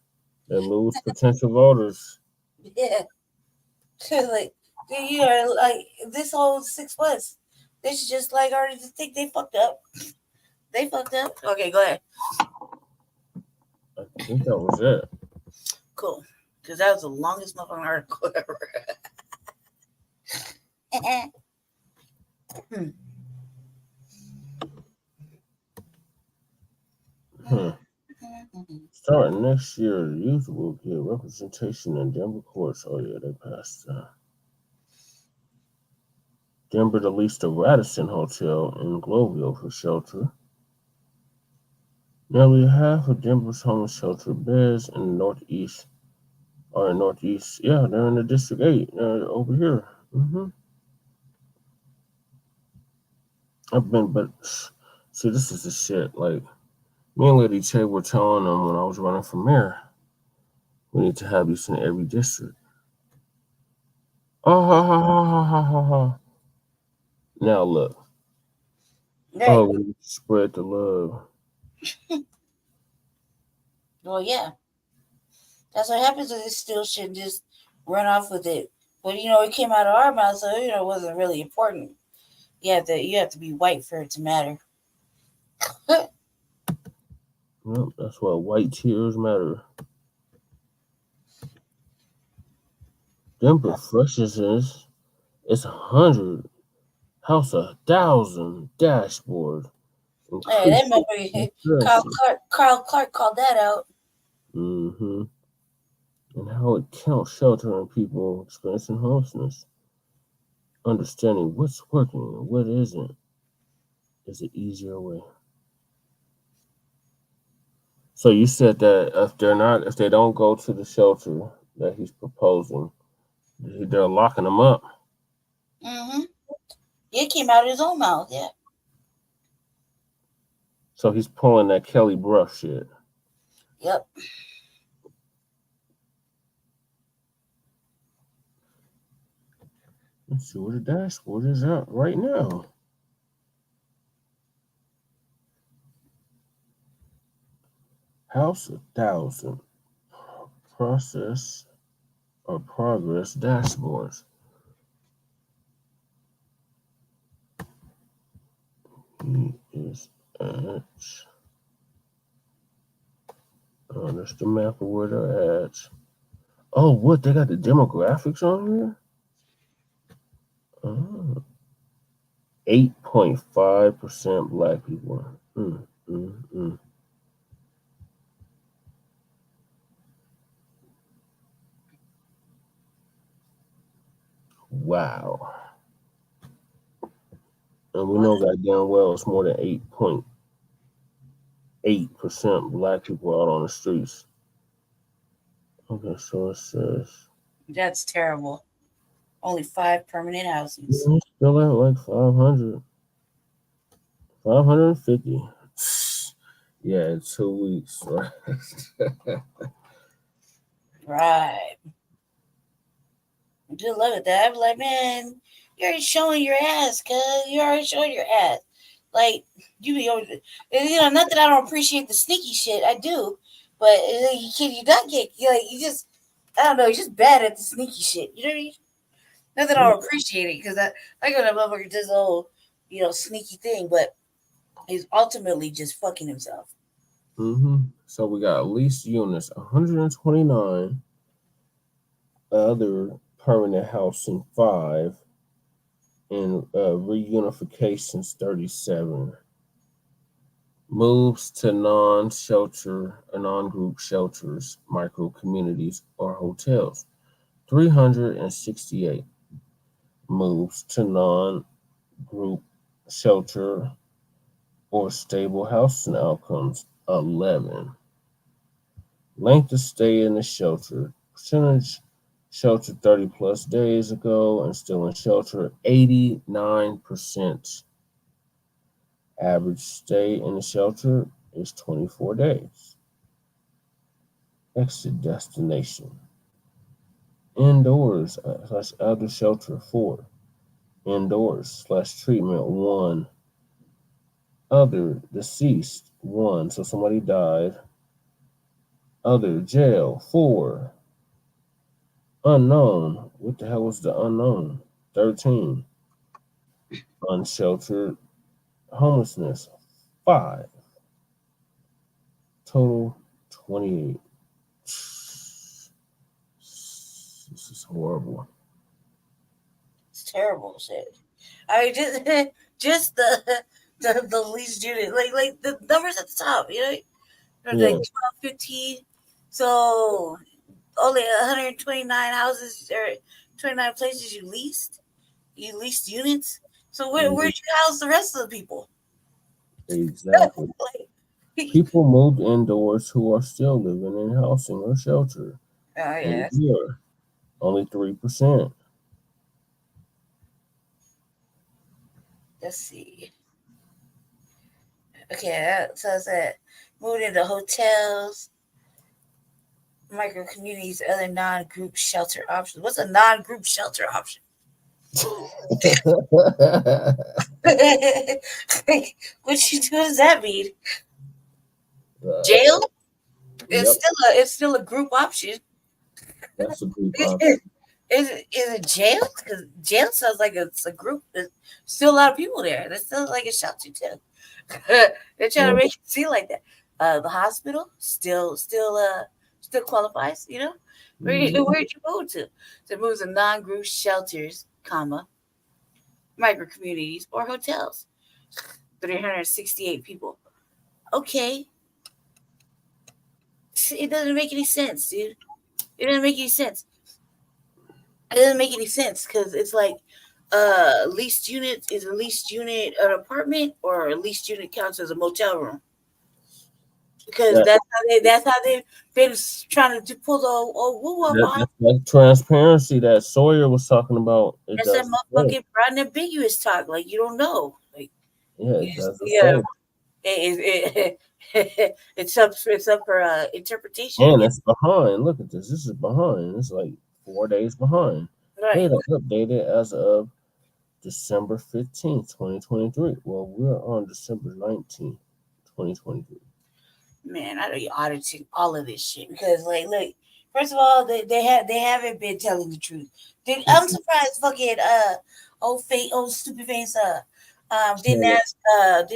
They lose potential voters. Yeah. Like this whole 6 months, they should just already just think they fucked up. They fucked up. Okay, go ahead. I think that was it. Cool. Because that was the longest motherfucking article ever. Starting next year, the youth will get representation in Denver courts. Oh yeah, they passed that. Denver leased the Radisson Hotel in Globeville for shelter. Nearly half of Denver's homeless shelter beds in the Northeast are in Northeast. Yeah, they're in the District 8. They're over here. But see, this is the shit. Like, me and Lady Che were telling them when I was running for mayor, we need to have these in every district. Oh, ha, ha, ha, ha, ha, ha, ha. Now look. Right. Oh, we need to spread the love. Well, yeah. That's what happens with this still shit. Just run off with it. But it came out of our mouth, so it wasn't really important. You have to be white for it to matter. Well, that's why white tears matter. Denver freshness is 100. House 1,000 dashboard. Hey, that motherfucker, Carl Clark called that out. Mm-hmm. And how it counts sheltering people experiencing homelessness. Understanding what's working and what isn't is an easier way. So you said that if they don't go to the shelter that he's proposing, they're locking them up. Mm-hmm. It came out of his own mouth, yeah. So he's pulling that Kelly Brush shit. Yep. Let's see where the dashboard is at right now. House 1,000 process or progress dashboards. He is at. Oh, that's the map of where they're at. Oh, what? They got the demographics on here? 8.5% Black people. Wow. And we know goddamn well it's more than 8.8% Black people out on the streets. Okay, so it says That's terrible. Only 5 permanent housings. it's still at like 500. 550. Yeah, in 2 weeks, right? Right. I do love it that. I'm like, man, you're already showing your ass, cuz. You're already showing your ass. Like, you be over, not that I don't appreciate the sneaky shit. I do. But you not get, you just, I don't know, you're just bad at the sneaky shit. You know what I mean? Not that I don't appreciate it, because I go to motherfucker does the whole, sneaky thing, but he's ultimately just fucking himself. Mm-hmm. So we got leased units, 129, other permanent housing 5, and reunifications 37. Moves to non-shelter or non-group shelters, micro communities, or hotels, 368. Moves to non-group shelter or stable housing outcomes, 11. Length of stay in the shelter, percentage shelter 30 plus days ago and still in shelter, 89%. Average stay in the shelter is 24 days. Exit destination. Indoors / other shelter 4. Indoors / treatment 1. Other deceased 1. So somebody died. Other jail 4. Unknown. What the hell was the unknown? 13. Unsheltered homelessness 5. Total 28. This is horrible. It's terrible shit. I mean, just the least unit, like the numbers at the top, like 12, 15. So only 129 houses or 29 places you leased. You leased units. So where'd you house the rest of the people? Exactly. People moved indoors who are still living in housing or shelter. Oh yeah. Only 3%. Let's see. Okay, so I said moved into hotels, micro communities, other non-group shelter options. What's a non-group shelter option? What does that mean? Jail? It's still a group option. That's a group option. Is it jail? Because jail sounds like it's a group. There's still a lot of people there. That sounds like a shelter too. They're trying to make it seem like that. The hospital still qualifies. Where'd you move to? So it moves to non-group shelters, micro communities or hotels. 368 people. Okay. It doesn't make any sense, dude. It doesn't make any sense. It doesn't make any sense because it's like leased unit is a leased unit an apartment or a leased unit counts as a motel room. Because That, that's how they've been trying to pull the woo up on. that transparency that Sawyer was talking about. It That's that does the same. motherfucking broad and ambiguous talk. Like you don't know. Like Yeah, it does the yeah. same. It's up for interpretation. And it's behind. Look at this. This is behind. It's like 4 days behind. Right. Data updated as of December 15th, 2023. Well, we're on December 19th, 2023. Man, I know you're auditing all of this shit because, like, look, first of all, they haven't been telling the truth. I'm surprised fucking old stupid face didn't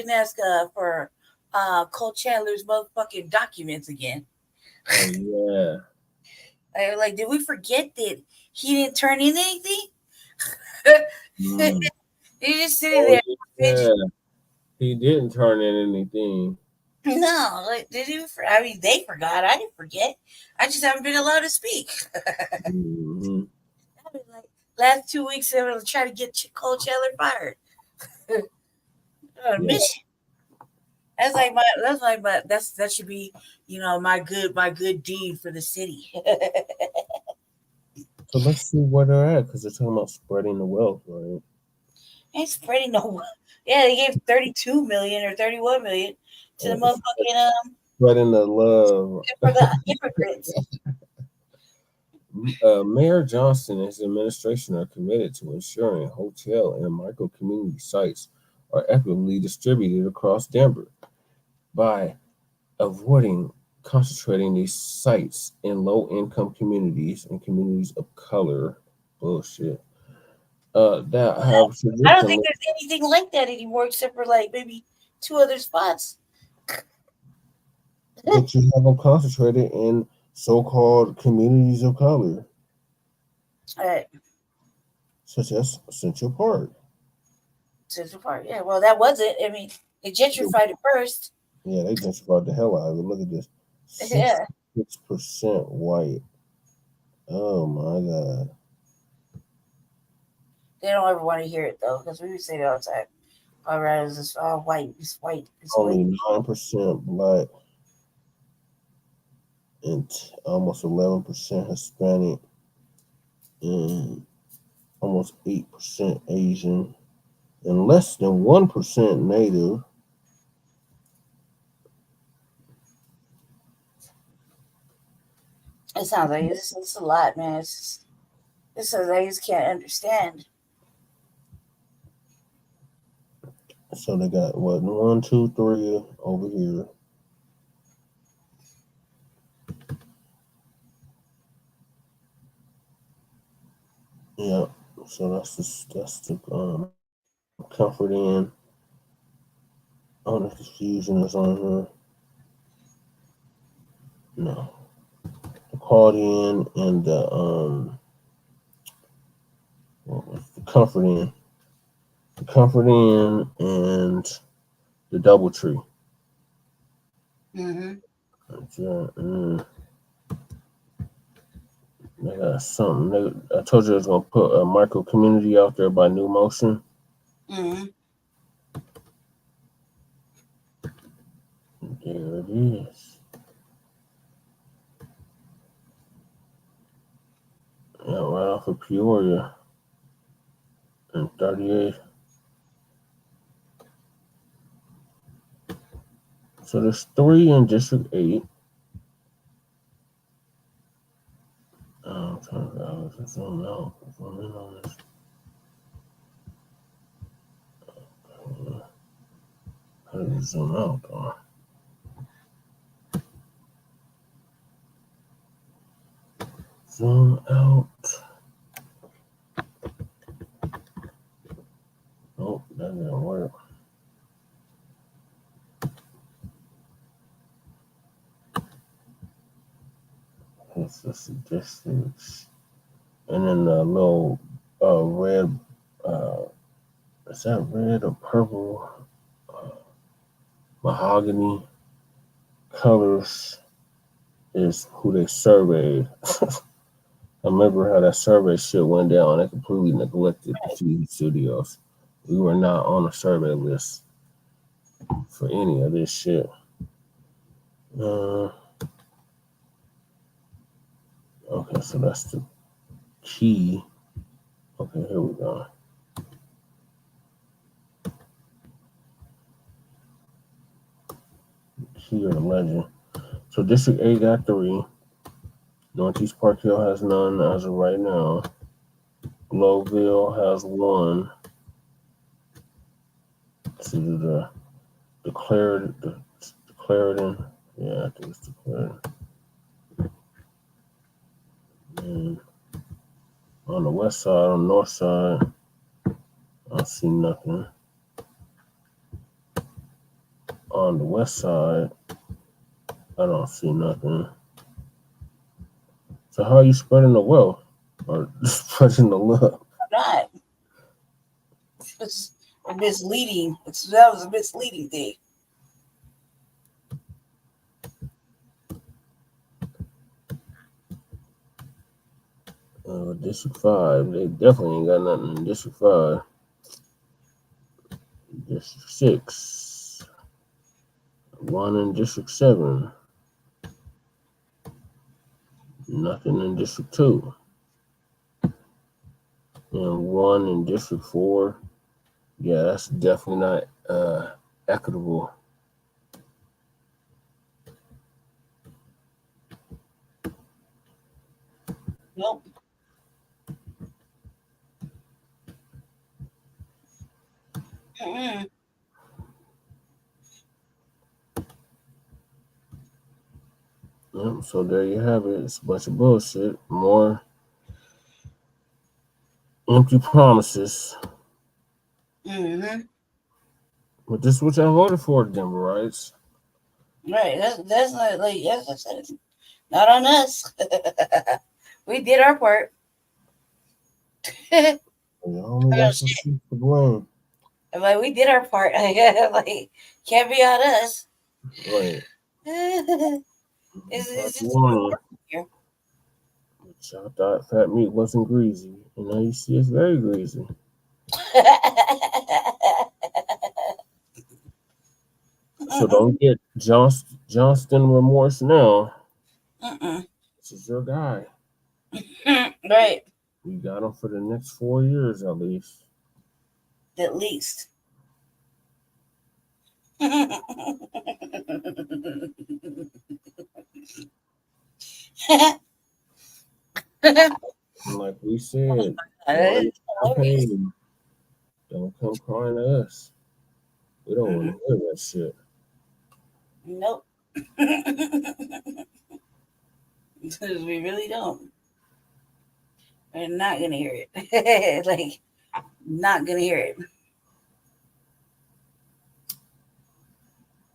ask for Cole Chandler's motherfucking documents again. Oh yeah. Like, did we forget that he didn't turn in anything? He just sitting there. Yeah. He didn't turn in anything. No, like, did he? I mean, they forgot. I didn't forget. I just haven't been allowed to speak. Mm-hmm. I've been like last 2 weeks, I'm gonna try to get Cole Chandler fired. Mission. That should be, my good deed for the city. So let's see where they're at because they're talking about spreading the wealth, right? Ain't spreading no. Yeah, they gave 32 million or 31 million to the motherfucking spreading the love for the hypocrites. Mayor Johnson and his administration are committed to ensuring hotel and micro community sites are equitably distributed across Denver by avoiding concentrating these sites in low-income communities and communities of color. Bullshit. That have I don't think there's anything like that anymore, except for like maybe 2 other spots. But you have them concentrated in so-called communities of color, such as Central Park. Central Park, yeah. Well, that wasn't. I mean, they gentrified it first. Yeah, they gentrified the hell out of it. Look at this. 6% white. Oh my god. They don't ever want to hear it though, because we would say it all the time. All right, it's all white. It's white. It's Only white. 9% black and almost 11% Hispanic and almost 8% Asian and less than 1% Native. It sounds like it's a lot, man. It sounds like I just can't understand. So they got what 1, 2, 3 over here. Yeah, so that's the Comfort Inn. Oh, the Fusion is on here. No, the Quality Inn and the what was the Comfort Inn? The Comfort Inn and the DoubleTree. Mm-hmm. They got something. I told you I was gonna put a micro community out there by New Motion. Mm-hmm. There it is. Yeah, right off of Peoria and 38. So there's 3 in District 8. I'm trying to zoom out. Zoom in on this. How do you zoom out, though? Zoom out. Oh, that didn't work. It's just the distance. And then the little red, is that red or purple? mahogany colors is who they surveyed. I remember how that survey shit went down. They completely neglected the TV studios. We were not on a survey list for any of this shit. Okay, so that's the key. Okay, here we go. Key or the legend. So District 8 got 3. Northeast Park Hill has none as of right now. Globeville has 1. So the Clarendon. Yeah, I think it's the Clarendon. And on the west side, on the north side, I don't see nothing. On the west side, I don't see nothing. So how are you spreading the wealth? Or spreading the love? Not. It's misleading. That was a misleading thing. District 5, they definitely ain't got nothing in District 5. District 6, 1 in District 7, nothing in District 2, and 1 in District 4. Yeah, that's definitely not equitable. Nope. Mm-hmm. Yep, so there you have it. It's a bunch of bullshit. More empty promises. Mm-hmm. But this is what y'all voted for, Denver, right? Right. That's not like that's not on us. We did our part. Only got some shit to blame. Like we did our part. Like can't be on us. Right. It's Here. Y'all thought fat meat wasn't greasy, and now you see it's very greasy. So don't get Johnston remorse now. This is your guy. Right. You got him for the next 4 years at least. At least. Like we said, campaign, don't come crying to us. We don't want to hear that shit. Nope. We really don't. We're not gonna hear it. Like, not gonna hear it.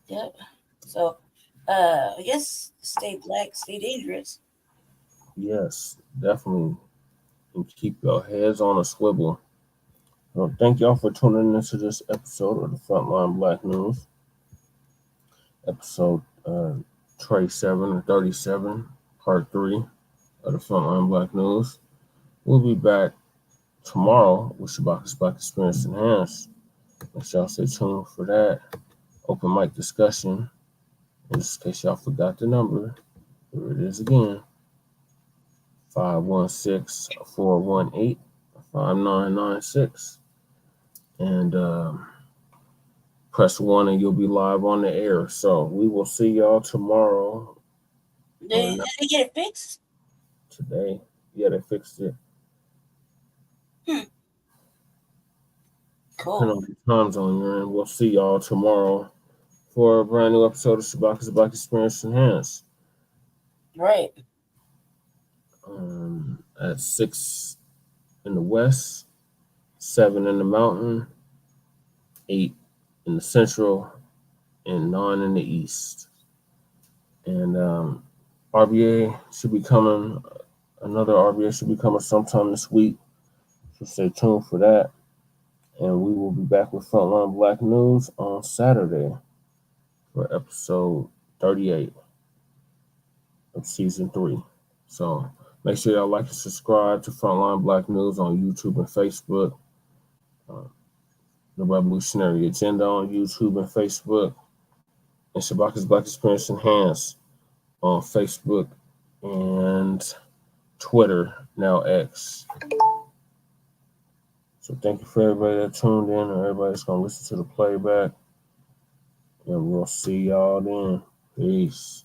Yep. So, I guess stay black, stay dangerous. Yes, definitely. And keep your heads on a swivel. Well, thank y'all for tuning into this episode of the Front Line Blacc News. Episode Tray 7 or 37, Part 3 of the Front Line Blacc News. We'll be back tomorrow with Shabaka's Black Experience Enhanced. Make sure y'all stay tuned for that. Open mic discussion. In case y'all forgot the number, here it is again. 516-418-5996. And press 1 and you'll be live on the air. So we will see y'all tomorrow. Did they get it fixed? Today. Yeah, they fixed it. Cool. Depending on the time zone you're in. We'll see y'all tomorrow for a brand new episode of Shabaka's Black Experience Enhanced. Right. At 6 in the west, 7 in the mountain, 8 in the central, and 9 in the east. And RBA should be coming. Another RBA should be coming sometime this week. So stay tuned for that. And we will be back with Frontline Blacc News on Saturday. for episode 38 of season 3. So make sure y'all like and subscribe to Frontline Black News on YouTube and Facebook. The Revolutionary Agenda on YouTube and Facebook. And Shabaka's Black Experience Enhanced on Facebook and Twitter, now X. So thank you for everybody that tuned in and everybody that's going to listen to the playback. And we'll see y'all then. Peace.